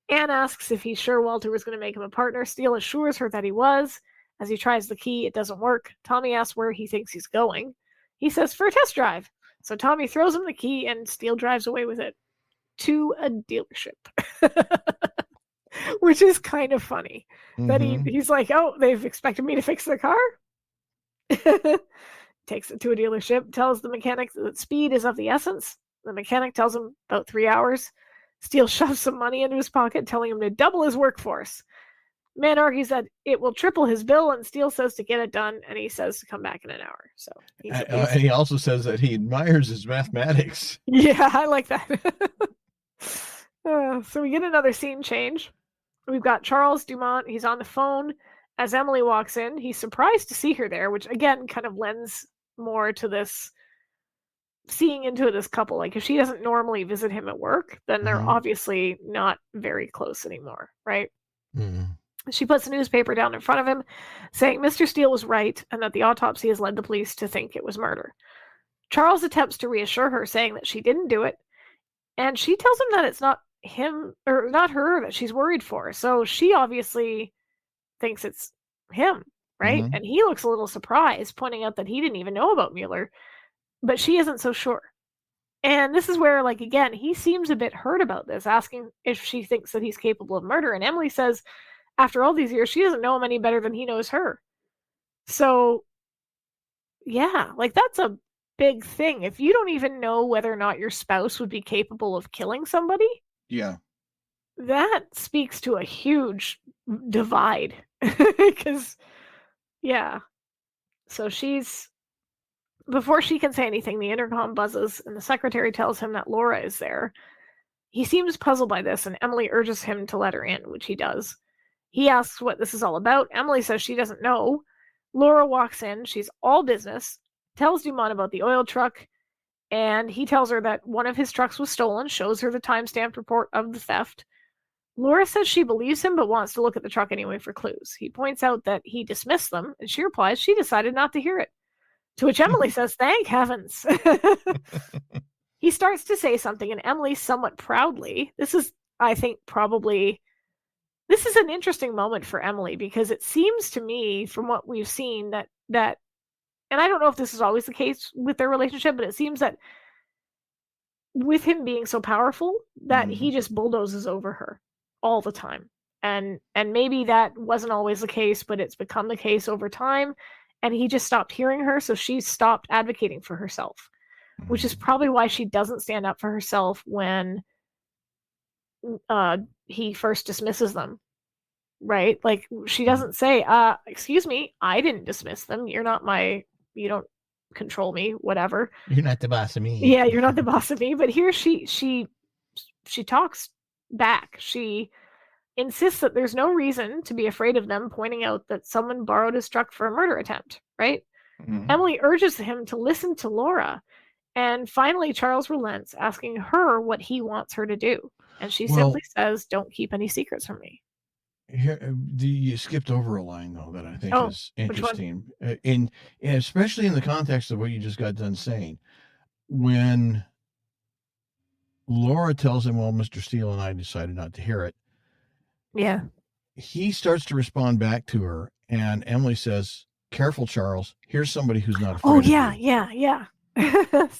Anne asks if he's sure Walter was going to make him a partner. Steele assures her that he was. As he tries the key, it doesn't work. Tommy asks where he thinks he's going. He says for a test drive. So Tommy throws him the key and Steele drives away with it to a dealership. Which is kind of funny. That he's like, oh, they've expected me to fix their car? Takes it to a dealership, tells the mechanic that speed is of the essence. The mechanic tells him about 3 hours. Steele shoves some money into his pocket, telling him to double his workforce. Man argues that it will triple his bill, and Steele says to get it done, and he says to come back in an hour. So and he also says that he admires his mathematics. Yeah, I like that. So we get another scene change. We've got Charles Dumont. He's on the phone. As Emily walks in, he's surprised to see her there, which again kind of lends more to this seeing into this couple. Like if she doesn't normally visit him at work, then they're obviously not very close anymore, right? She puts a newspaper down in front of him saying Mr. Steele was right and that the autopsy has led the police to think it was murder. Charles attempts to reassure her, saying that she didn't do it, and she tells him that it's not him or not her that she's worried for. So she obviously thinks it's him, right? And he looks a little surprised, pointing out that he didn't even know about Mueller, but she isn't so sure. And this is where, like, again, he seems a bit hurt about this, asking if she thinks that he's capable of murder. And Emily says, after all these years, she doesn't know him any better than he knows her. So, yeah, like, that's a big thing. If you don't even know whether or not your spouse would be capable of killing somebody, that speaks to a huge divide. Because, yeah. So before she can say anything, the intercom buzzes, and the secretary tells him that Laura is there. He seems puzzled by this, and Emily urges him to let her in, which he does. He asks what this is all about. Emily says she doesn't know. Laura walks in. She's all business, tells Dumont about the oil truck, and he tells her that one of his trucks was stolen, shows her the timestamped report of the theft. Laura says she believes him, but wants to look at the truck anyway for clues. He points out that he dismissed them, and she replies she decided not to hear it. To which Emily says, thank heavens. He starts to say something, and Emily, somewhat proudly, this is an interesting moment for Emily, because it seems to me, from what we've seen, that and I don't know if this is always the case with their relationship, but it seems that with him being so powerful, that he just bulldozes over her all the time. And maybe that wasn't always the case, but it's become the case over time. And he just stopped hearing her, so she stopped advocating for herself, which is probably why she doesn't stand up for herself when he first dismisses them, right? Like, she doesn't say, excuse me, I didn't dismiss them. You don't control me, whatever. You're not the boss of me. Yeah, you're not the boss of me. But here she talks back. She insists that there's no reason to be afraid of them, pointing out that someone borrowed his truck for a murder attempt, right? Emily urges him to listen to Laura. And finally, Charles relents, asking her what he wants her to do. And she simply says, don't keep any secrets from me. Here, you skipped over a line, though, that I think is interesting. And especially in the context of what you just got done saying. When Laura tells him, well, Mr. Steele and I decided not to hear it. Yeah. He starts to respond back to her, and Emily says, careful, Charles. Here's somebody who's not afraid of yeah, you. yeah.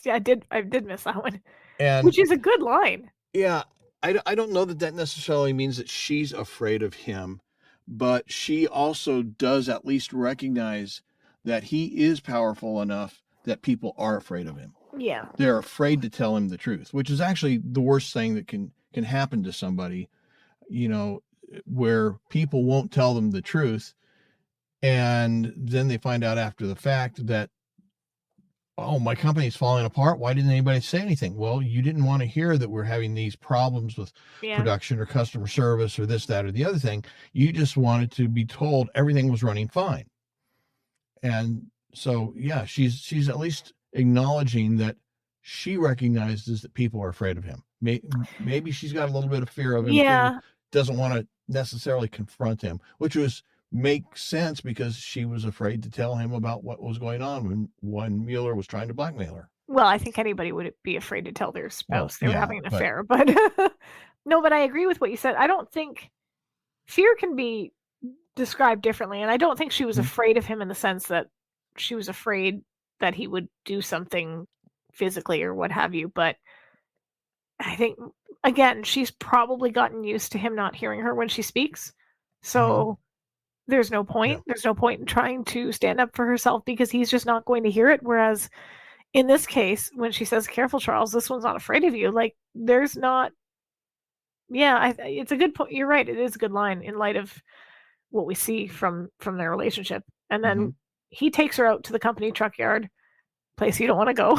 Yeah, I did miss that one. Which is a good line. Yeah, I don't know that necessarily means that she's afraid of him, but she also does at least recognize that he is powerful enough that people are afraid of him. Yeah. They're afraid to tell him the truth, which is actually the worst thing that can happen to somebody, where people won't tell them the truth. And then they find out after the fact that, oh, my company's falling apart. Why didn't anybody say anything? Well, you didn't want to hear that we're having these problems with production or customer service or this, that, or the other thing. You just wanted to be told everything was running fine. And so, yeah, she's at least acknowledging that she recognizes that people are afraid of him. Maybe she's got a little bit of fear of him. Yeah. Doesn't want to necessarily confront him, which makes sense because she was afraid to tell him about what was going on when Mueller was trying to blackmail her. Well, I think anybody would be afraid to tell their spouse they were having an affair, but no, but I agree with what you said. I don't think fear can be described differently, and I don't think she was afraid of him in the sense that she was afraid that he would do something physically or what have you, but I think, again, she's probably gotten used to him not hearing her when she speaks, so there's no point. There's no point in trying to stand up for herself because he's just not going to hear it, whereas in this case, when she says, careful, Charles, this one's not afraid of you, like, there's not... Yeah, it's a good point. You're right. It is a good line in light of what we see from their relationship. And then he takes her out to the company truck yard, place you don't want to go.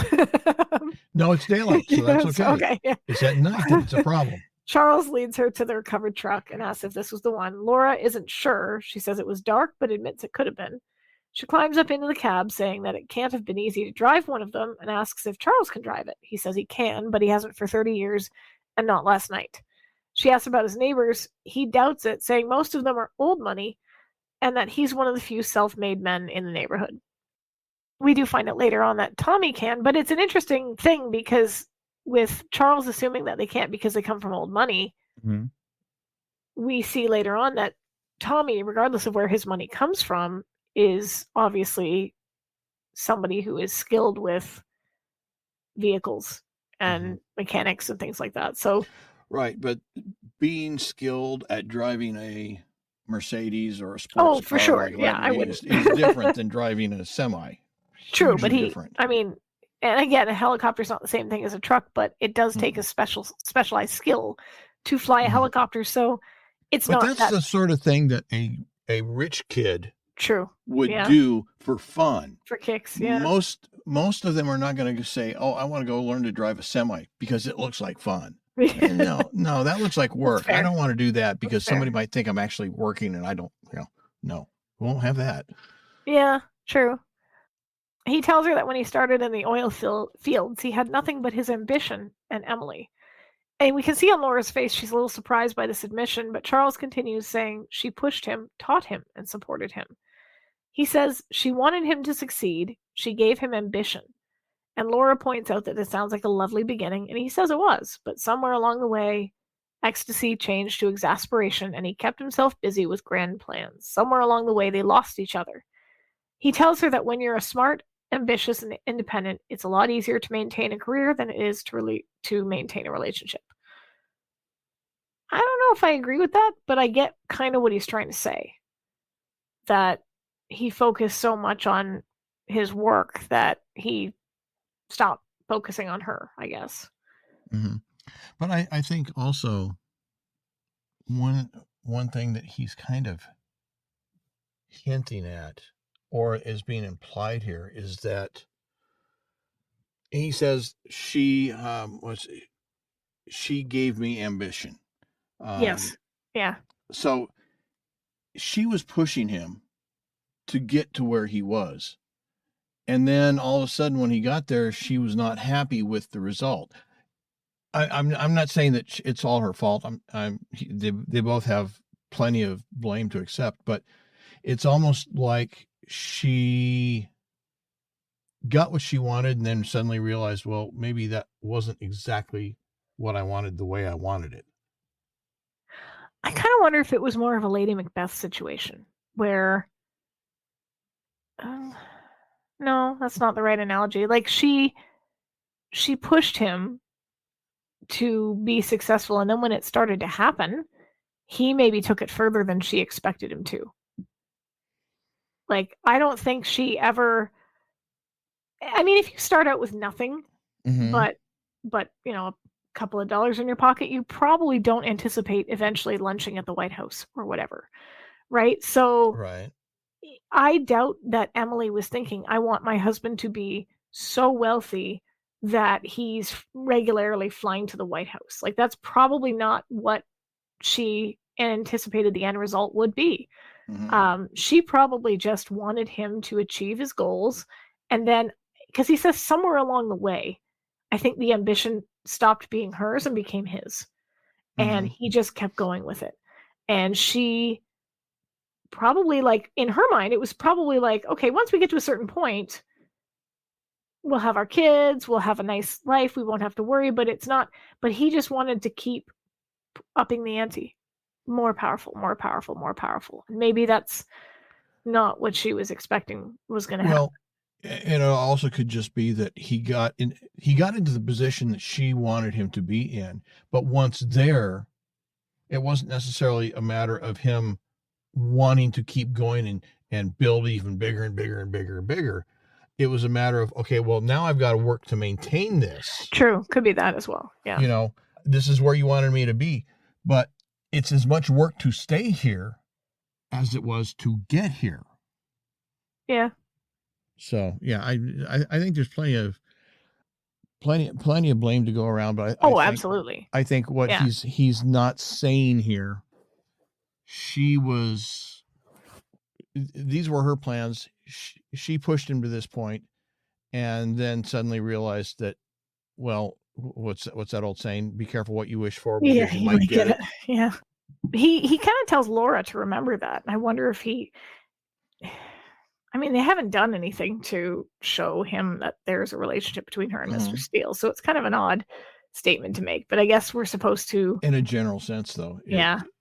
No, it's daylight, so that's okay. Okay, yeah. It's at night that it's a problem. Charles leads her to the recovered truck and asks if this was the one. Laura isn't sure. She says it was dark, but admits it could have been. She climbs up into the cab, saying that it can't have been easy to drive one of them, and asks if Charles can drive it. He says he can, but he hasn't for 30 years, and not last night. She asks about his neighbors. He doubts it, saying most of them are old money, and that he's one of the few self-made men in the neighborhood. We do find out later on that Tommy can, but it's an interesting thing because with Charles assuming that they can't because they come from old money, we see later on that Tommy, regardless of where his money comes from, is obviously somebody who is skilled with vehicles and mechanics and things like that. So, right, but being skilled at driving a Mercedes or a sports car, for sure, I wouldn't. Is different than driving a semi. True, but I mean, and again, a helicopter's not the same thing as a truck, but it does take a specialized skill to fly a helicopter. So it's not. But that's the sort of thing that a rich kid would do for fun, for kicks. Yeah, most of them are not going to say, "Oh, I want to go learn to drive a semi because it looks like fun." No, that looks like work. I don't want to do that because somebody might think I'm actually working, and I don't. No, won't have that. Yeah, true. He tells her that when he started in the oil fields, he had nothing but his ambition and Emily. And we can see on Laura's face she's a little surprised by this admission, but Charles continues saying she pushed him, taught him, and supported him. He says she wanted him to succeed, she gave him ambition. And Laura points out that it sounds like a lovely beginning, and he says it was, but somewhere along the way, ecstasy changed to exasperation, and he kept himself busy with grand plans. Somewhere along the way, they lost each other. He tells her that when you're a smart, ambitious, and independent, it's a lot easier to maintain a career than it is to maintain a relationship. I don't know if I agree with that, but I get kind of what he's trying to say. That he focused so much on his work that he stopped focusing on her, I guess. But I think also one thing that he's kind of hinting at, or is being implied here, is that he says she gave me ambition. Yes. Yeah. So she was pushing him to get to where he was. And then all of a sudden when he got there, she was not happy with the result. I'm not saying that it's all her fault. They both have plenty of blame to accept, but it's almost like she got what she wanted and then suddenly realized, well, maybe that wasn't exactly what I wanted the way I wanted it. I kind of wonder if it was more of a Lady Macbeth situation where No, that's not the right analogy. Like she pushed him to be successful, and then when it started to happen, he maybe took it further than she expected him to. Like, I don't think she ever, I mean, if you start out with nothing, but a couple of dollars in your pocket, you probably don't anticipate eventually lunching at the White House or whatever, right? So right. I doubt that Emily was thinking, I want my husband to be so wealthy that he's regularly flying to the White House. Like, that's probably not what she anticipated the end result would be. She probably just wanted him to achieve his goals. And then, because he says somewhere along the way, I think the ambition stopped being hers and became his. And he just kept going with it. And she probably, like, in her mind, it was probably like, okay, once we get to a certain point, we'll have our kids, we'll have a nice life, we won't have to worry. But it's not, but he just wanted to keep upping the ante. More powerful, more powerful, more powerful. And maybe that's not what she was expecting was going to happen. And it also could just be that he got into the position that she wanted him to be in. But once there, it wasn't necessarily a matter of him wanting to keep going and build even bigger and bigger and bigger and bigger. It was a matter of, okay, well, now I've got to work to maintain this. True. Could be that as well. Yeah. This is where you wanted me to be. But it's as much work to stay here as it was to get here. Yeah. So yeah, I think there's plenty of blame to go around, but absolutely. I think what he's not saying here, these were her plans. She pushed him to this point, and then suddenly realized that, well, what's that old saying? Be careful what you wish for, because you might get it. Yeah. He kind of tells Laura to remember that. I wonder if I mean, they haven't done anything to show him that there's a relationship between her and Mr. Steele. So it's kind of an odd statement to make, but I guess we're supposed to. In a general sense, though,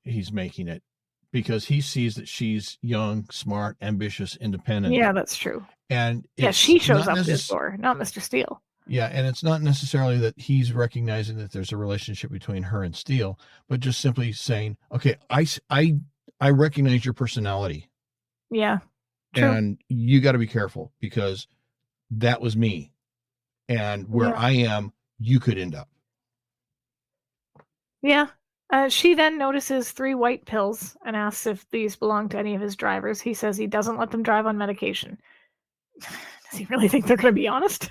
he's making it because he sees that she's young, smart, ambitious, independent. Yeah, that's true. And she shows up at his door, not Mr. Steele. Yeah, and it's not necessarily that he's recognizing that there's a relationship between her and Steele, but just simply saying, okay, I recognize your personality. Yeah. True. And you got to be careful because that was me. And where I am, you could end up. Yeah. She then notices 3 white pills and asks if these belong to any of his drivers. He says he doesn't let them drive on medication. Does he really think they're going to be honest?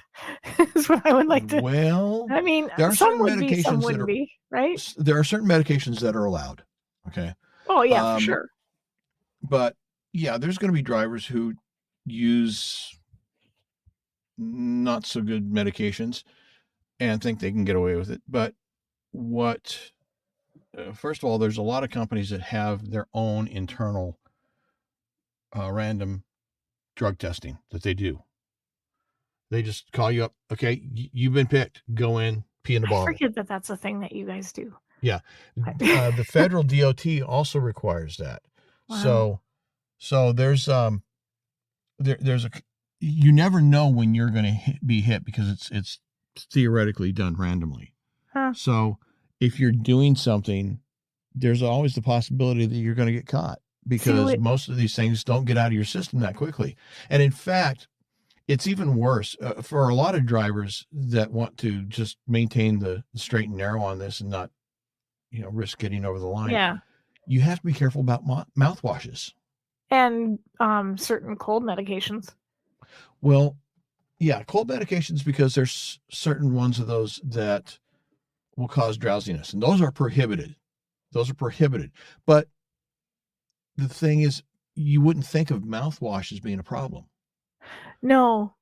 Is what I would like to. Well, I mean, there are some would be, some wouldn't be, right? There are certain medications that are allowed. Okay. Oh, yeah, for sure. But yeah, there's going to be drivers who use not so good medications and think they can get away with it. But first of all, there's a lot of companies that have their own internal random drug testing that they do. They just call you up. Okay, you've been picked. Go in, pee in the bottle. I forget that's a thing that you guys do. Yeah. The federal DOT also requires that. Wow. So there's you never know when you're going to be hit because it's theoretically done randomly. So if you're doing something, there's always the possibility that you're going to get caught because most of these things don't get out of your system that quickly. And in fact, it's even worse for a lot of drivers that want to just maintain the straight and narrow on this and not, risk getting over the line. Yeah. You have to be careful about mouthwashes. And certain cold medications. Well, yeah, cold medications because there's certain ones of those that will cause drowsiness, and those are prohibited. But the thing is, you wouldn't think of mouthwash as being a problem. No.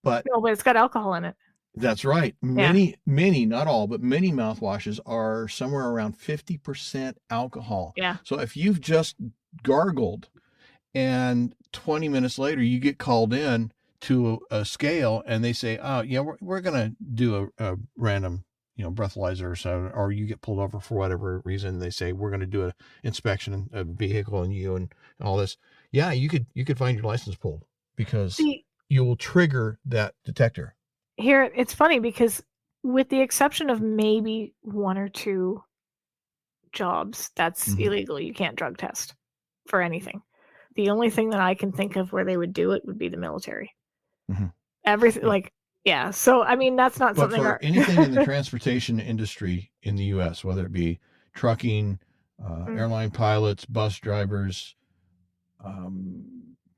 But it's got alcohol in it. That's right. Many, not all, but many mouthwashes are somewhere around 50% alcohol. Yeah. So if you've just gargled and 20 minutes later you get called in to a scale and they say, oh yeah, we're going to do a random, breathalyzer or so, or you get pulled over for whatever reason. They say, we're going to do an inspection of a vehicle and you and all this. Yeah, you could find your license pulled. because you will trigger that detector. Here, it's funny because with the exception of maybe 1 or 2 jobs, that's illegal. You can't drug test for anything. The only thing that I can think of where they would do it would be the military. Everything, so I mean, that's not something. For anything in the transportation industry in the U.S., whether it be trucking, airline pilots, bus drivers,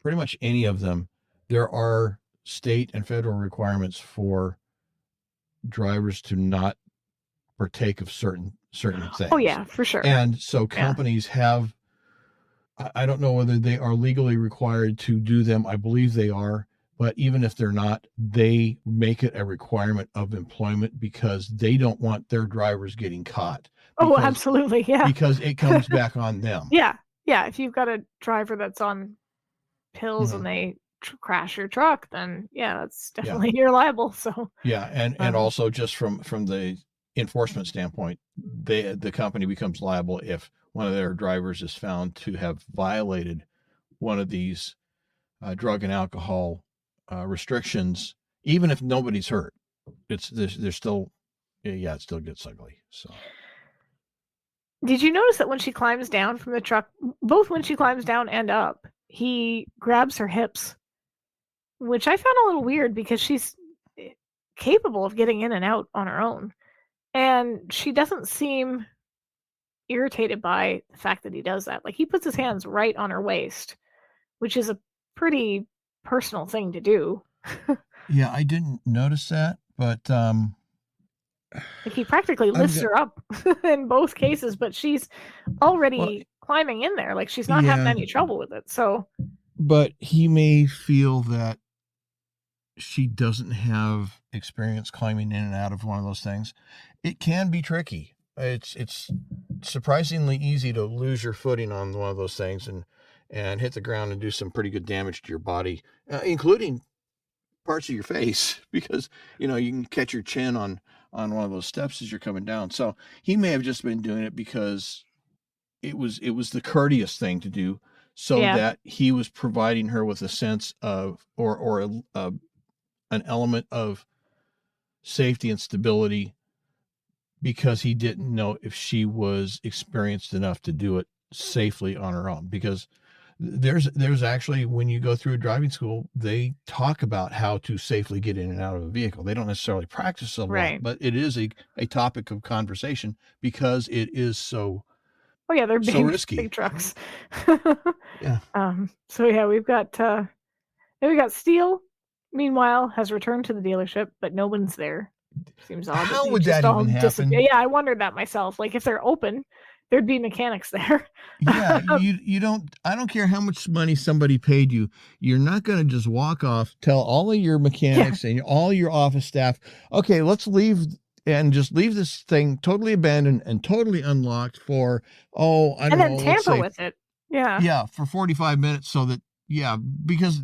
pretty much any of them, there are state and federal requirements for drivers to not partake of certain things. Oh yeah, for sure. And so companies have, I don't know whether they are legally required to do them. I believe they are. But even if they're not, they make it a requirement of employment because they don't want their drivers getting caught. Oh, absolutely. Yeah. Because it comes back on them. Yeah. Yeah. If you've got a driver that's on pills and they crash your truck, then that's definitely you're liable. So and also just from the enforcement standpoint, the company becomes liable if one of their drivers is found to have violated one of these drug and alcohol restrictions, even if nobody's hurt. There's still, it still gets ugly. So, did you notice that when she climbs down from the truck, both when she climbs down and up, he grabs her hips, which I found a little weird because she's capable of getting in and out on her own, and she doesn't seem irritated by the fact that he does that. Like, he puts his hands right on her waist, which is a pretty personal thing to do. Yeah, I didn't notice that, but like, he practically lifts her up in both cases, but she's already climbing in there. Like, she's not having any trouble with it. So, but he may feel that she doesn't have experience climbing in and out of one of those things. It can be tricky. It's surprisingly easy to lose your footing on one of those things and hit the ground and do some pretty good damage to your body, including parts of your face, because you can catch your chin on one of those steps as you're coming down. So he may have just been doing it because it was the courteous thing to do, so that he was providing her with a sense of or an element of safety and stability, because he didn't know if she was experienced enough to do it safely on her own. Because there's actually, when you go through a driving school, they talk about how to safely get in and out of a vehicle. They don't necessarily practice a lot, but it is a topic of conversation because it is so they're big, so risky. Big trucks. So we've got Steele, meanwhile, has returned to the dealership, but no one's there. Seems odd. How would that even happen? Yeah, I wondered that myself. Like, if they're open, there'd be mechanics there. I don't care how much money somebody paid you. You're not going to just walk off, tell all of your mechanics and all your office staff, okay, let's leave and just leave this thing totally abandoned and totally unlocked for, I don't know. And then tamper with it. Yeah. Yeah, for 45 minutes so that, because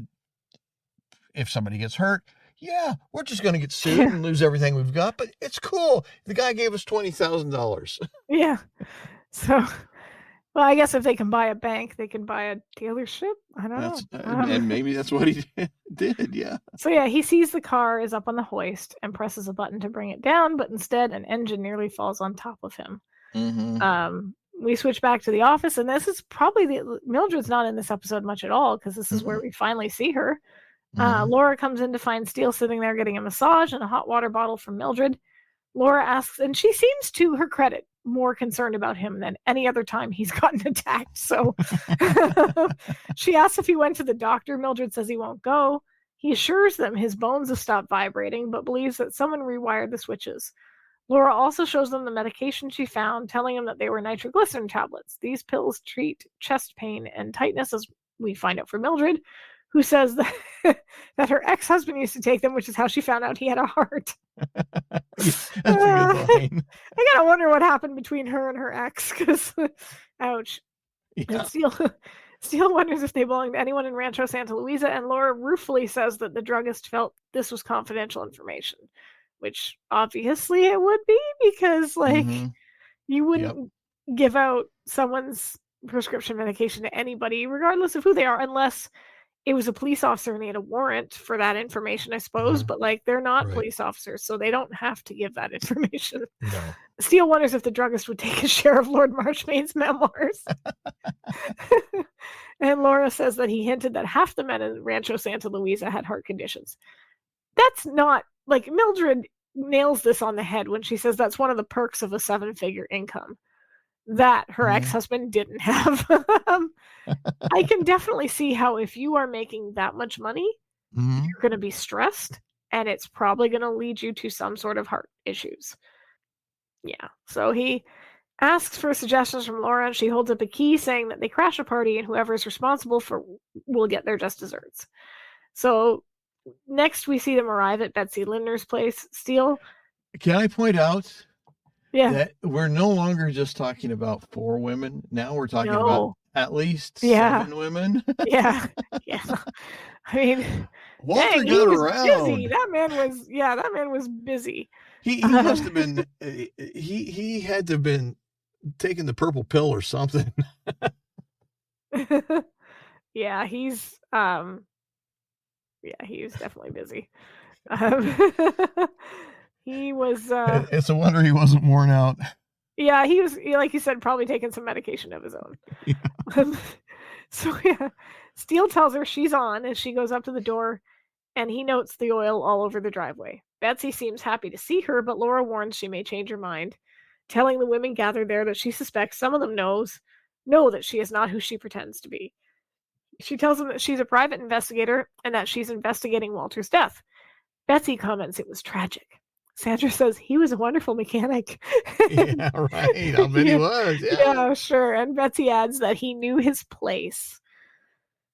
if somebody ges hurt, we're just going to get sued and lose everything we've got, but it's cool. The guy gave us $20,000. Yeah. So, well, I guess if they can buy a bank, they can buy a dealership. I don't know. And maybe that's what he did, So, he sees the car is up on the hoist and presses a button to bring it down, but instead an engine nearly falls on top of him. We switch back to the office, and this is probably Mildred's not in this episode much at all, because this is where we finally see her. Laura comes in to find Steele sitting there getting a massage and a hot water bottle from Mildred. Laura asks, and she seems, to her credit, more concerned about him than any other time he's gotten attacked. So she asks if he went to the doctor. Mildred says he won't go. He assures them his bones have stopped vibrating, but believes that someone rewired the switches. Laura also shows them the medication she found, telling them that they were nitroglycerin tablets. These pills treat chest pain and tightness, as we find out from Mildred, who says that her ex-husband used to take them, which is how she found out he had a heart. That's a good line. I gotta wonder what happened between her and her ex, because, ouch. And Steele wonders if they belong to anyone in Rancho Santa Luisa, and Laura ruefully says that the druggist felt this was confidential information, which obviously it would be, because, you wouldn't give out someone's prescription medication to anybody, regardless of who they are, unless it was a police officer and they had a warrant for that information, I suppose, but like they're not police officers, so they don't have to give that information. No. Steele wonders if the druggist would take a share of Lord Marchmain's memoirs. And Laura says that he hinted that half the men in Rancho Santa Luisa had heart conditions. That's not, like, Mildred nails this on the head when she says that's one of the perks of a 7-figure income that her ex-husband didn't have. I can definitely see how if you are making that much money, you're going to be stressed, and it's probably going to lead you to some sort of heart issues. Yeah, so he asks for suggestions from Laura, and she holds up a key saying that they crash a party and whoever is responsible for will get their just desserts. So next we see them arrive at Betsy Lindner's place. Steele? Can I point out that we're no longer just talking about 4 women. Now we're talking about at least 7 women. Yeah. I mean, Walter got around. Busy. That man was busy. He must have been, he had to have been taking the purple pill or something. Yeah, he's definitely busy. He was it's a wonder he wasn't worn out. Yeah, he was, like you said, probably taking some medication of his own. So Steele tells her she's on as she goes up to the door, and he notes the oil all over the driveway. Betsy seems happy to see her, but Laura warns she may change her mind, telling the women gathered there that she suspects some of them know that she is not who she pretends to be. She tells them that she's a private investigator and that she's investigating Walter's death. Betsy comments it was tragic. Sandra says he was a wonderful mechanic. Yeah, right. I'll bet he was. Yeah, sure. And Betsy adds that he knew his place.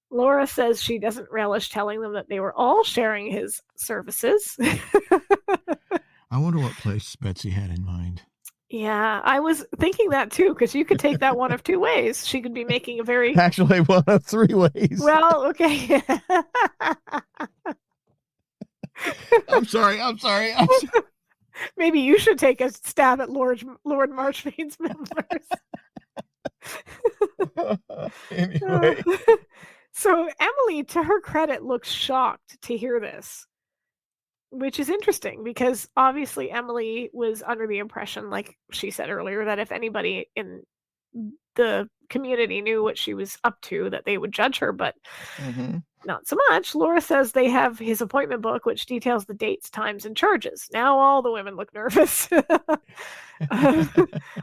Laura says she doesn't relish telling them that they were all sharing his services. I wonder what place Betsy had in mind. Yeah, I was thinking that too, because you could take that one of 2 ways. She could be making a very... Actually, one of 3 ways. Well, okay. I'm sorry. Maybe you should take a stab at Lord Marchmain's memoirs. Anyway. So Emily, to her credit, looks shocked to hear this, which is interesting because obviously Emily was under the impression, like she said earlier, that if anybody in the community knew what she was up to, that they would judge her, but not so much. Laura says they have his appointment book, which details the dates, times, and charges. Now all the women look nervous,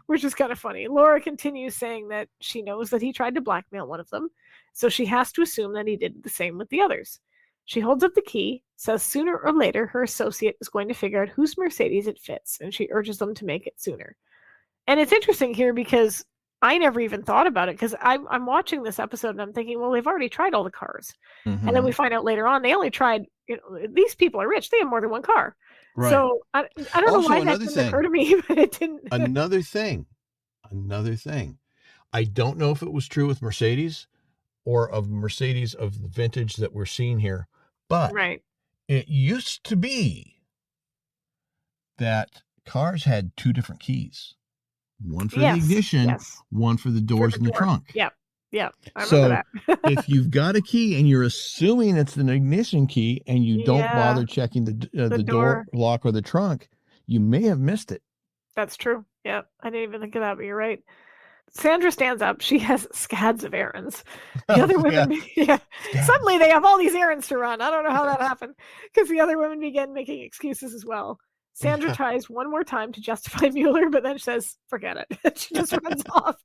which is kind of funny. Laura continues saying that she knows that he tried to blackmail one of them, so she has to assume that he did the same with the others. She holds up the key, says sooner or later her associate is going to figure out whose Mercedes it fits, and she urges them to make it sooner. And it's interesting here because I never even thought about it, because I'm watching this episode and I'm thinking, well, they've already tried all the cars. And then we find out later on they only tried, these people are rich. They have more than one car. Right. So I don't know why that didn't occur to me, but it didn't. Another thing. I don't know if it was true with Mercedes or of Mercedes of the vintage that we're seeing here, but it used to be that cars had 2 different keys. One for the ignition, one for the doors and the trunk. Yep. I remember that. If you've got a key and you're assuming it's an ignition key and you don't bother checking the door lock or the trunk, you may have missed it. That's true. Yeah, I didn't even think of that, but you're right. Sandra stands up. She has scads of errands. The other women, suddenly they have all these errands to run. I don't know how that happened, because the other women begin making excuses as well. Sandra tries one more time to justify Mueller, but then says, forget it. She just runs off.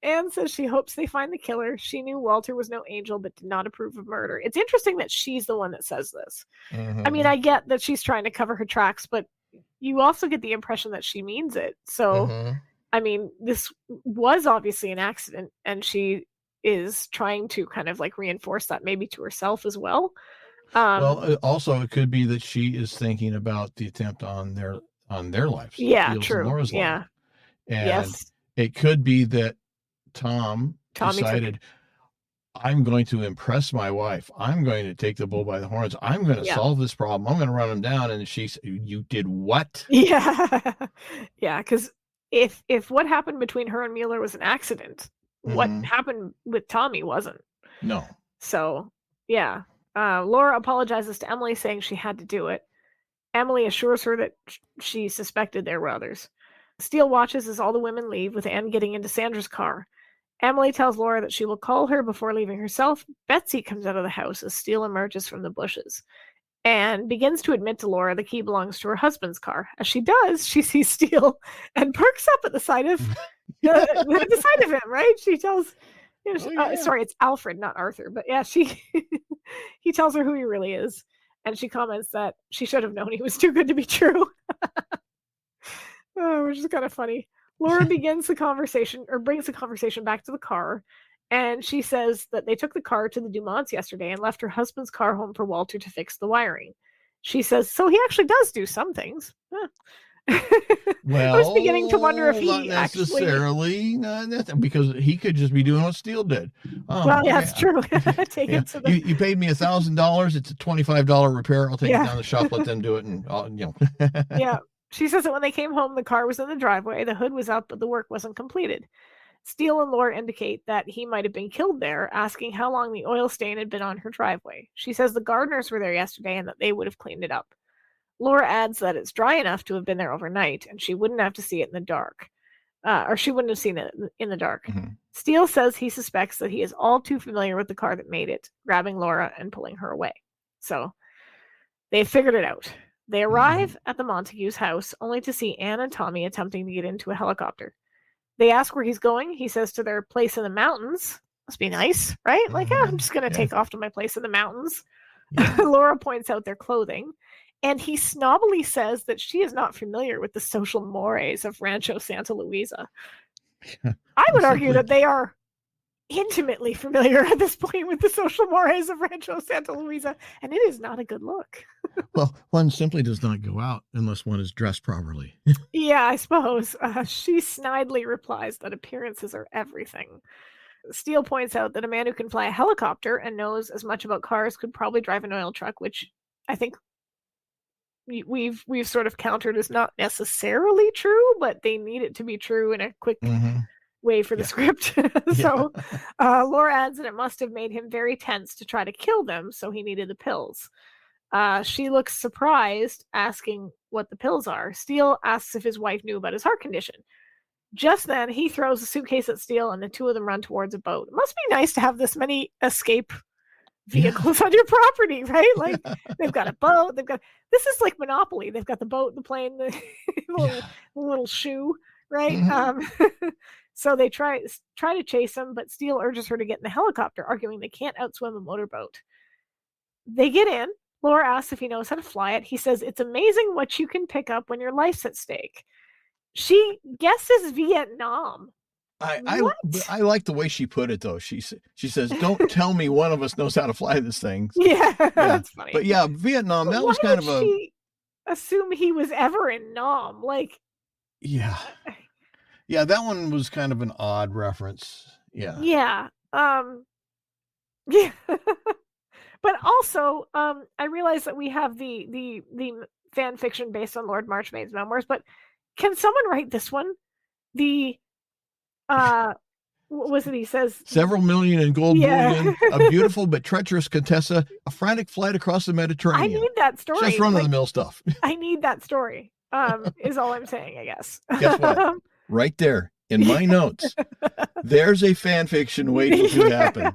Anne says she hopes they find the killer. She knew Walter was no angel, but did not approve of murder. It's interesting that she's the one that says this. I mean, I get that she's trying to cover her tracks, but you also get the impression that she means it. So, I mean, this was obviously an accident, and she is trying to kind of like reinforce that maybe to herself as well. Well, also it could be that she is thinking about the attempt on their lives. Yeah, true. Laura's life. And it could be that Tommy decided, I'm going to impress my wife. I'm going to take the bull by the horns. I'm going to solve this problem. I'm going to run him down. And she said, you did what? Yeah. Because if what happened between her and Mueller was an accident, what happened with Tommy wasn't. No. So Yeah. Laura apologizes to Emily, saying she had to do it. Emily assures her that she suspected there were others. Steele watches as all the women leave, with Anne getting into Sandra's car. Emily tells Laura that she will call her before leaving herself. Betsy comes out of the house as Steele emerges from the bushes and begins to admit to Laura the key belongs to her husband's car. As she does, she sees Steele and perks up at the sight of the sight of him, right? She tells sorry, it's Alfred, not Arthur, but yeah, he tells her who he really is, and she comments that she should have known he was too good to be true. Which is kind of funny. Laura brings the conversation back to the car, and she says that they took the car to the Dumonts yesterday and left her husband's car home for Walter to fix the wiring. She says, so he actually does do some things. Well, I was beginning to wonder if he not necessarily, because he could just be doing what Steele did. Well, yeah, that's true. Take it to the... you paid me $1,000. It's a $25 repair. I'll take it down to the shop, let them do it, and Yeah. She says that when they came home, the car was in the driveway, the hood was up, but the work wasn't completed. Steele and Laura indicate that he might have been killed there, asking how long the oil stain had been on her driveway. She says the gardeners were there yesterday and that they would have cleaned it up. Laura adds that it's dry enough to have been there overnight, and she wouldn't have to see it in the dark. Or she wouldn't have seen it in the dark. Mm-hmm. Steele says he suspects that he is all too familiar with the car that made it, grabbing Laura and pulling her away. So they figured it out. They arrive at the Montagues' house, only to see Anne and Tommy attempting to get into a helicopter. They ask where he's going. He says to their place in the mountains. Must be nice, right? Like, I'm just going to take off to my place in the mountains. Yeah. Laura points out their clothing, and he snobbily says that she is not familiar with the social mores of Rancho Santa Luisa. I would argue that they are intimately familiar at this point with the social mores of Rancho Santa Luisa, and it is not a good look. Well, one simply does not go out unless one is dressed properly. Yeah, I suppose. She snidely replies that appearances are everything. Steele points out that a man who can fly a helicopter and knows as much about cars could probably drive an oil truck, which I think we've sort of countered as not necessarily true, but they need it to be true in a quick way for the script. So Laura adds that it must have made him very tense to try to kill them, so he needed the pills. She looks surprised, asking what the pills are. Steele asks if his wife knew about his heart condition. Just then, he throws a suitcase at Steele, and the two of them run towards a boat. It must be nice to have this many escape vehicles on your property, right? Like, they've got a boat. This is like Monopoly. They've got the boat, the plane, the little shoe, right? So they try to chase him, but Steele urges her to get in the helicopter, arguing they can't outswim a motorboat. They get in. Laura asks if he knows how to fly it. He says, it's amazing what you can pick up when your life's at stake. She guesses Vietnam. I like the way she put it, though. She says, don't tell me one of us knows how to fly this thing. Yeah, that's funny. But yeah, Vietnam, that was kind of she assume he was ever in Nam? Like, yeah, that one was kind of an odd reference. Yeah. Yeah. Yeah. But also, I realize that we have the fan fiction based on Lord Marchmain's memoirs, but can someone write this one? What was it he says? Several million in gold bullion, a beautiful but treacherous Contessa, a frantic flight across the Mediterranean. I need that story. Just run-of-the-mill stuff. I need that story, is all I'm saying, I guess. Guess what? Right there in my notes, there's a fan fiction waiting to happen.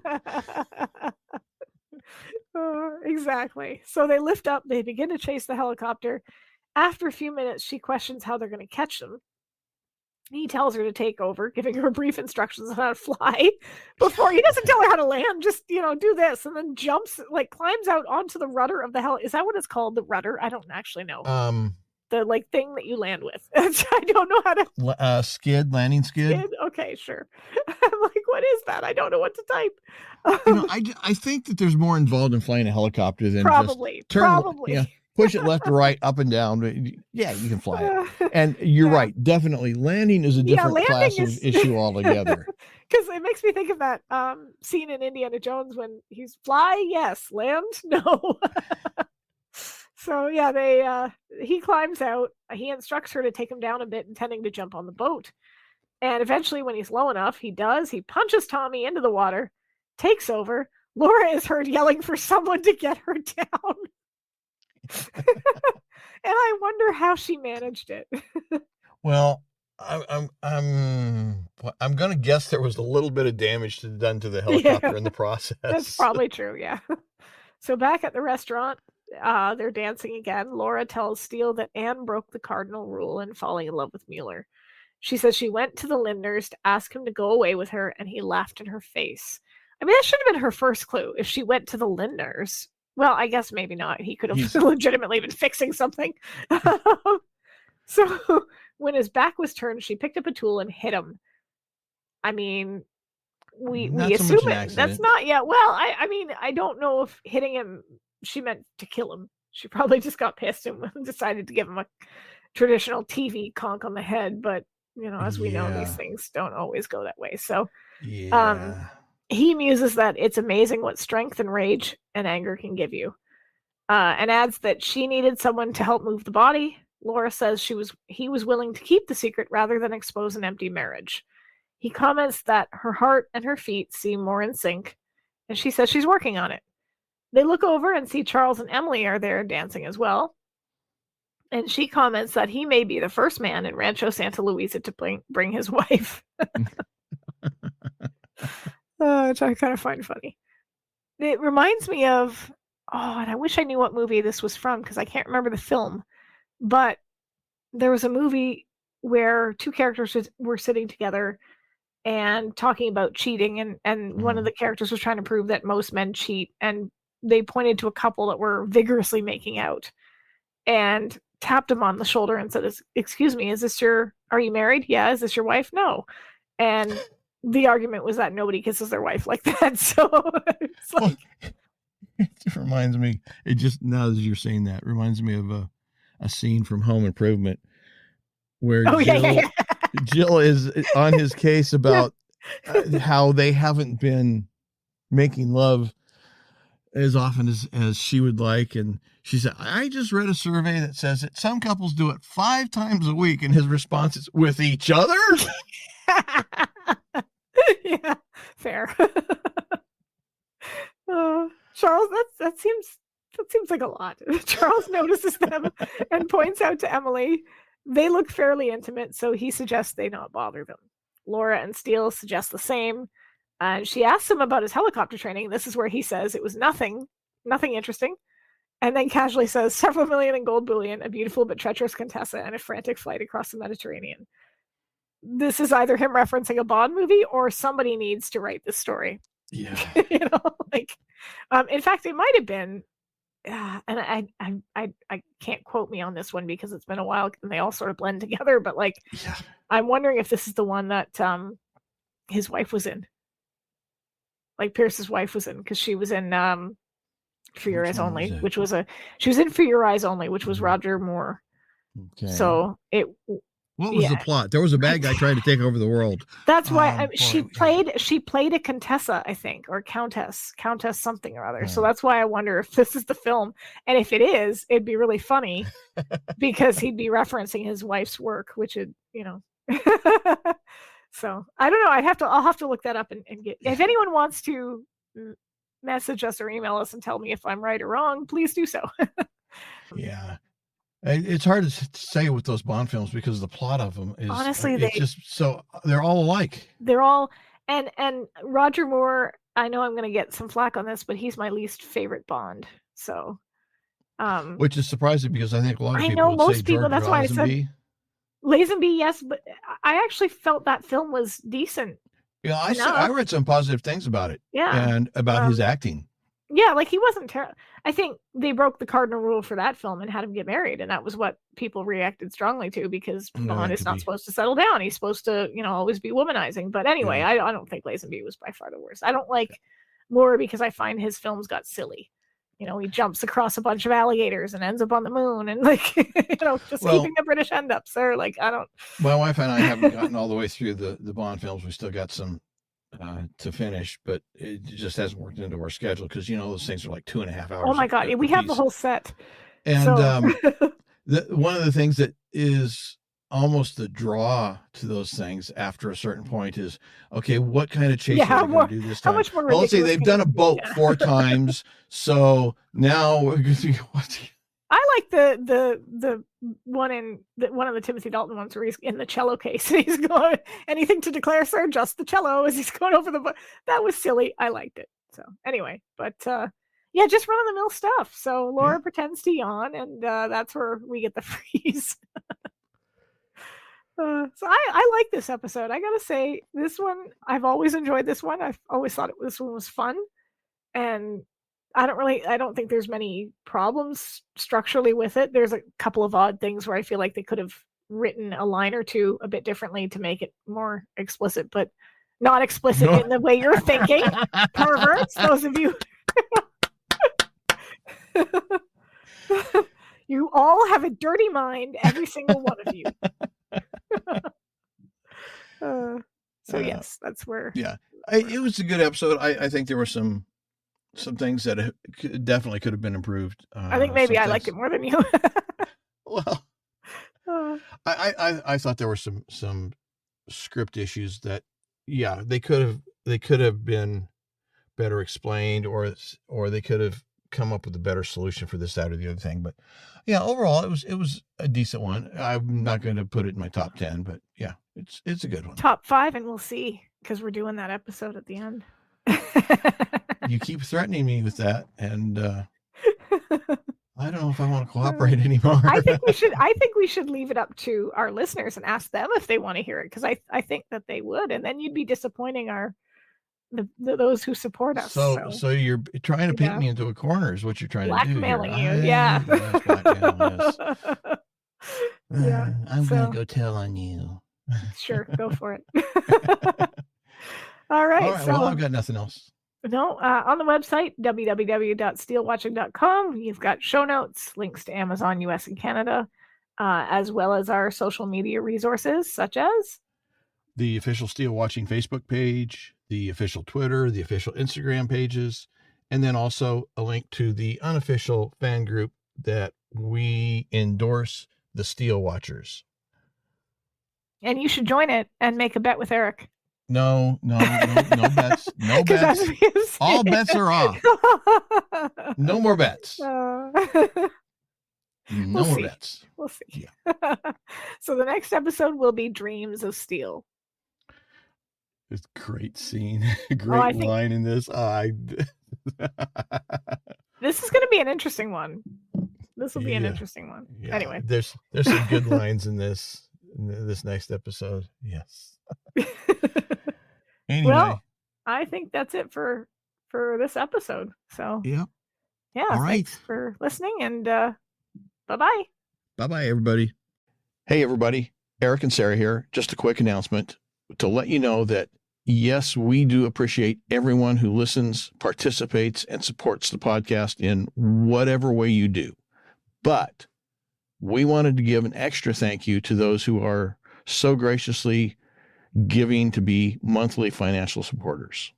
Exactly. So they lift up, they begin to chase the helicopter. After a few minutes, she questions how they're going to catch them. He tells her to take over, giving her brief instructions on how to fly. Before he doesn't tell her how to land, just do this, and then climbs out onto the rudder of the hell. Is that what it's called? The rudder? I don't actually know. The thing that you land with. I don't know how to landing skid. Okay, sure. I'm like, what is that? I don't know what to type. I think that there's more involved in flying a helicopter than probably. Yeah, push it left to right, up and down. Yeah, you can fly it. And you're right, definitely. Landing is a different class of issue altogether. Because it makes me think of that scene in Indiana Jones when he's fly, yes, land, no. So yeah, he climbs out. He instructs her to take him down a bit, intending to jump on the boat. And eventually, when he's low enough, he does. He punches Tommy into the water, takes over. Laura is heard yelling for someone to get her down. And I wonder how she managed it. Well, I'm going to guess there was a little bit of damage done to the helicopter in the process. That's probably true, yeah. So back at the restaurant, they're dancing again. Laura tells Steele that Anne broke the cardinal rule in falling in love with Mueller. She says she went to the Lindners to ask him to go away with her, and he laughed in her face. I mean, that should have been her first clue. If she went to the Lindners, well, I guess maybe not. He could have legitimately been fixing something. So when his back was turned, she picked up a tool and hit him. I mean, we assume that's not yet. Well, I mean, I don't know if hitting him, she meant to kill him. She probably just got pissed and decided to give him a traditional TV conk on the head. But, as we know, these things don't always go that way. So he muses that it's amazing what strength and rage and anger can give you, and adds that she needed someone to help move the body. Laura says he was willing to keep the secret rather than expose an empty marriage. He comments that her heart and her feet seem more in sync, and she says she's working on it. They look over and see Charles and Emily are there dancing as well. And she comments that he may be the first man in Rancho Santa Luisa to bring his wife. Which I kind of find funny. It reminds me of, and I wish I knew what movie this was from because I can't remember the film. But there was a movie where two characters were sitting together and talking about cheating, and one of the characters was trying to prove that most men cheat, and they pointed to a couple that were vigorously making out and tapped him on the shoulder and said, "Excuse me, are you married? Yeah. Is this your wife? No." And the argument was that nobody kisses their wife like that. So it's like, it reminds me, now as you're saying that, reminds me of a scene from Home Improvement where Jill is on his case about how they haven't been making love as often as she would like. And she said, I just read a survey that says that some couples do it 5 times a week. And his response is, with each other? Yeah, fair. Charles, that seems like a lot. Charles notices them and points out to Emily they look fairly intimate, so he suggests they not bother them. Laura and Steele suggest the same, and she asks him about his helicopter training. This is where he says it was nothing interesting, and then casually says several million in gold bullion, a beautiful but treacherous Contessa, and a frantic flight across the Mediterranean. This is either him referencing a Bond movie or somebody needs to write this story. Yeah. In fact, it might have been, and I can't quote me on this one because it's been a while and they all sort of blend together, but I'm wondering if this is the one that his wife was in. Like Pierce's wife was in, because she was in For Your Eyes Only, which was she was in For Your Eyes Only, which was Roger Moore. Okay. So what was the plot? There was a bad guy trying to take over the world. That's why she played a Contessa, I think, or Countess something or other. Yeah. So that's why I wonder if this is the film. And if it is, it'd be really funny because he'd be referencing his wife's work, which would, So I don't know. I'll have to look that up and get. If anyone wants to message us or email us and tell me if I'm right or wrong, please do so. Yeah. It's hard to say with those Bond films because the plot of them is honestly they're all alike. They're all and Roger Moore. I know I'm going to get some flack on this, but he's my least favorite Bond. So, which is surprising because I think a lot of people. I know most people. That's why I said Lazenby. Yes, but I actually felt that film was decent. Yeah, I read some positive things about it. Yeah, and about his acting. Yeah, like he wasn't terrible. I think they broke the cardinal rule for that film and had him get married, and that was what people reacted strongly to because Bond is not supposed to settle down. He's supposed to, always be womanizing. But anyway, I don't think Lazenby was by far the worst. I don't like Moore because I find his films got silly. He jumps across a bunch of alligators and ends up on the moon and keeping the British end up, sir. Like I don't. My wife and I haven't gotten all the way through the Bond films. We still got some to finish, but it just hasn't worked into our schedule because those things are like 2.5 hours. Oh my god, we have the whole set. And one of the things that is almost the draw to those things after a certain point is, okay, what kind of chase are they going to do this time? How much more well, let's say they've done a boat 4 times, so now we're going to see what. I like the one in one of the Timothy Dalton ones where he's in the cello case and he's going, anything to declare, sir, just the cello, as he's going over the book. That was silly. I liked it. So anyway, but yeah, just run of the mill stuff. So Laura pretends to yawn, and that's where we get the freeze. So I like this episode. I gotta say, this one, I've always enjoyed this one. I've always thought this one was fun, and I don't think there's many problems structurally with it. There's a couple of odd things where I feel like they could have written a line or two a bit differently to make it more explicit, but not explicit in the way you're thinking. Perverts, those of you. You all have a dirty mind, every single one of you. So yes, that's where. Yeah, it was a good episode. I think there were some things that definitely could have been improved. I think maybe I liked it more than you. Well, I thought there were some script issues that, yeah, they could have been better explained, or they could have come up with a better solution for this, that, or the other thing. But yeah, overall it was a decent one. I'm not going to put it in my top 10, but yeah, it's a good one. Top 5, and we'll see, because we're doing that episode at the end. You keep threatening me with that, and I don't know if I want to cooperate anymore. I think we should leave it up to our listeners and ask them if they want to hear it, because I think that they would, and then you'd be disappointing those who support us. So you're trying to paint me into a corner, is what you're trying to do. Blackmailing you, yeah. Yeah. I'm going to go tell on you. Sure, go for it. All right. So, well, I've got nothing else. No, on the website, www.SteeleWatching.com, you've got show notes, links to Amazon US and Canada, as well as our social media resources, such as the official SteeleWatching Facebook page, the official Twitter, the official Instagram pages, and then also a link to the unofficial fan group that we endorse, the Steele Watchers. And you should join it and make a bet with Eric. No bets. No bets. All bets are off. No more bets. No more bets. We'll see. Yeah. So the next episode will be Dreams of Steele. It's a great scene. Great line in this. This is going to be an interesting one. This will be an interesting one. Yeah. Anyway. There's some good lines in this next episode. Yes. Anyway. Well, I think that's it for this episode. So yeah. All right. Thanks for listening, and bye-bye. Bye-bye, everybody. Hey, everybody. Eric and Sara here. Just a quick announcement to let you know that, yes, we do appreciate everyone who listens, participates, and supports the podcast in whatever way you do. But we wanted to give an extra thank you to those who are so graciously giving to be monthly financial supporters.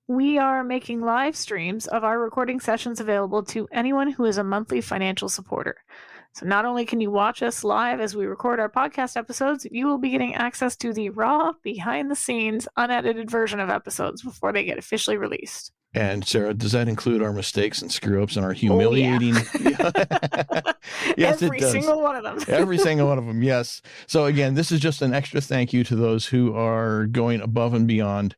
We are making live streams of our recording sessions available to anyone who is a monthly financial supporter. So not only can you watch us live as we record our podcast episodes, you will be getting access to the raw, behind-the-scenes, unedited version of episodes before they get officially released. And Sara, does that include our mistakes and screw-ups and our humiliating? Oh, yeah. Yes, every it does. Single one of them. Every single one of them, yes. So again, this is just an extra thank you to those who are going above and beyond.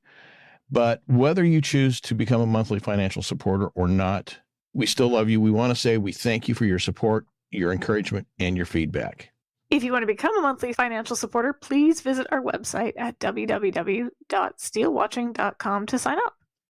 But whether you choose to become a monthly financial supporter or not, we still love you. We want to say we thank you for your support, your encouragement, and your feedback. If you want to become a monthly financial supporter, please visit our website at www.SteeleWatching.com to sign up.